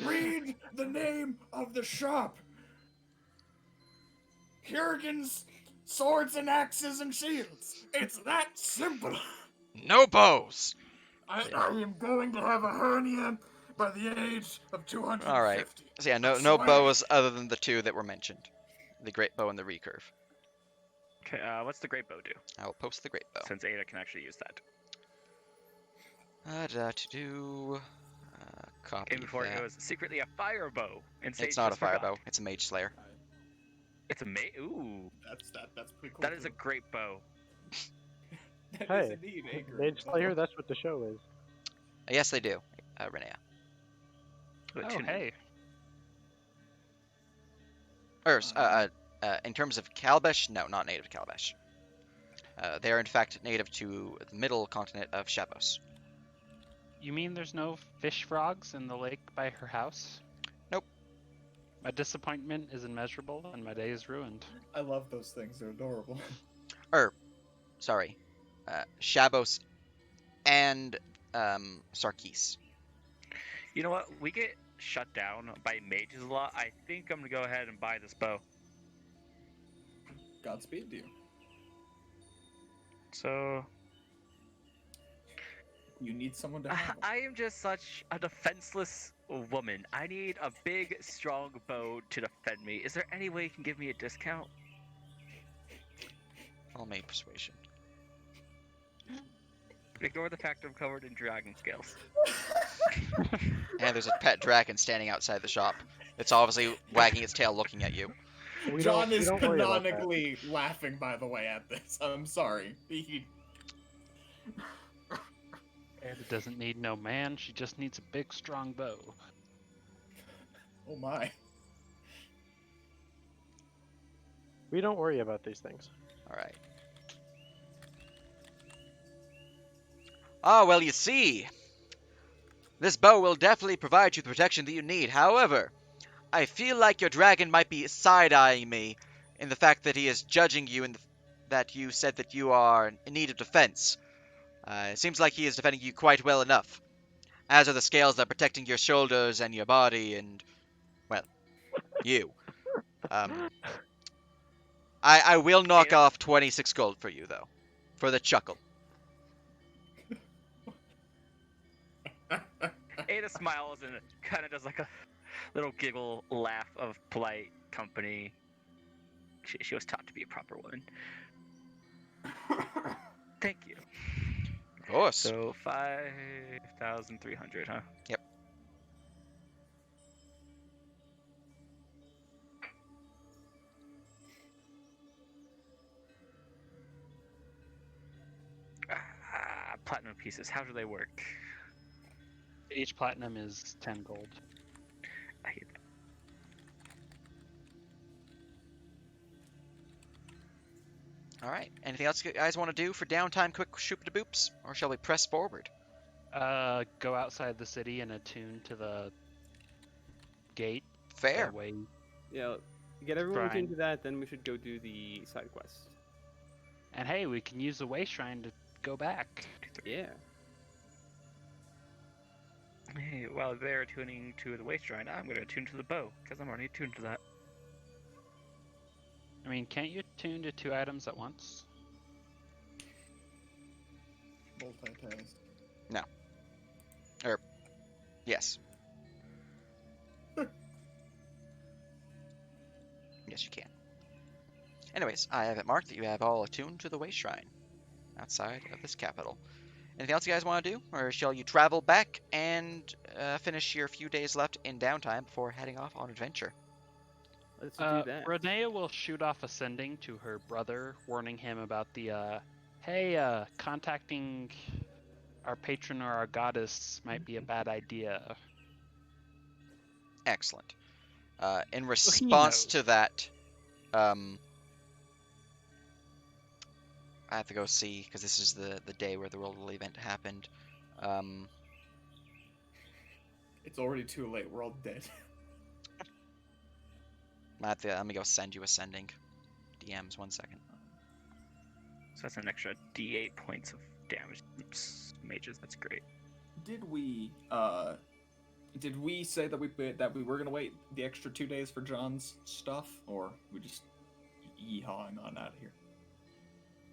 Read the name of the shop. Jurgen's Swords and Axes and Shields. It's that simple. No bows. I am going to have a hernia by the age of 250. All right. So yeah, no I no swear. bows other than the two that were mentioned, the great bow and the recurve. Okay, what's the great bow do? I will post the great bow. Since Ada can actually use that. Copy And before that. it was secretly a fire bow, and Sage It's not a just fire forgot. bow. It's a mage slayer. It's a ooh, That's pretty cool. that is a too. great bow. That is Hey, indeed a great Mage Slayer, that's what the show is. Yes, they do. Renea. But Oh, tune in. hey. In terms of Calabash, no, not native to Calabash. They are in fact native to the middle continent of Shavos. You mean there's no fish frogs in the lake by her house? Nope. My disappointment is immeasurable and my day is ruined. I love those things. They're adorable. Shavos and Sarkis. You know what? We get shut down by mages a lot. I think I'm gonna go ahead and buy this bow. Godspeed to you. So You need someone to have them. I am just such a defenseless woman. I need a big, strong bow to defend me. Is there any way you can give me a discount? I'll make persuasion. Ignore the fact I'm covered in dragon scales. And there's a pet dragon standing outside the shop. It's obviously wagging its tail looking at you. John is don't worry about that. canonically laughing, by the way, at this. I'm sorry. It doesn't need no man, she just needs a big strong bow. Oh my. We don't worry about these things. Alright. Ah, well, you see. This bow will definitely provide you the protection that you need. However, I feel like your dragon might be side-eyeing me in the fact that he is judging you and that you said that you are in need of defense. It seems like he is defending you quite well enough, as are the scales that are protecting your shoulders and your body and, well, you. I will knock off 26 gold for you, though, for the chuckle. Ada smiles and kind of does like a little giggle laugh of polite company. She was taught to be a proper woman. Thank you. Of course. So 5,300, huh? Yep. Platinum pieces. How do they work? Each platinum is 10 gold. I hate that. Alright, anything else you guys want to do for downtime, quick shoop-de-boops? Or shall we press forward? Go outside the city and attune to the gate. Fair. That way, Yeah, get everyone Fine. into that, then we should go do the side quest. and hey, we can use the way shrine to go back. Yeah. Hey, while they're tuning to the waist shrine, I'm gonna tune to the bow because I'm already tuned to that. I mean, can't you tune to 2 items at once? Multitask. Yes. Yes, you can. Anyways, I have it marked that you have all attuned to the way shrine outside of this capital. Anything else you guys want to do? Or shall you travel back and finish your few days left in downtime before heading off on adventure? Let's do that. Renea will shoot off ascending to her brother, warning him about the, contacting our patron or our goddess might be a bad idea. Excellent. In response to that, I have to go see, because this is the day where the World Will event happened. It's already too late. We're all dead. Let me go send you ascending. DMs, 1 second. So that's an extra D8 points of damage. Oops, mages, that's great. Did we say that we were gonna wait the extra 2 days for John's stuff, or we just yeehawing on out of here?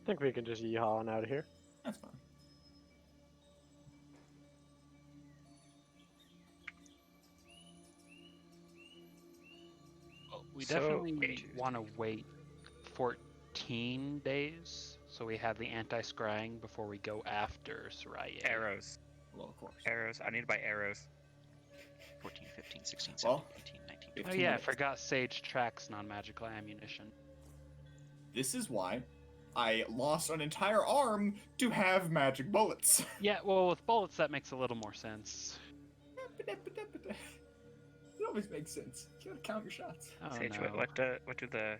I think we can just yeehaw on out of here. That's fine. We So, definitely wait. want to wait 14 days so we have the anti-scrying before we go after Soraya. Arrows. Well, of course. Arrows. I need to buy arrows. 14, 15, 16, Well, 17, 18, 19, 20. Oh 15 yeah, I minutes. forgot Sage tracks non-magical ammunition. This is why I lost an entire arm to have magic bullets. Yeah, well, with bullets that makes a little more sense. It always makes sense. You gotta count your shots. Oh Sage, no. what do the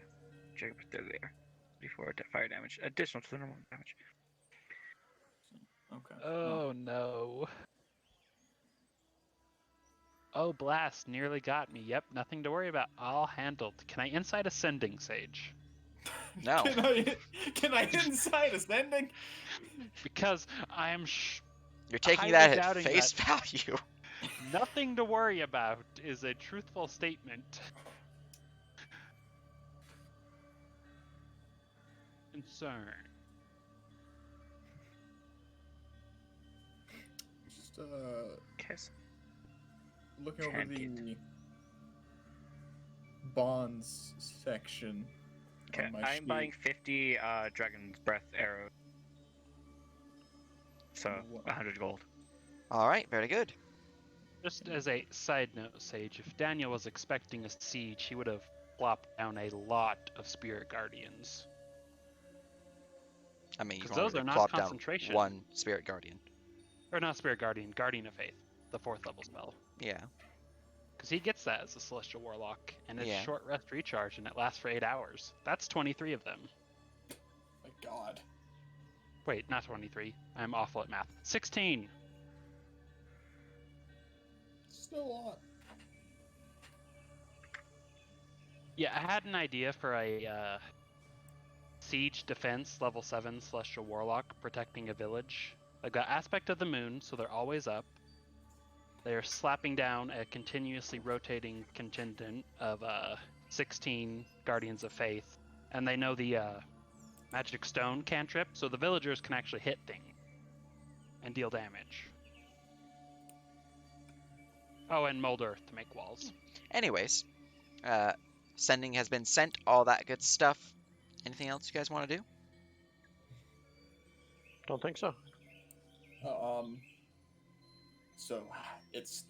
dragon put there before fire damage? Additional to the normal damage. Okay. Oh no. Oh, blast, nearly got me. Yep, nothing to worry about. All handled. Can I insight ascending, Sage? No. Can I inside ascending? Because I am You're taking highly that at doubting face value. nothing to worry about is a truthful statement. Concern. Just Kiss. looking over Can't the bonds section. Okay, on my I'm sheet. buying 50 Dragon's Breath arrows. So, What? 100 gold. All right, very good. Just as a side note, Sage, if Daniel was expecting a siege, he would have plopped down a lot of Spirit Guardians. I mean, you 'Cause can only those are not plop down concentration. one Spirit Guardian. Or not Spirit Guardian, Guardian of Faith, the 4th level spell. Yeah. Because he gets that as a Celestial Warlock, and it's Yeah. short rest recharge, and it lasts for 8 hours. That's 23 of them. My God. Wait, not 23. I'm awful at math. 16! Still a lot. Yeah, I had an idea for a siege defense level 7 Celestial Warlock protecting a village. They've got aspect of the moon, so they're always up. They're slapping down a continuously rotating contingent of 16 Guardians of Faith, and they know the Magic Stone cantrip, so the villagers can actually hit things and deal damage. Oh, and mold earth to make walls. Anyways, sending has been sent. All that good stuff. Anything else you guys want to do? Don't think so. So it's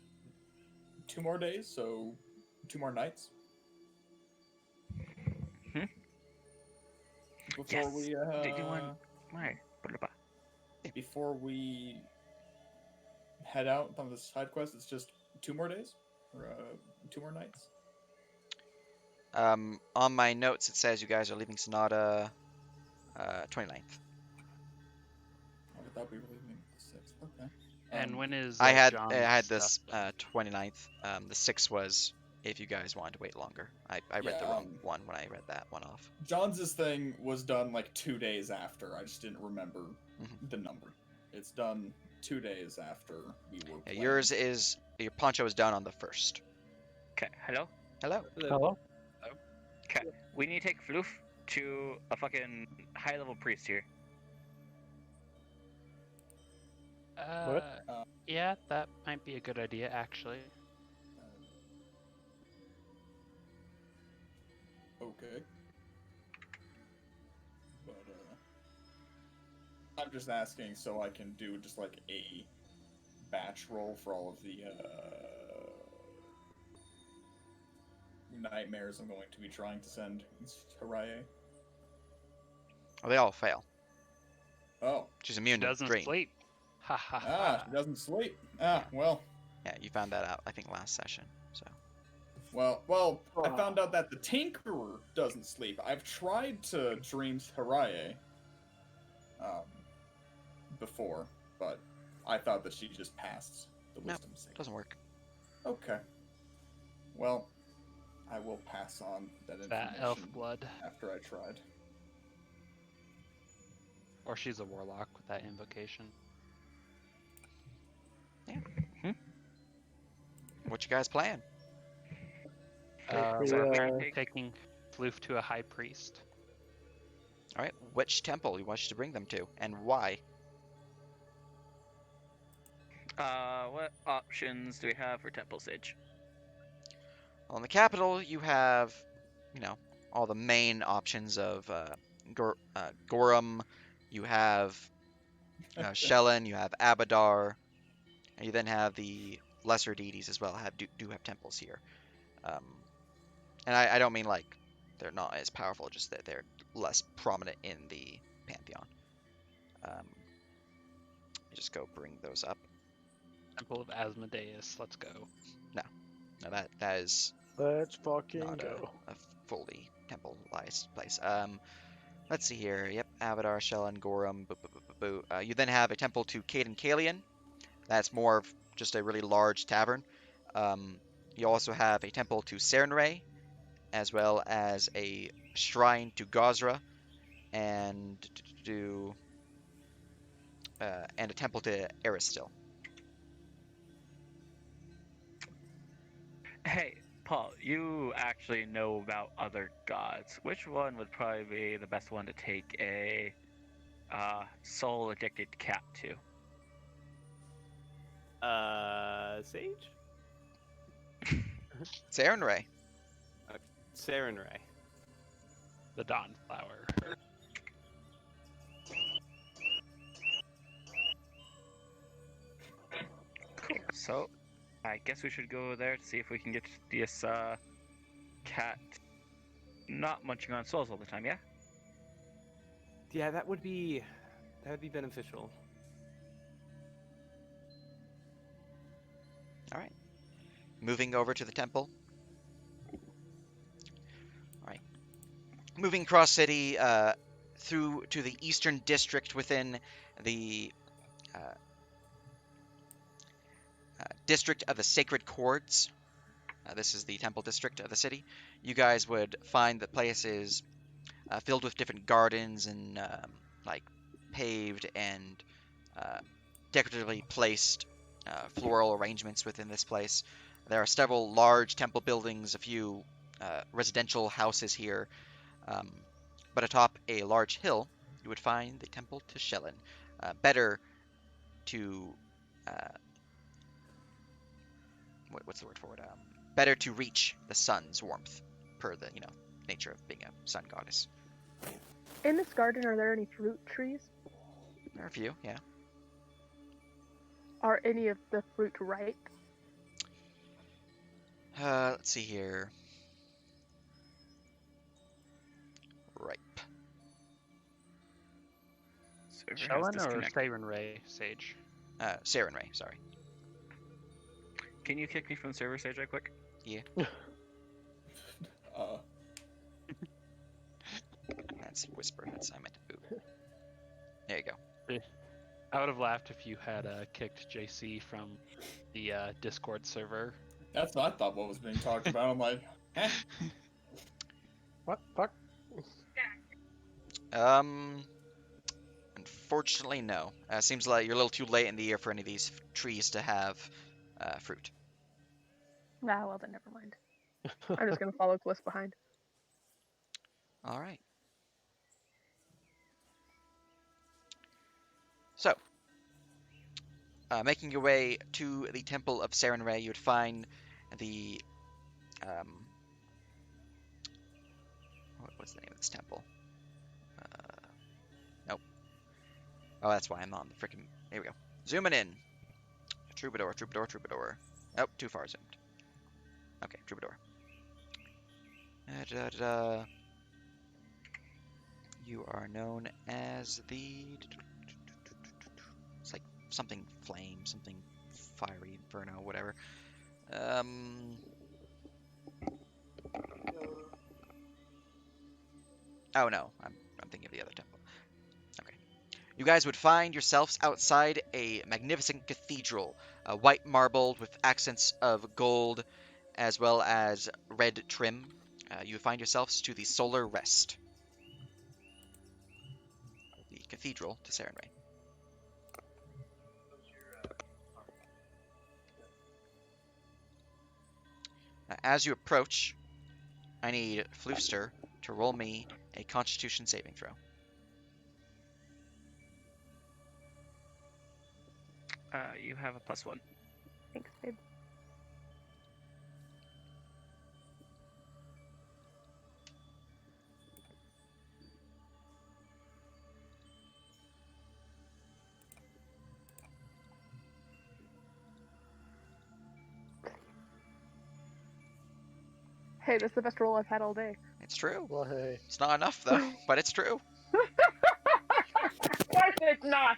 2 more days, so 2 more nights. Before Yes. we Did you want my before we head out on the side quest, it's just 2 more days or 2 more nights. On my notes, it says you guys are leaving Sonata 29th. I thought we were leaving the 6th. Okay. And when is I had John's this stuff? 29th. The 6th was if you guys wanted to wait longer. I read the wrong one when I read that one off. John's thing was done like 2 days after. I just didn't remember Mhm. the number. It's done 2 days after we were. Yeah, playing. yours is your poncho is done on the 1st. Okay, hello? Hello. Hello? Okay, we need to take Floof to a fucking high-level priest here. Yeah, that might be a good idea, actually. Okay. But I'm just asking so I can do just like a batch roll for all of the nightmares I'm going to be trying to send Haraye. Oh, they all fail. Oh. She's immune to Doesn't dream. sleep. Ha ha Ah, ha. she doesn't sleep. Ah, well. Yeah, you found that out I think last session. So Well, I found out that the Tinkerer doesn't sleep. I've tried to dream Haraye before, but I thought that she just passed the No, wisdom save. doesn't work. Okay. Well, I will pass on that information That elf blood. after I tried. Or she's a warlock with that invocation. What you guys plan? we, so I'm uh, trying to take Taking Floof to a high priest. All right, which temple you want you to bring them to, and why? what options do we have for Temple Sage? On the capital, you have all the main options of Gorum. You have Shelyn, you have Abadar, and you then have the lesser deities as well. Do have temples here, and I don't mean like they're not as powerful, just that they're less prominent in the pantheon. Just go bring those up. Temple of Asmodeus. Let's go. No, that is Let's fucking not go. a fully temple-ized place. Let's see here. Yep, Avadar, Shelyn, Gorum. You then have a temple to Caden Kalian. That's more of just a really large tavern. You also have a temple to Serenray, as well as a shrine to Gozra, and a temple to Eristil. Hey, Paul, you actually know about other gods. Which one would probably be the best one to take a soul addicted cat to? Sage? Serenray. Sarenrae. The Dawn Flower. Cool. So, I guess we should go there to see if we can get this cat not munching on souls all the time. Yeah. Yeah, that would be beneficial. All right. Moving over to the temple. All right. Moving across city through to the eastern district within the district of the Sacred Chords. This is the temple district of the city. You guys would find the place is filled with different gardens and like paved and decoratively placed floral arrangements within this place. There are several large temple buildings, a few residential houses here, but atop a large hill, you would find the temple to Shelyn. Better to what's the word for it? Better to reach the sun's warmth, per the nature of being a sun goddess. In this garden, are there any fruit trees? There are a few, yeah. Are any of the fruit ripe? Let's see here. Ripe. Server has Shelyn or disconnected. Sarenrae, Sage? Serenray, sorry. Can you kick me from the server stage right quick? Yeah. Uh, That's whisper. I meant to boop. There you go. I would have laughed if you had kicked JC from the Discord server. that's what I thought what was being talked about. I'm like, eh. What? Fuck? Unfortunately, no. Seems like you're a little too late in the year for any of these trees to have fruit. Ah, well then, never mind. I'm just gonna follow Cliff behind. All right. So, making your way to the Temple of Serenray, you would find the what's the name of this temple? Nope. Oh, that's why I'm on the freaking. Here we go. Zooming in. Troubadour. Oh, too far zoomed. Okay, Troubadour. You are known as the. It's like something flame, something fiery, inferno, whatever. Oh no, I'm thinking of the other temple. Okay. You guys would find yourselves outside a magnificent cathedral, white marbled with accents of gold, as well as red trim. You find yourselves to the Solar Rest, the cathedral to Serenray. As you approach, I need Floofster to roll me a Constitution saving throw. You have a +1. Thanks, babe. Hey, that's the best roll I've had all day. It's true. Well, hey. It's not enough though, but it's true. Of course it's not!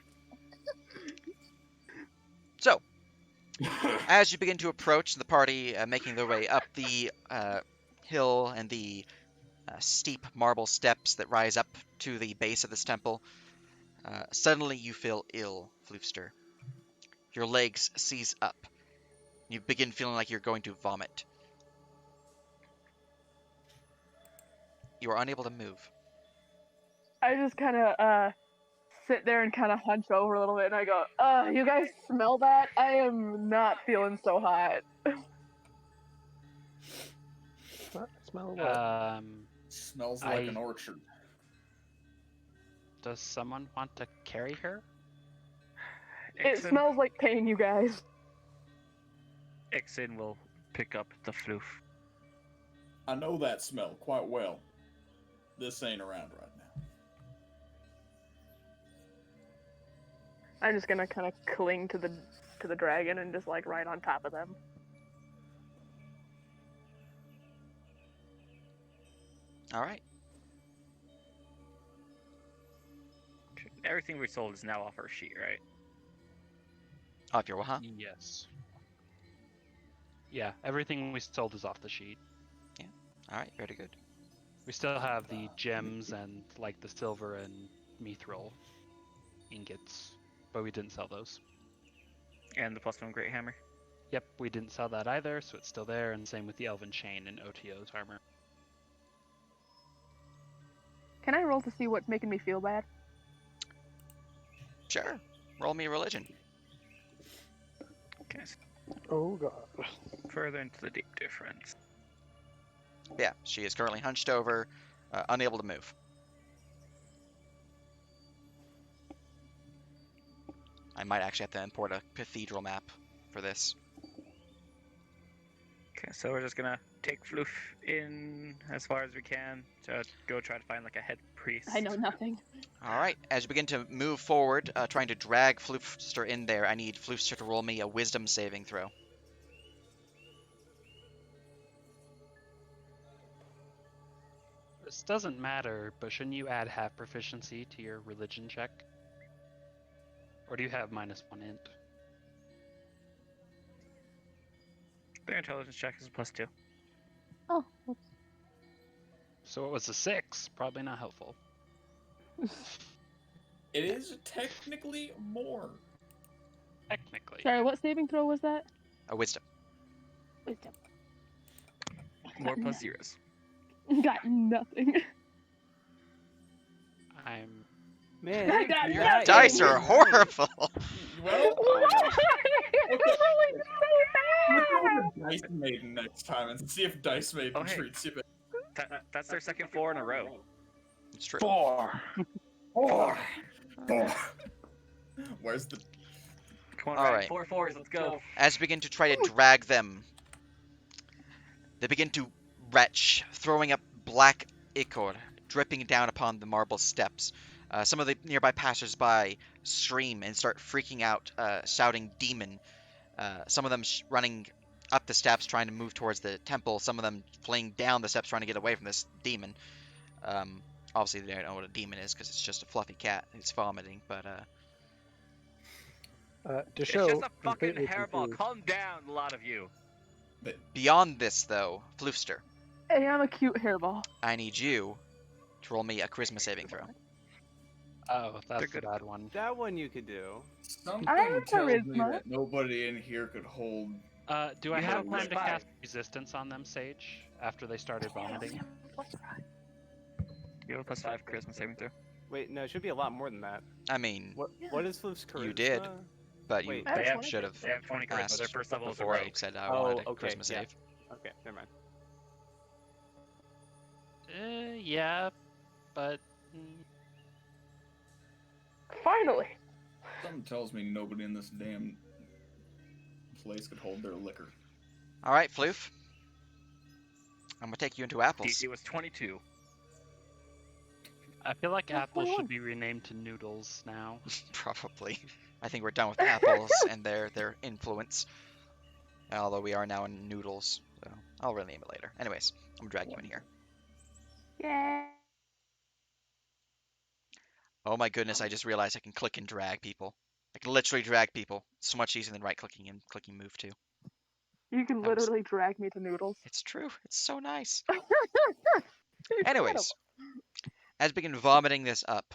So, as you begin to approach the party, making their way up the hill and the steep marble steps that rise up to the base of this temple, suddenly you feel ill, Floofster. Your legs seize up. You begin feeling like you're going to vomit. You are unable to move. I just kind of sit there and kind of hunch over a little bit, and I go, you guys smell that? I am not feeling so hot. What? Smell what? Smells like I- an orchard. Does someone want to carry her? It smells like pain, you guys. Ixin will pick up the floof. I know that smell quite well. This ain't around right now. I'm just gonna kind of cling to the dragon and just like right on top of them. All right. Everything we sold is now off our sheet, right? Off your huh? Yes. Yeah, everything we sold is off the sheet. All right, very good. We still have the gems and like the silver and mithril ingots, but we didn't sell those. And the +1 Great Hammer. Yep, we didn't sell that either, so it's still there, and same with the Elven Chain and OTO's armor. Can I roll to see what's making me feel bad? Sure. Roll me religion. Okay, so Oh god. further into the deep difference. Yeah, she is currently hunched over, unable to move. I might actually have to import a cathedral map for this. Okay, so we're just gonna take Floof in as far as we can to go try to find like a head priest. I know nothing. All right, as you begin to move forward, trying to drag Floofster in there, I need Floofster to roll me a wisdom saving throw. This doesn't matter, but shouldn't you add half proficiency to your religion check? Or do you have -1 int? Their intelligence check is a +2. Oh, So it was a 6, probably not helpful. It is technically more. Technically. sorry, what saving throw was that? A wisdom. Wisdom. More +0s. Got nothing. I'm Man, I got your nothing. Dice are horrible. Well, Why? It's rolling let's so go bad. to Dice Maiden next time and see if Dice Maiden Oh, hey. treats you better. That's their second 4 in a row. It's true. 4. 4. 4. Where's the... Come on, All Ryan, right. 4 4s, let's go. As you begin to try to drag them, they begin to retch, throwing up black ichor, dripping down upon the marble steps. Some of the nearby passers-by scream and start freaking out, shouting demon. Some of them running up the steps trying to move towards the temple, some of them fleeing down the steps trying to get away from this demon. Obviously they don't know what a demon is because it's just a fluffy cat. It's vomiting, but To It's show just a fucking completely hairball. confused. Calm down, a lot of you. beyond this though, Floofster, Hey, I'm a cute hairball. I need you to roll me a charisma saving throw. Oh, that's a good. bad one. That one you could do. Something I have tells me charisma. that nobody in here could hold... Do I You have have a plan to +5. cast resistance on them, Sage, after they started vomiting? You have a +5 charisma saving throw. Wait, no, it should be a lot more than that. I mean, What is Floof's charisma? You did. but you Wait, I have They have, should have they have 20 charisma. asked Their first level is a before I rogue. said I Oh, wanted a okay, charisma yeah. save. Okay, never mind. Yeah, but Finally. Something tells me nobody in this damn place could hold their liquor. All right, Floof. I'm gonna take you into apples. DC was 22. I feel like That's apples my one. should be renamed to noodles now. Probably. I think we're done with apples and their influence. Although we are now in noodles, So I'll rename it later. Anyways, I'm gonna drag you in here. Yeah. Oh my goodness, I just realized I can click and drag people. I can literally drag people. It's so much easier than right-clicking and clicking move too. You can That was- literally drag me to noodles. It's true. It's so nice. Incredible. Anyways, as we begin vomiting this up,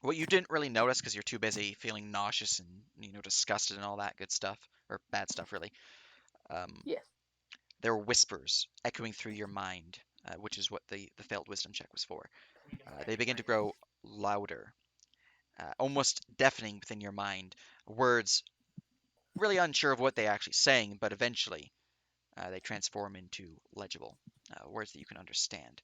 what you didn't really notice because you're too busy feeling nauseous and disgusted and all that good stuff, or bad stuff really. Yes. There were whispers echoing through your mind, which is what the failed wisdom check was for. They begin to grow louder, almost deafening within your mind. Words, really unsure of what they're actually saying, but eventually they transform into legible words that you can understand.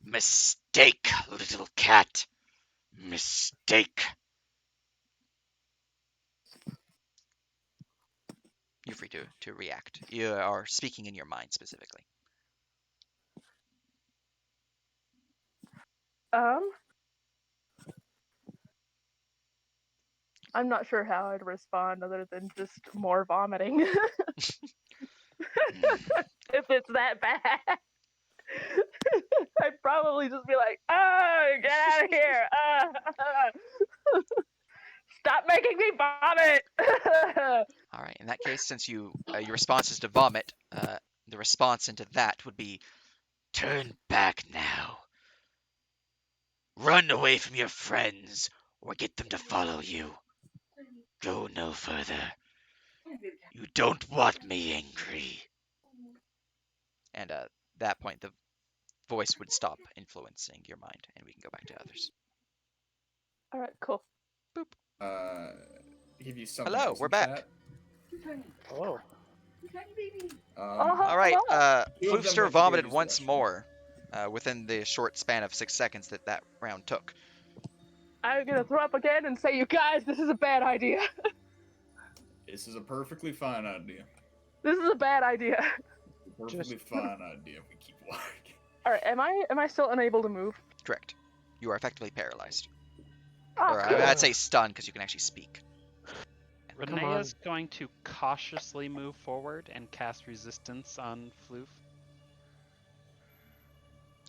Mistake, little cat. Mistake. You're free to react. You are speaking in your mind specifically. I'm not sure how I'd respond other than just more vomiting. If it's that bad. I'd probably just be like, oh, get out of here. Stop making me vomit. All right. In that case, since your response is to vomit, the response into that would be, turn back now. Run away from your friends, or get them to follow you. Go no further. You don't want me angry. And at that point, the voice would stop influencing your mind, and we can go back to others. All right, cool. Give you something Hello, else we're in back. chat. Oh. All right, Two of them Floofster went to vomited Gary's once direction. more within the short span of 6 seconds that round took. I'm gonna throw up again and say, you guys, this is a bad idea. This is a perfectly fine idea. This is a bad idea. Perfectly fine idea if we keep walking. All right, am I still unable to move? Correct. You are effectively paralyzed. Oh, Or cool. I'd say stunned because you can actually speak. Come Renea's going to cautiously move forward and cast resistance on Floof.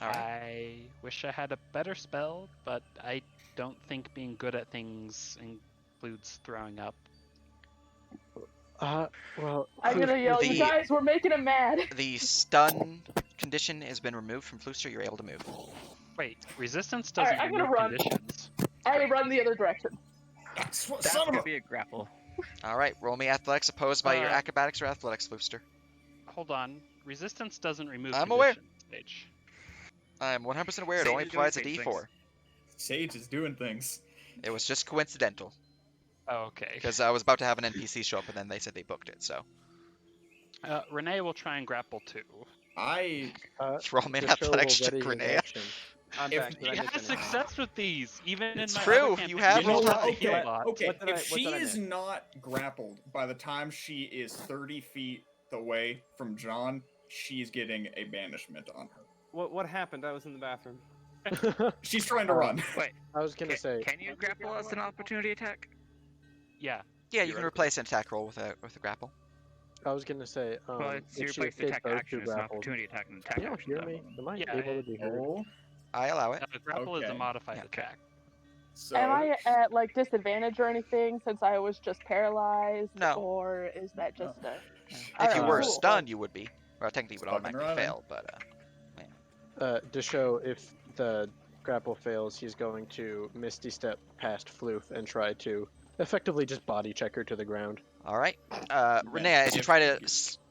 All right. I wish I had a better spell, but I don't think being good at things includes throwing up. Well, I'm gonna yell, you guys, we're making him mad. The stun condition has been removed from Floofster. You're able to move. Wait, resistance All doesn't right, I'm gonna remove run. conditions. I run the other direction. That's Son of gonna a... be a grapple. All right, roll me athletics opposed by your Uh, acrobatics or athletics, Floofster. Hold on, resistance doesn't remove I'm conditions. aware. Stage. I'm 100% aware it Sage only is doing provides a Sage D4. Sage is doing things. It was just coincidental Oh, okay. because I was about to have an NPC show up and then they said they booked it. So Renee will try and grapple too. roll me an the show will athletics check, ready his Renee. action. I'm If back. Did I He miss has anything? success with these, even It's in my true, other you campaign. have You know rolled what? a I heal a Okay, lot. okay. What did I- If what she did I is miss? not grappled by the time she is 30 feet away from John, she's getting a banishment on her. What happened? I was in the bathroom. She's trying to run. Wait, I was gonna say, can you grapple as an opportunity attack? Yeah. Yeah, you can replace an attack roll with a grapple. I was gonna say, Well, it's if your she place to escaped attack those action. two It's an grapples, opportunity attack and attack you don't action. hear though. me? Am I Yeah, able to be heard? Oh, I allow it. Grapple is a Okay. modified Yeah. attack. so Am I at like disadvantage or anything since I was just paralyzed? No. Or is that just a? If you Alright, were cool. stunned, you would be. Well, technically, you would Fucking automatically running. fail, but To show if the grapple fails, he's going to Misty Step past Floof and try to effectively just body check her to the ground. all right. Renee, as you try to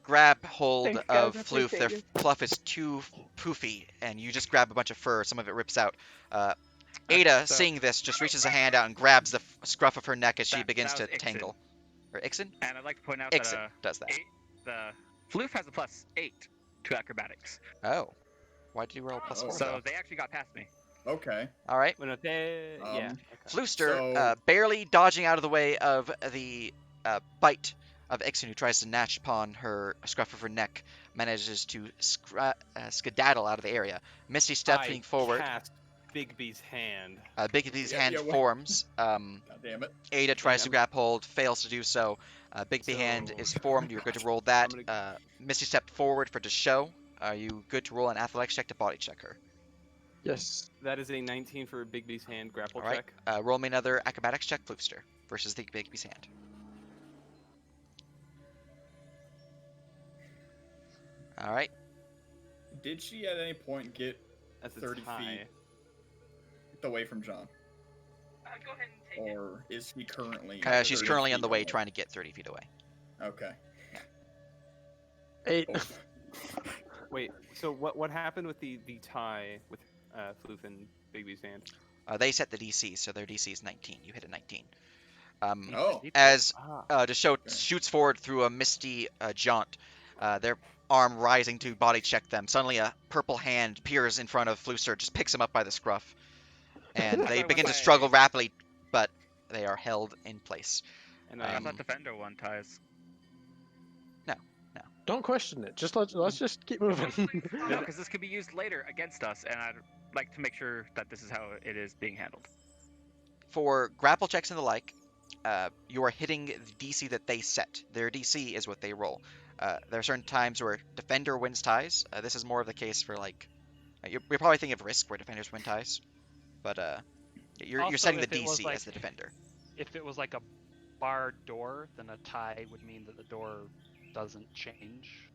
grab hold Thanks, guys, of I Floof, their appreciate fluff is too poofy, and you just grab a bunch of fur. Some of it rips out. Ada, So- seeing this, just reaches a hand out and grabs the scruff of her neck as she That- begins that to was Ixen. tangle. Or Ixen? And I'd like to point out Ixen that does that. the Floof has a +8 to acrobatics, Oh. Why did you roll plus Oh. 4? so though? they actually got past me. okay. All right. When they, yeah. Um, Okay. Flooster, So- barely dodging out of the way of the bite of Ixen, who tries to gnatch upon her scruff of her neck, manages to skedaddle out of the area. Misty stepping forward. Cast Bigby's hand. Bigby's Yeah, hand yeah, what- forms. God damn it. Ada tries to Damn. grab hold, fails to do so. Bigby hand So- is formed. You're good to roll that. I'm Misty stepped forward for to show. Are you good to roll an athletics check to body check her? Yes. That is a 19 for Bigby's hand grapple All right. check. Roll me another acrobatics check, Floofster, versus the Bigby's hand. All right. Did she at any point get That's a 30 tie. feet away from John? Go ahead and take it. Or is she currently? She's 30 currently on feet the way, away? trying to get 30 feet away. Okay. 8. Oh, Wait, so what happened with the tie with Floof and Bigby's hand? They set the DC, so their DC is 19. You hit a 19. Oh. As Ah, Deshow Okay. shoots forward through a misty jaunt, their arm rising to body check them. Suddenly, a purple hand appears in front of Flooster, just picks him up by the scruff, and they thought begin to my- struggle rapidly, but they are held in place. and I I thought Defender one ties. Don't question it. Just let's just keep moving. No, because this could be used later against us, and I'd like to make sure that this is how it is being handled. For grapple checks and the like, you are hitting the DC that they set. Their DC is what they roll. There are certain times where Defender wins ties. This is more of the case for like, you're probably thinking of Risk where Defenders win ties, but you're Also, setting the if it was DC like- as the Defender. If it was like a barred door, then a tie would mean that the door doesn't change.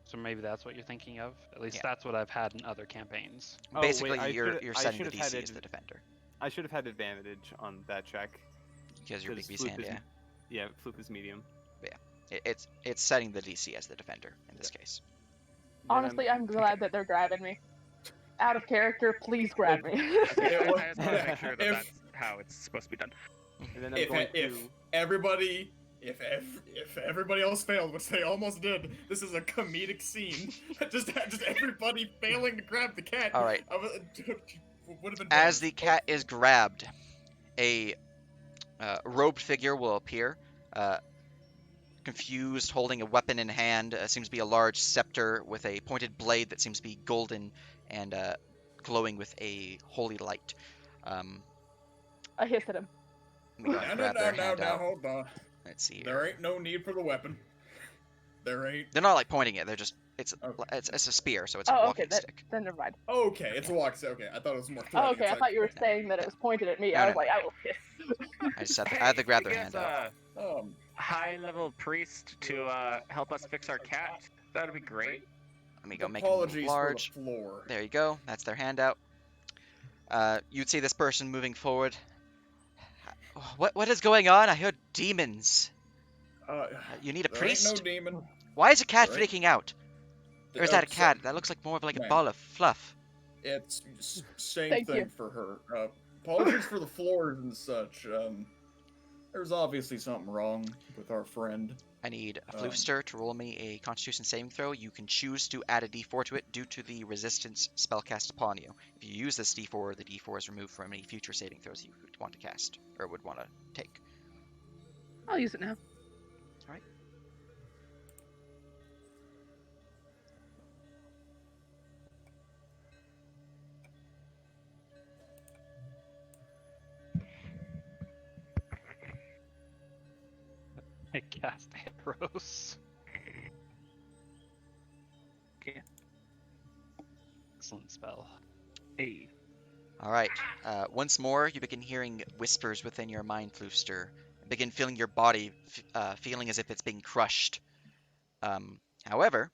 So maybe that's what you're thinking of. At least Yeah. that's what I've had in other campaigns. Oh, Basically, wait, I you're should've- I setting the should've had DC as adv- the Defender I should have had advantage on that check. because you're Because Bigby's Floof hand. is- Yeah, Yeah, Floof is medium. it's setting the DC as the Defender in this case. Then Honestly, I'm glad that they're grabbing me. Out of character, please grab me. I just want to make sure that If- that's how it's supposed to be done. and then I'm going to. everybody, if everybody else failed, which they almost did, this is a comedic scene. just everybody failing to grab the cat. All right. Would have been As better. the cat is grabbed, a robed figure will appear, confused, holding a weapon in hand. Seems to be a large scepter with a pointed blade that seems to be golden and glowing with a holy light. I hissed at him. Let me go and grab their hand out. hold on. Let's see here. There ain't no need for the weapon. There ain't. They're not like pointing it. They're just it's Okay. it's a spear, so it's a Oh, walking okay, stick. then never mind. Okay, it's a walk. Okay, I thought it was more. Oh, threatening. okay, It's I like- thought you were saying that it was pointed at me. No, I no, was like, I will hiss. I just had to grab their hand out. High-level priest to help us fix our cat. That would be great. Let me go make them Apologies large. for the floor. There you go. That's their handout. You'd see this person moving forward. What is going on? I heard demons. You need a There ain't no priest? demon. Why is a cat There ain't- freaking out? Or is that a so- cat? That looks like more of like a Man. ball of fluff. It's same Thank thing you. for her. Apologies for the floors and such. There's obviously something wrong with our friend. I need a Um, floofster to roll me a Constitution saving throw. You can choose to add a D4 to it due to the resistance spell cast upon you. If you use this D4, the D4 is removed from any future saving throws you would want to cast or would want to take. I'll use it now. Alright. I cast arrows. Okay. Excellent spell. Hey. Alright. Once more, you begin hearing whispers within your mind, Floofster. Begin feeling your body feeling as if it's being crushed. However,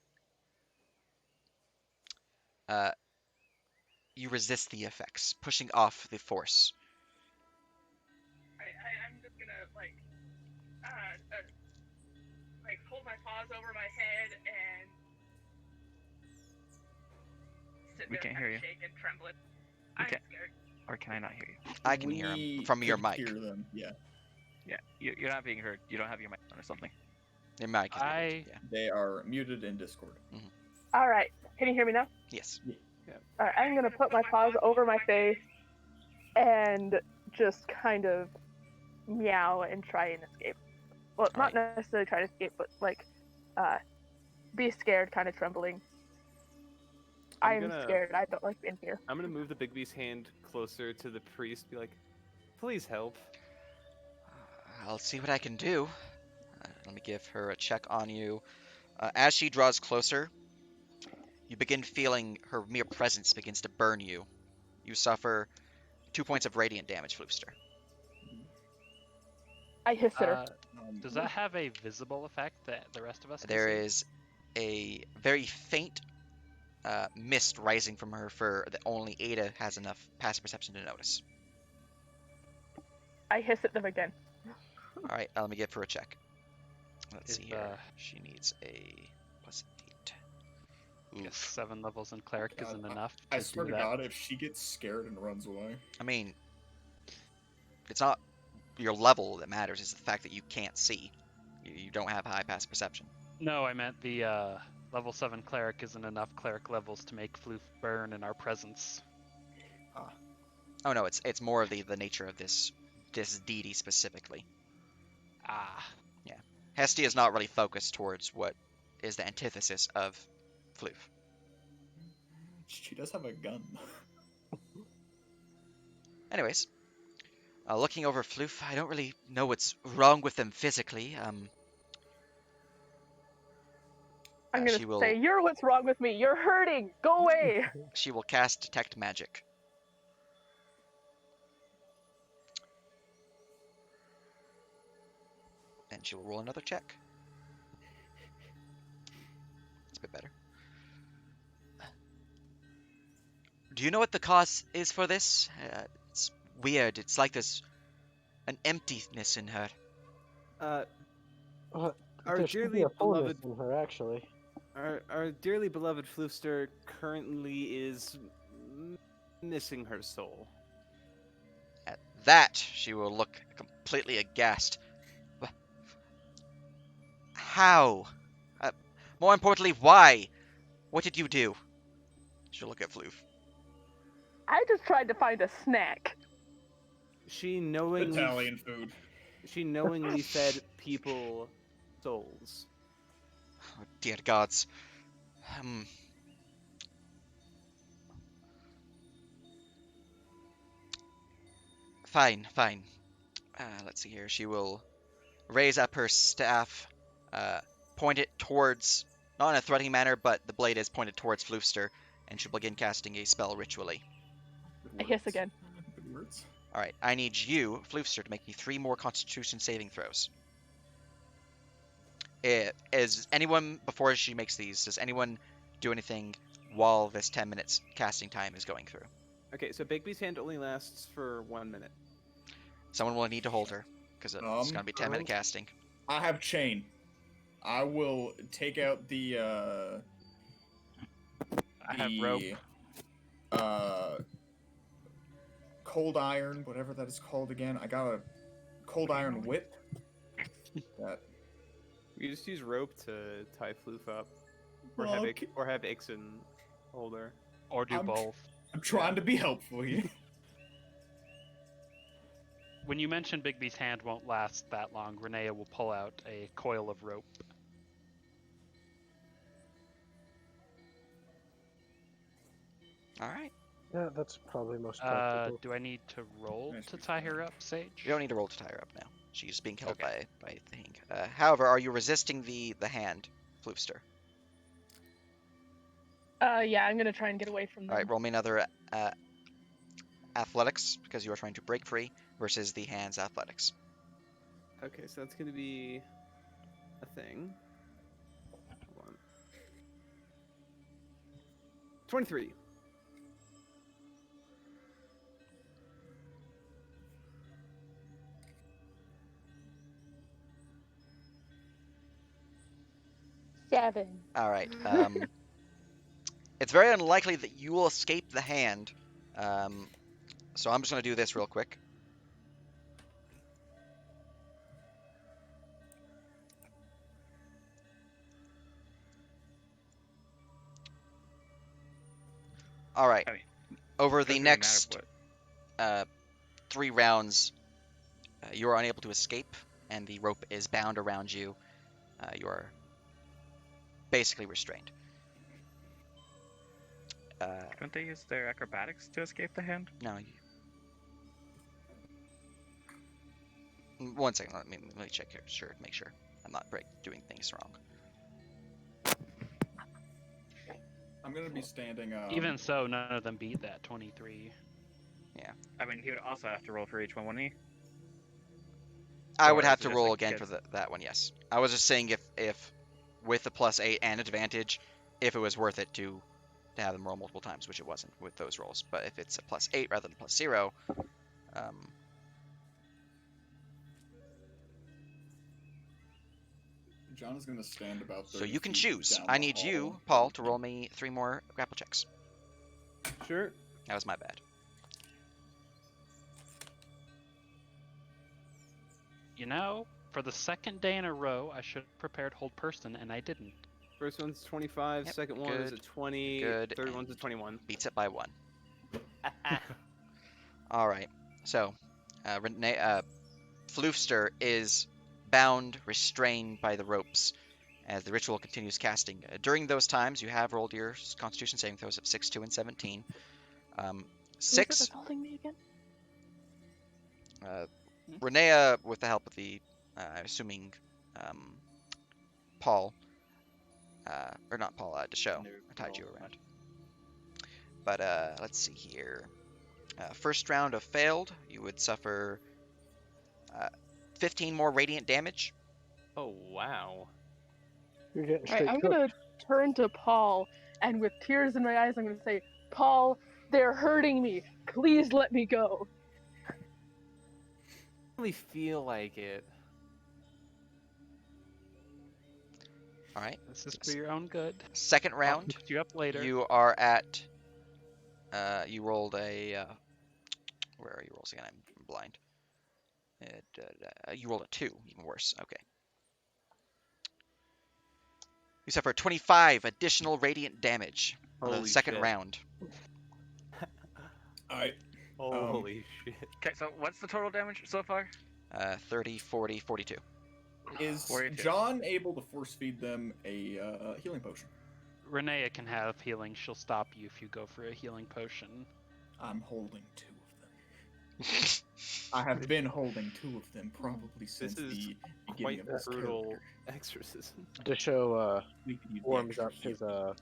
you resist the effects, pushing off the force. I'm just gonna hold my paws over my head and sit We there can't kinda hear you. shaking, trembling. We I'm can't- scared. Or can I not hear you? I can hear We them from your could mic. Hear them. Yeah, Yeah, you're not being heard. You don't have your mic on or something. Your mic is muted, I- yeah. they are muted in Discord. All right, can you hear me now? Yes. All right, I'm gonna put my paws over my face and just kind of meow and try and escape. Well, not necessarily try to escape, but be scared, kind of trembling. I I'm am gonna- scared. I don't like being here. I'm gonna move the Bigby's hand closer to the priest. Be like, please help. I'll see what I can do. Let me give her a check on you. As she draws closer, you begin feeling her mere presence begins to burn you. You suffer 2 points of radiant damage, Floofster. I hiss at her. Does that have a visible effect that the rest of us can There see? is a very faint mist rising from her fur that only Ada has enough passive perception to notice. I hiss at them again. All right, let me give her a check. Let's Is, see here. She needs a +8. I guess Oof. 7 levels in cleric God, isn't enough I to swear do to that. God, if she gets scared and runs away. I mean, it's not your level that matters. It's the fact that you can't see. You don't have high passive perception. No, I meant the level 7 cleric isn't enough cleric levels to make Floof burn in our presence. Oh no, it's more of the nature of this deity specifically. Ah. Hestia is not really focused towards what is the antithesis of Floof. She does have a gun. Anyways, looking over Floof, I don't really know what's wrong with them physically. I'm gonna she will say, "You're what's wrong with me. You're hurting. Go away." she will cast Detect Magic. And she will roll another check. It's a bit better. Do you know what the cause is for this? It's weird. It's like there's an emptiness in her. Our Our should be dearly a fullness beloved, in her, actually. our dearly beloved Floofster currently is missing her soul. At that, she will look completely aghast. How? More importantly, why? What did you do? She'll look at Floof. I just tried to find a snack. She knowingly Italian food. she knowingly fed people souls. Oh, dear gods. Fine, fine. Let's see here. She will raise up her staff, point it towards, not in a threatening manner, but the blade is pointed towards Floofster, and she'll begin casting a spell ritually. I hiss again. Good words. Alright, I need you, Floofster, to make me 3 more Constitution saving throws. Is anyone, before she makes these, does anyone do anything while this 10 minutes casting time is going through? Okay, so Bigby's hand only lasts for 1 minute. Someone will need to hold her, because it's going to be 10-minute casting. I have chain. I will take out the I have rope. Cold iron, whatever that is called again. I got a cold iron whip. That You just use rope to tie Floof up, or Okay. have Ixon hold her. Or do both. I'm trying to be helpful here. When you mention Bigby's hand won't last that long, Renea will pull out a coil of rope. Alright. Yeah, that's probably most comfortable. Do I need to roll to tie her up, Sage? You don't need to roll to tie her up now. She's being held Okay. by the thing. However, are you resisting the hand, Floofster? Yeah, I'm gonna try and get away from them. Alright, roll me another athletics, because you are trying to break free, versus the hand's athletics. Okay, so that's gonna be a thing. Hold on. 23. Seven. Alright, it's very unlikely that you will escape the hand, so I'm just going to do this real quick. Alright, I mean, over doesn't the really matter next what- 3 rounds, you are unable to escape, and the rope is bound around you. You are basically restrained. Couldn't they use their acrobatics to escape the hand? No. One second. Let me check here. Sure, make sure. not doing things wrong. I'm gonna be standing. Even so, none of them beat that 23. I mean, he would also have to roll for each one, wouldn't he? I Or would is have it to just roll like again for kids? that one. Yes, I was just saying if with the +8 and advantage, if it was worth it to have them roll multiple times, which it wasn't with those rolls. But if it's a +8 rather than +0, John is gonna stand about. so 30 you can feet choose. down I the need hall you, Paul, to towards roll me. me 3 more grapple checks. Sure. That was my bad. You know, for the second day in a row, I should have prepared hold person, and I didn't. First one's 25. Yep, Second one is a good, 20. good, Third one's a and 21. Beats it by 1. All right. So, Floofster is bound, restrained by the ropes as the ritual continues casting. During those times, you have rolled your Constitution saving throws of 6, 2, and 17. Who is it 6, that's holding me again? Renea, with the help of the, assuming, Paul, or not Paul, Deshow, tied you around. But let's see here. First round of failed, you would suffer 15 more radiant damage. Oh wow. You're getting Alright, straight I'm cooked. gonna turn to Paul, and with tears in my eyes, I'm gonna say, Paul, they're hurting me. Please let me go. I really feel like it. All right. This is for your own good. Second I'll round, look you up later. you are at. You rolled a. Where are your rolls again? I'm blind. You rolled a 2, even worse. Okay. You suffer 25 additional radiant damage on the Holy second shit. round. Alright. Holy shit. Okay, so what's the total damage so far? 30, 40, 42. Is 42. John able to force feed them a healing potion? Renea can have healing. She'll stop you if you go for a healing potion. I'm holding 2 of them. I have been holding 2 of them probably since is the beginning Quite of this brutal character. exorcism. Deshow We could use the warms extra up his healing.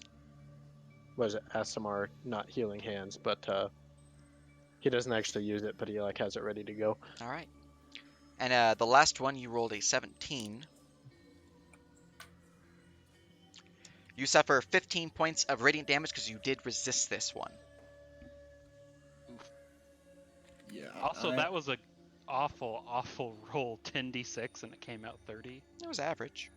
what is it, ASMR, not healing hands, but he doesn't actually use it, but he like has it ready to go. All right. And the last one, you rolled a 17. You suffer 15 points of radiant damage because you did resist this one. Yeah. Also, that was a awful, awful roll. 10d6 and it came out 30. It was average.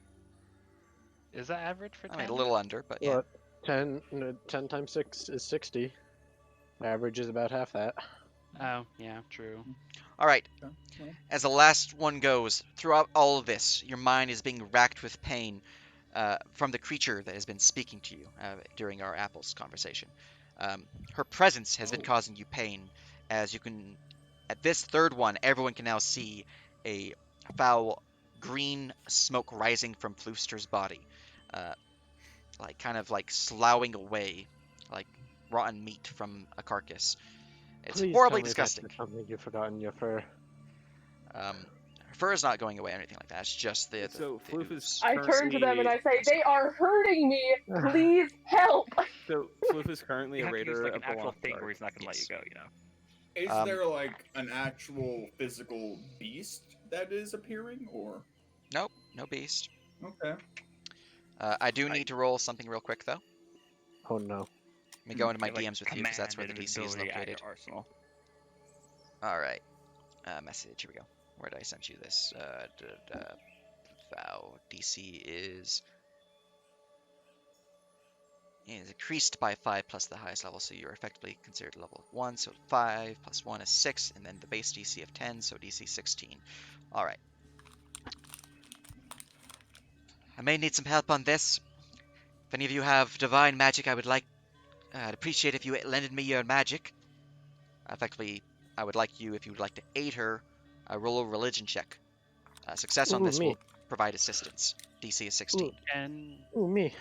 Is that average for 10? I mean, a little under, but yeah. Well, 10 times 6 is 60. Average is about half that. Oh, yeah, true. All right. Okay. As the last one goes, throughout all of this, your mind is being racked with pain from the creature that has been speaking to you during our apples conversation. Her presence has been causing you pain, as you can. At this third one, everyone can now see a foul green smoke rising from Floofster's body, like kind of like sloughing away, like rotten meat from a carcass. It's Please horribly tell me disgusting. That's something you've forgotten your fur. Her fur is not going away or anything like that. It's just the So Floof is ooze. I turn to them and I say, they are hurting me. Please help. So Floof is currently You a have to use raider like of an the actual Lost thing Ark. where he's not gonna let you Yes. go, you know. Is there like an actual physical beast that is appearing, or? Nope, no beast. Okay. I do need to roll something real quick though. Oh no. Let me go into my Get, like, DMs with you because that's where the command DC is invisibility at located. your arsenal. All right. Message. Here we go. Where did I send you this? Vow DC is increased by 5 plus the highest level, so you're effectively considered level 1. So 5 plus 1 is 6, and then the base DC of 10, so DC 16. All right. I may need some help on this. If any of you have divine magic, I would like. I'd appreciate if you lended me your magic. Effectively, I would like you, if you would like to aid her, roll a religion check. Success on Ooh, this me. will provide assistance. DC is 16. And Ooh, me.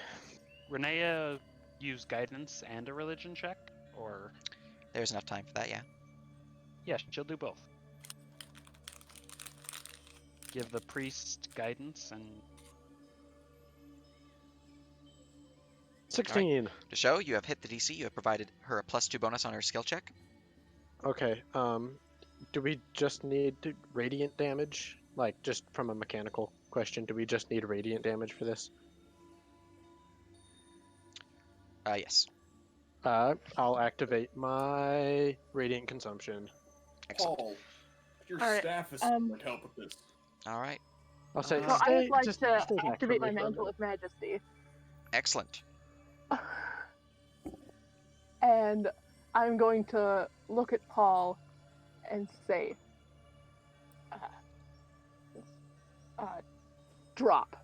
Renea use guidance and a religion check? Or, There's enough time for that, yeah. yeah, she'll do both. Give the priest guidance and 16. To show, you have hit the DC. You have provided her a +2 bonus on her skill check. Okay. Do we just need radiant damage? Like, just from a mechanical question, do we just need radiant damage for this? Yes. I'll activate my radiant consumption. Excellent. Paul, your All right, staff is would help with this. All right. I'll say, So I stay, would like just to stay back from activate me my for a mantle minute. of majesty. Excellent. And I'm going to look at Paul and say, drop.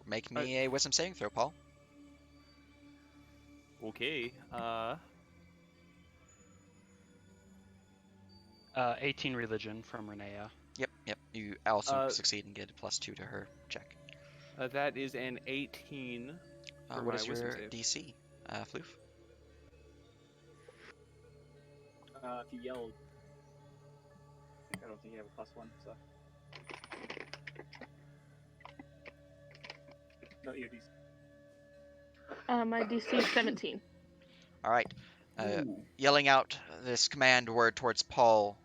Make me a wisdom saving throw, Paul. Okay. 18 religion from Renea. Yep. You also Uh, succeed and get a +2 to her check. That is an 18 for What my is wisdom your save. DC, Floof? If you yelled, I don't think you have a +1, so. No, your DC. My DC is 17. All right. Ooh. Yelling out this command word towards Paul,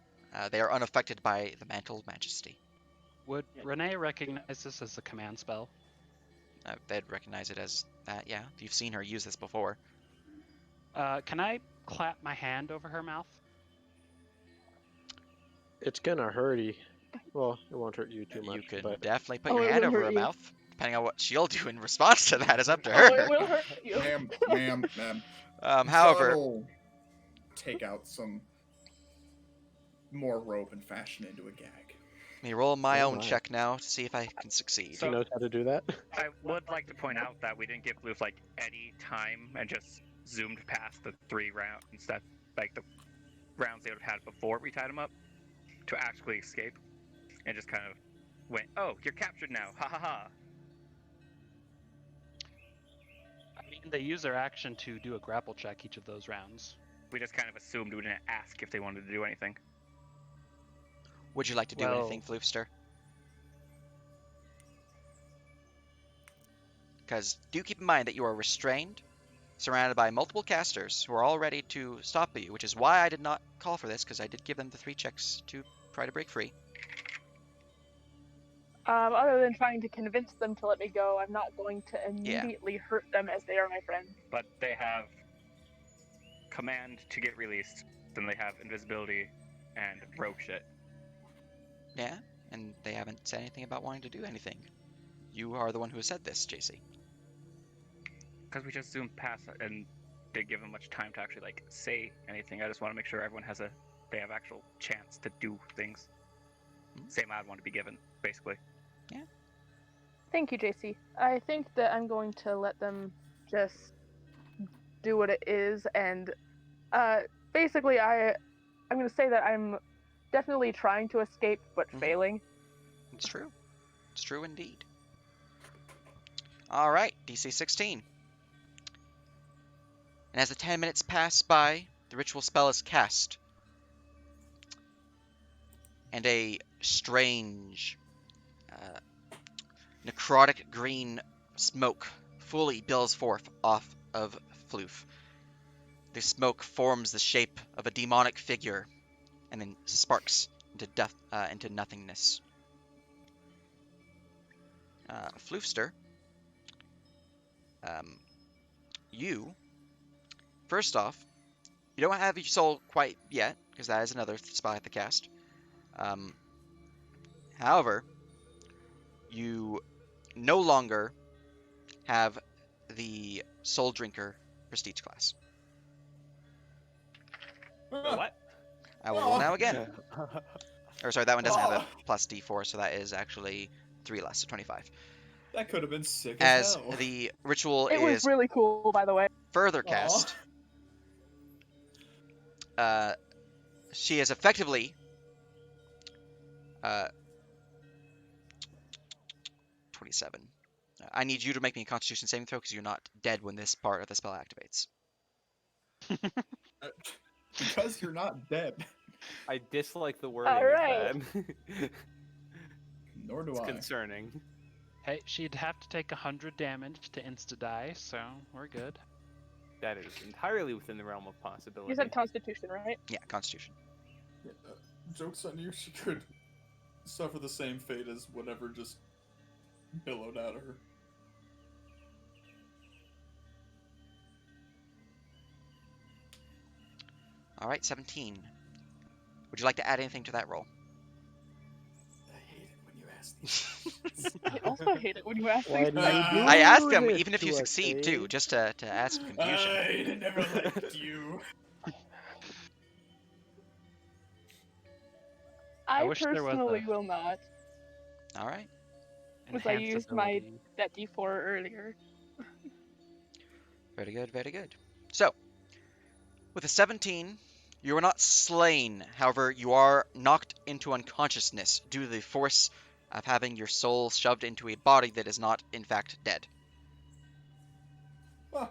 they are unaffected by the Mantle of Majesty. Would Yeah. Renea recognize this as a command spell? They'd recognize it as that, yeah. You've seen her use this before. Can I clap my hand over her mouth? It's gonna hurt you. Well, it won't hurt you too much. You could but definitely put Oh, your it hand will over hurt her you. mouth. Depending on what she'll do in response to that is up to Oh, it her. will hurt you. Ma'am. However, John will take out some more rope and fashion into a gag. let me roll my Oh own my. check now to see if I can succeed. He knows how to do that. I would like to point out that we didn't give Loof like any time and just zoomed past the 3 rounds that like the rounds they would have had before we tied him up to actually escape, and just kind of went, "Oh, you're captured now, ha ha ha." I mean, they use their action to do a grapple check each of those rounds. We just kind of assumed we didn't ask if they wanted to do anything. Would you like to do Well- anything, Floofster? Because do keep in mind that you are restrained, surrounded by multiple casters who are all ready to stop you, which is why I did not call for this, because I did give them the 3 checks to try to break free. Other than trying to convince them to let me go, I'm not going to immediately hurt them as they are my friends. But they have command to get released, then they have invisibility and rogue shit. Yeah, and they haven't said anything about wanting to do anything. You are the one who has said this, JC. Because we just zoomed past it and didn't give them much time to actually like say anything. I just want to make sure everyone has they have actual chance to do things. Same I'd want to be given, basically. Thank you, JC. I think that I'm going to let them just do what it is, and basically I'm going to say that I'm definitely trying to escape, but failing. It's true. It's true indeed. All right, DC 16. And as the 10 minutes pass by, the ritual spell is cast. And a strange, necrotic green smoke fully billows forth off of Floof. The smoke forms the shape of a demonic figure and then sparks into nothingness. Floofster, you, first off, you don't have your soul quite yet, because that is another spell I have to cast. However, you no longer have the Soul Drinker prestige class. What? I will roll now again. Or sorry, that one doesn't have a plus D4, so that is actually 3 less, so 25. That could have been sick As hell. the ritual It was is really cool, by the way. further cast, she is effectively 27. I need you to make me a Constitution saving throw because you're not dead when this part of the spell activates. Because you're not dead. I dislike the wording Alright. of that. Nor do It's I. concerning. Hey, she'd have to take 100 damage to insta-die, so we're good. That is entirely within the realm of possibility. You said Constitution, right? Yeah, Constitution. Yeah, joke's on you, she could suffer the same fate as whatever just billowed out of her. All right, 17. Would you like to add anything to that roll? I hate it when you ask these I also hate it when you ask Why these do you questions. do I asked them this even if you to us, succeed too, Dave? just to add some confusion. I never liked you. I I wish there was personally a- will not, All right. because I Enhance used my ability. that D4 earlier. Very good, very good. So, with a 17, you are not slain. However, you are knocked into unconsciousness due to the force of having your soul shoved into a body that is not, in fact, dead. Huh.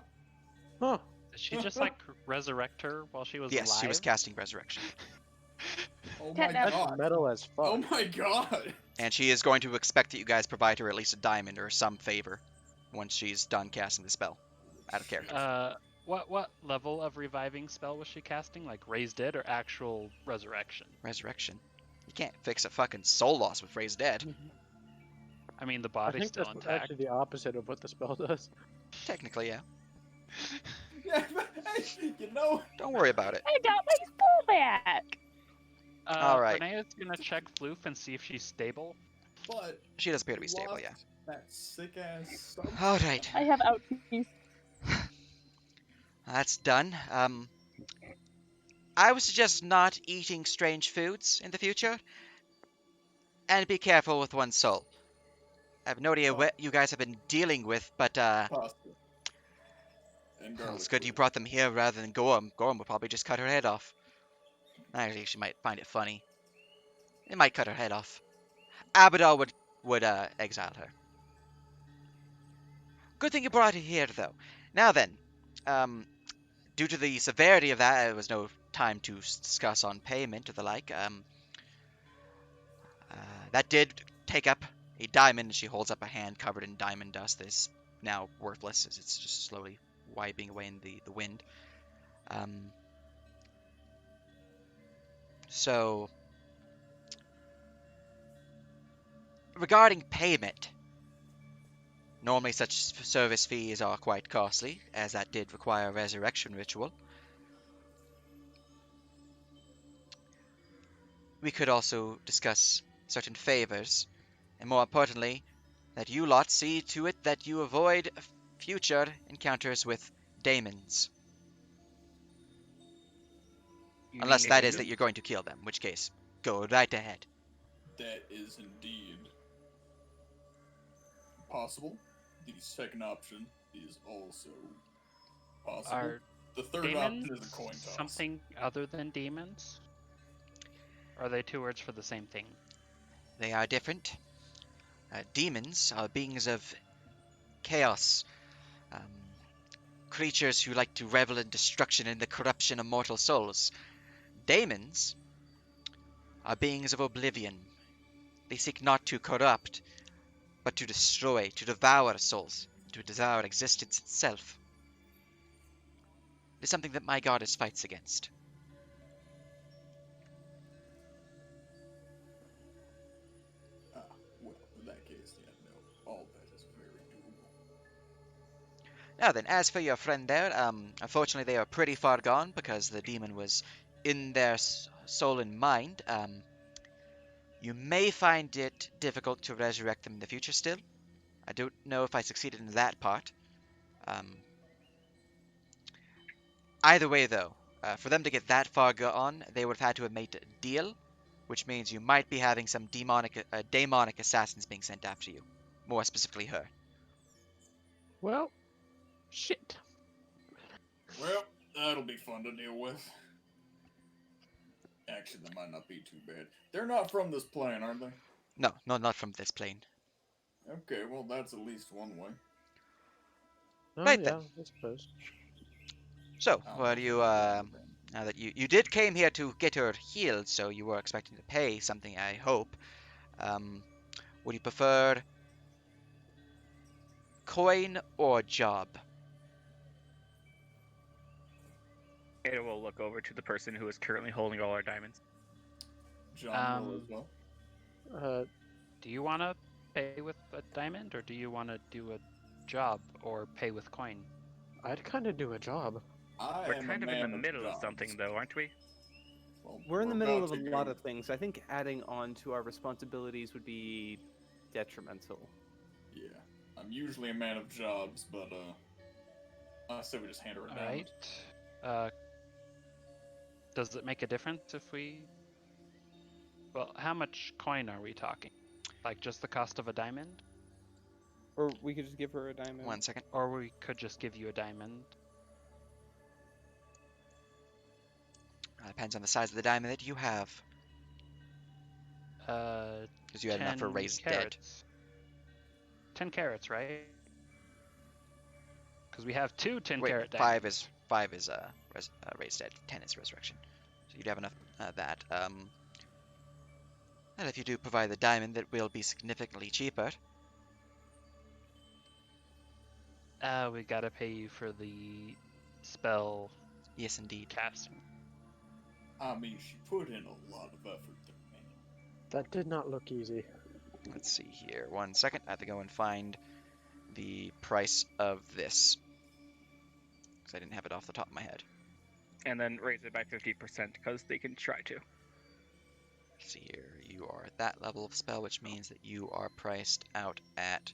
Huh. Did she just like resurrect her while she was Yes, alive? she was casting Resurrection. Oh my Catnap. That's god. metal as fuck. Oh my god. And she is going to expect that you guys provide her at least a diamond or some favor once she's done casting the spell. Out of character. What level of reviving spell was she casting? Like raise dead or actual resurrection? Resurrection. You can't fix a fucking soul loss with Raised Dead. I mean, the I body's think still that's intact. actually the opposite of what the spell does. Technically, yeah. Yeah, but, hey, you know. Don't worry about it. I got my spool back. All right. Renee's gonna check Floof and see if she's stable. But She does appear to be stable, lost yeah. That sick ass son. All right. I have ouchies. That's done. I would suggest not eating strange foods in the future. And be careful with one's soul. I have no idea what you guys have been dealing with, but Pasta. And well, garlic it's good you bread. brought them here rather than Gorm. Gorm would probably just cut her head off. Actually, she might find it funny. It might cut her head off. Abadar would exile her. Good thing you brought her here, though. Now then, due to the severity of that, there was no time to discuss on payment or the like. That did take up a diamond, and she holds up a hand covered in diamond dust that is now worthless as it's just slowly wiping away in the wind. So, regarding payment, normally such service fees are quite costly, as that did require a resurrection ritual. We could also discuss certain favors, and more importantly, that you lot see to it that you avoid future encounters with daemons. Unless that is that you're going to kill them, in which case, go right ahead. That is indeed possible. The second option is also possible. Are The third option demons is a coin toss. something other than demons? Or are they two words for the same thing? They are different. Demons are beings of chaos, creatures who like to revel in destruction and the corruption of mortal souls. Daemons are beings of oblivion. They seek not to corrupt, but to destroy, to devour souls, to devour existence itself. It is something that my goddess fights against. Well, in that case, yeah, no. All that is very doable. Now then, as for your friend there, unfortunately they are pretty far gone because the demon was in their soul and mind. You may find it difficult to resurrect them in the future still. I don't know if I succeeded in that part. Either way, though, for them to get that far gone, they would have had to have made a deal, which means you might be having some demonic assassins being sent after you. More specifically, her. Well, shit. Well, that'll be fun to deal with. Actually, that might not be too bad. They're not from this plane, aren't they? No, not from this plane. Okay, well, that's at least one way. Oh, Right yeah, then. I suppose. So, I'll what do you, now that you did came here to get her healed, so you were expecting to pay something, I hope. Would you prefer coin or job? It will look over to the person who is currently holding all our diamonds. John will as well. Do you want to pay with a diamond, or do you want to do a job or pay with coin? I'd kind of do a job. I We're am kind a of in the man middle of jobs. something, though, aren't we? Well, We're in the middle about of a to lot go- of things. I think adding on to our responsibilities would be detrimental. Yeah, I'm usually a man of jobs, but I say we just hand her a All diamond. right. Does it make a difference if we? Well, how much coin are we talking? Like just the cost of a diamond, Or we could just give her a diamond. 1 second. or we could just give you a diamond? Depends on the size of the diamond that you have. Because you had enough for 10 raised dead. carats. 10 carats, right? Because we have two 10 Wait, carat five diamonds. is raised dead. 10 is resurrection. So you'd have enough that. And if you do provide the diamond, that will be significantly cheaper. We gotta pay you for the spell Yes, indeed. casting. I mean, she put in a lot of effort there, man. That did not look easy. Let's see here. 1 second. I have to go and find the price of this. Because I didn't have it off the top of my head. And then raise it by 50% because they can try to. Let's see here. You are at that level of spell, which means that you are priced out at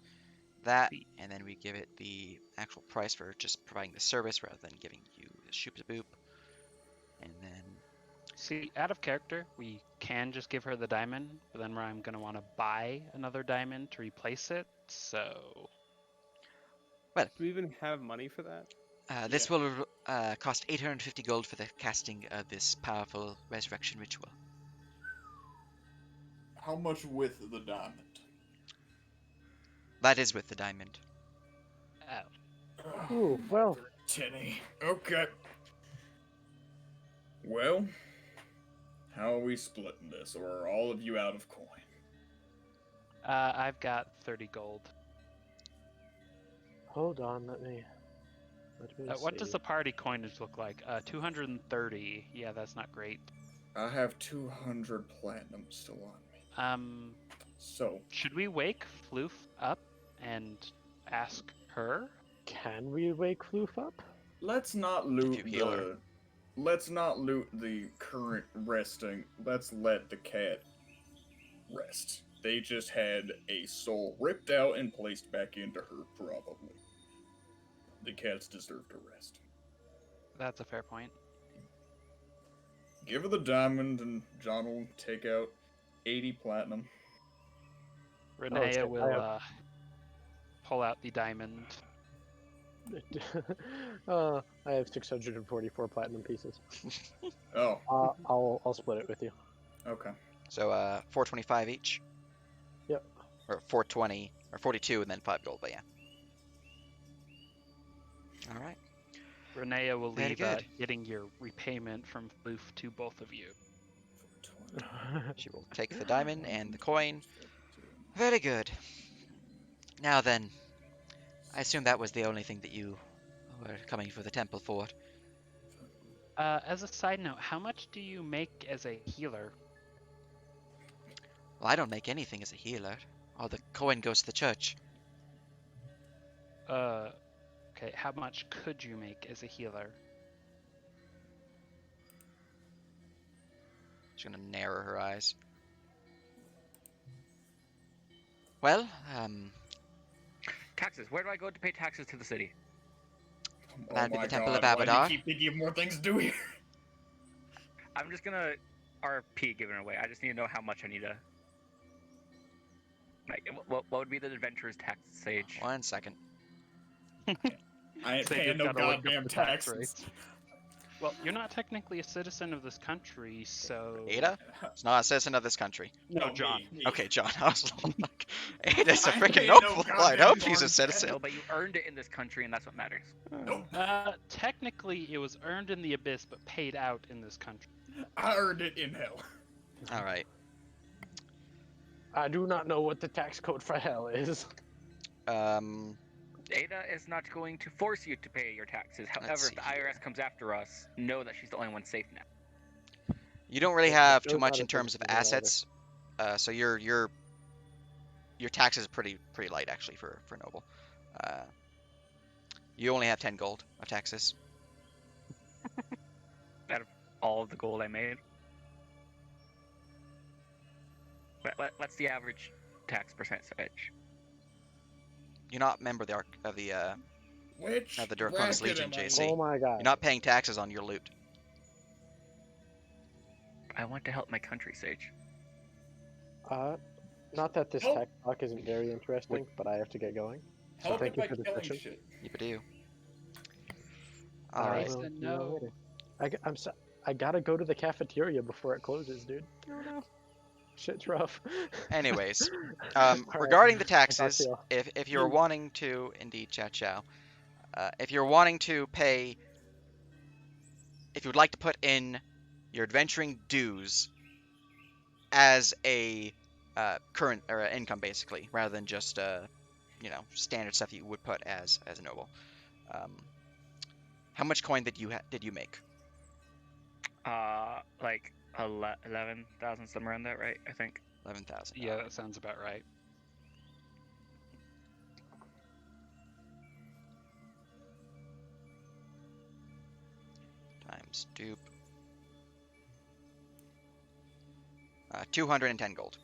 that. And then we give it the actual price for just providing the service rather than giving you the shoop-a-boop. And then... See, out of character, we can just give her the diamond, but then I'm gonna want to buy another diamond to replace it, so... Do we even have money for that? This will cost 850 gold for the casting of this powerful resurrection ritual. How much with the diamond? That is with the diamond. Oh. Ooh, well, Tinny. Okay. Well, how are we splitting this, or are all of you out of coin? I've got 30 gold. hold on, let me What does see. the party coinage look like? 230. Yeah, that's not great. I have 200 platinum still on me. So, Should we wake Floof up and ask her? Can we wake Floof up? let's not loot you heal her. let's not loot the current resting. Let's let the cat rest. They just had a soul ripped out and placed back into her, probably. The cats deserve to rest. That's a fair point. Give her the diamond, and John will take out 80 platinum. Renea shit, will pull out the diamond. I have 644 platinum pieces. Oh, I'll split it with you. okay. So 425 each. Yep. Or 420 or 42 and then 5 gold, but yeah. All right. Renea will Very leave good. getting your repayment from Floof to both of you. She will take the diamond and the coin. Very good. Now then, I assume that was the only thing that you were coming for the temple for. As a side note, how much do you make as a healer? Well, I don't make anything as a healer. All the coin goes to the church. Okay, how much could you make as a healer? She's gonna narrow her eyes. Well, Taxes. Where do I go to pay taxes to the city? That'd be my the Temple of God, why do Abadar. you keep thinking of more things to do here? I'm just gonna RP giving away. I just need to know how much I need to. Like, what would be the adventurer's tax, Sage? 1 second. I ain't They paying just no gotta look up goddamn the tax taxes. rates. Well, you're not technically a citizen of this country, so... Ada? It's not a citizen of this country. No, John. Me. Okay, John. I was like, Ada's a I freaking ain't no noble. I goddamn hope he's a orange citizen. No, but you earned it in this country, and that's what matters. Nope. Technically, it was earned in the Abyss, but paid out in this country. I earned it in hell. All right. I do not know what the tax code for hell is. Ada is not going to force you to pay your taxes. However, if see the here. IRS comes after us, know that she's the only one safe now. You don't really Yeah, have the too show's much not in as terms of interesting either. assets, so your taxes are pretty light actually for noble. You only have 10 gold of taxes. Out of all of the gold I made. What's the average tax percentage? You're not a member of Which the Draconis bracket Legion, am I JC. Oh my god. You're not paying taxes on your loot. I want to help my country, Sage. Not that this Help. tech talk isn't very interesting, but I have to get going. So Help thank it you by for the killing session. shit. Yippee-doo. I Alright. will Said see you all no. later. I gotta go to the cafeteria before it closes, dude. Oh no. Shit's rough. Anyways, Alright, regarding the I'll talk to taxes, y'all. if you're wanting to, indeed, Chow, if you're wanting to pay, if you would like to put in your adventuring dues as a current or income, basically, rather than just standard stuff you would put as a noble, how much coin did you make? Like 11,000, somewhere around that, right? I think. 11,000. Yeah, that sounds about right. Times dupe. 210 gold.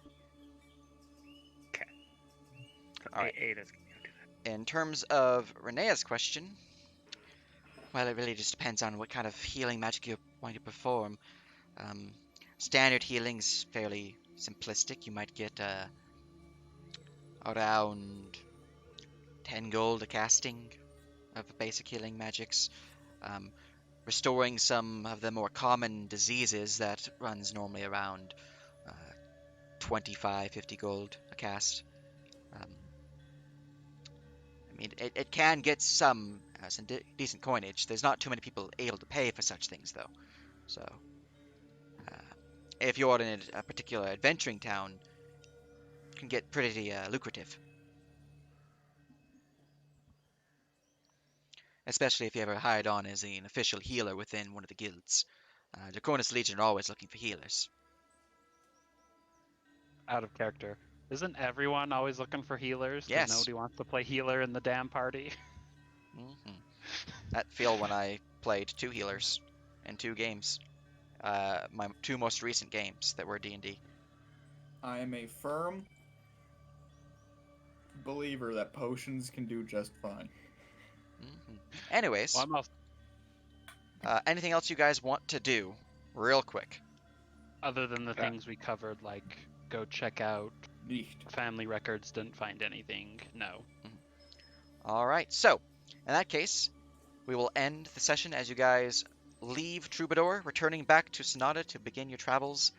All right. Ada's. In terms of Renea's question, well, it really just depends on what kind of healing magic you're wanting to perform. Standard healing's fairly simplistic. You might get around 10 gold a casting of basic healing magics. Restoring some of the more common diseases that runs normally around 25, 50 gold a cast. I mean, it can get some decent coinage. There's not too many people able to pay for such things, though. So, if you're in a particular adventuring town, it can get pretty lucrative. Especially if you ever hired on as an official healer within one of the guilds. Draconis Legion are always looking for healers. Out of character. Isn't everyone always looking for healers? Because Yes. nobody wants to play healer in the damn party. That feel when I played 2 healers in 2 games. My 2 most recent games that were D&D. I am a firm believer that potions can do just fine. Anyways, Well, I'm also, anything else you guys want to do, real quick? other than the things we covered, like go check out Nicht. family records, didn't find anything. No. All right. So, in that case, we will end the session as you guys leave Troubadour, returning back to Sonata to begin your travels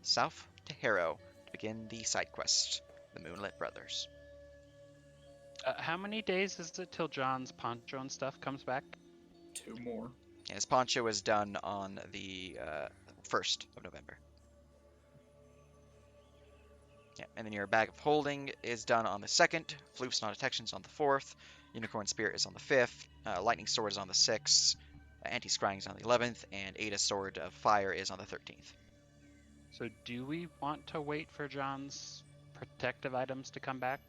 south to Harrow to begin the side quest, the Moonlit Brothers. How many days is it till John's poncho and stuff comes back? 2 more. His poncho is done on the 1st of November. Yeah, and then your bag of holding is done on the 2nd. Floof's non-detection's on the 4th. Unicorn Spirit is on the 5th. Lightning Sword is on the 6th. Anti-Scrying is on the 11th. And Ada's Sword of Fire is on the 13th. So do we want to wait for John's protective items to come back?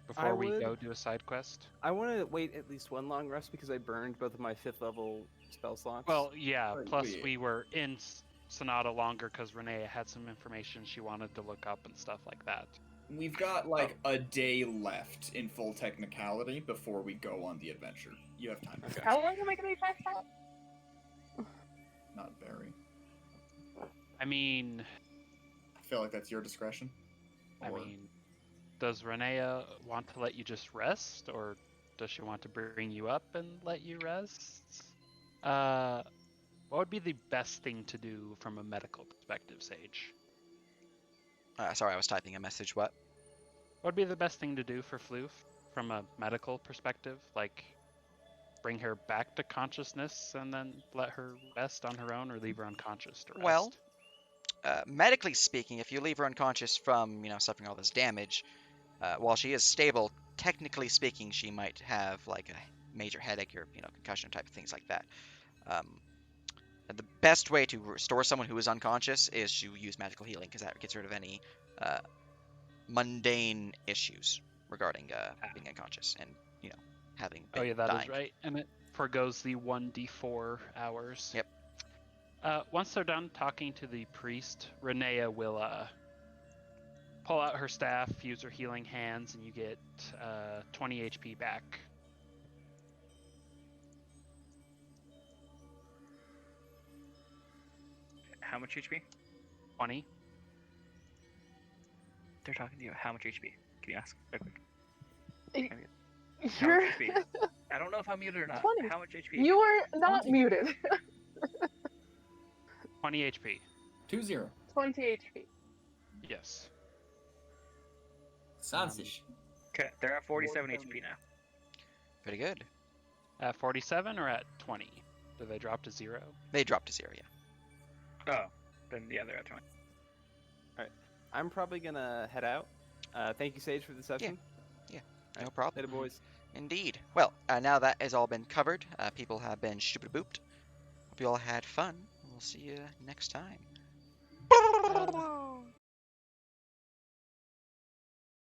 Before we would- go do a side quest? I want to wait at least one long rest because I burned both of my 5th level spell slots. Well, yeah, Oh, plus yeah. we were in Sonata longer because Renee had some information she wanted to look up and stuff like that. We've got like a day left in full technicality before we go on the adventure. You have time. Okay. How long am I gonna be past that? Not very. I mean, I feel like that's your discretion. I Or- mean, does Renea want to let you just rest, or does she want to bring you up and let you rest? What would be the best thing to do from a medical perspective, Sage? Sorry, I was typing a message. What? What would be the best thing to do for Floof from a medical perspective? Like, bring her back to consciousness and then let her rest on her own, or leave her unconscious to rest? Well, medically speaking, if you leave her unconscious from, suffering all this damage, while she is stable, technically speaking, she might have like a major headache or concussion type of things like that. The best way to restore someone who is unconscious is to use magical healing, because that gets rid of any mundane issues regarding being unconscious and having been Oh yeah, that dying. is right, and it forgoes the 1d4 hours. Yep. Once they're done talking to the priest, Renea will pull out her staff, use her healing hands, and you get 20 HP back. How much HP? 20. They're talking to you. How much HP? Can you ask? Real quick. How You're much HP? I don't know if I'm muted or not. 20. How much HP? you are not 20. muted. 20 HP. 2-0. 20 HP. Yes. Sansish. Okay, they're at 47 HP now. Pretty good. At 47 or at 20? Do they drop to 0? They dropped to 0, yeah. Oh, then yeah, they're at 20. I'm probably gonna head out. Thank you, Sage, for the session. No problem. Later, boys. Indeed. Well, now that has all been covered. People have been stupid booped. Hope you all had fun. We'll see you next time.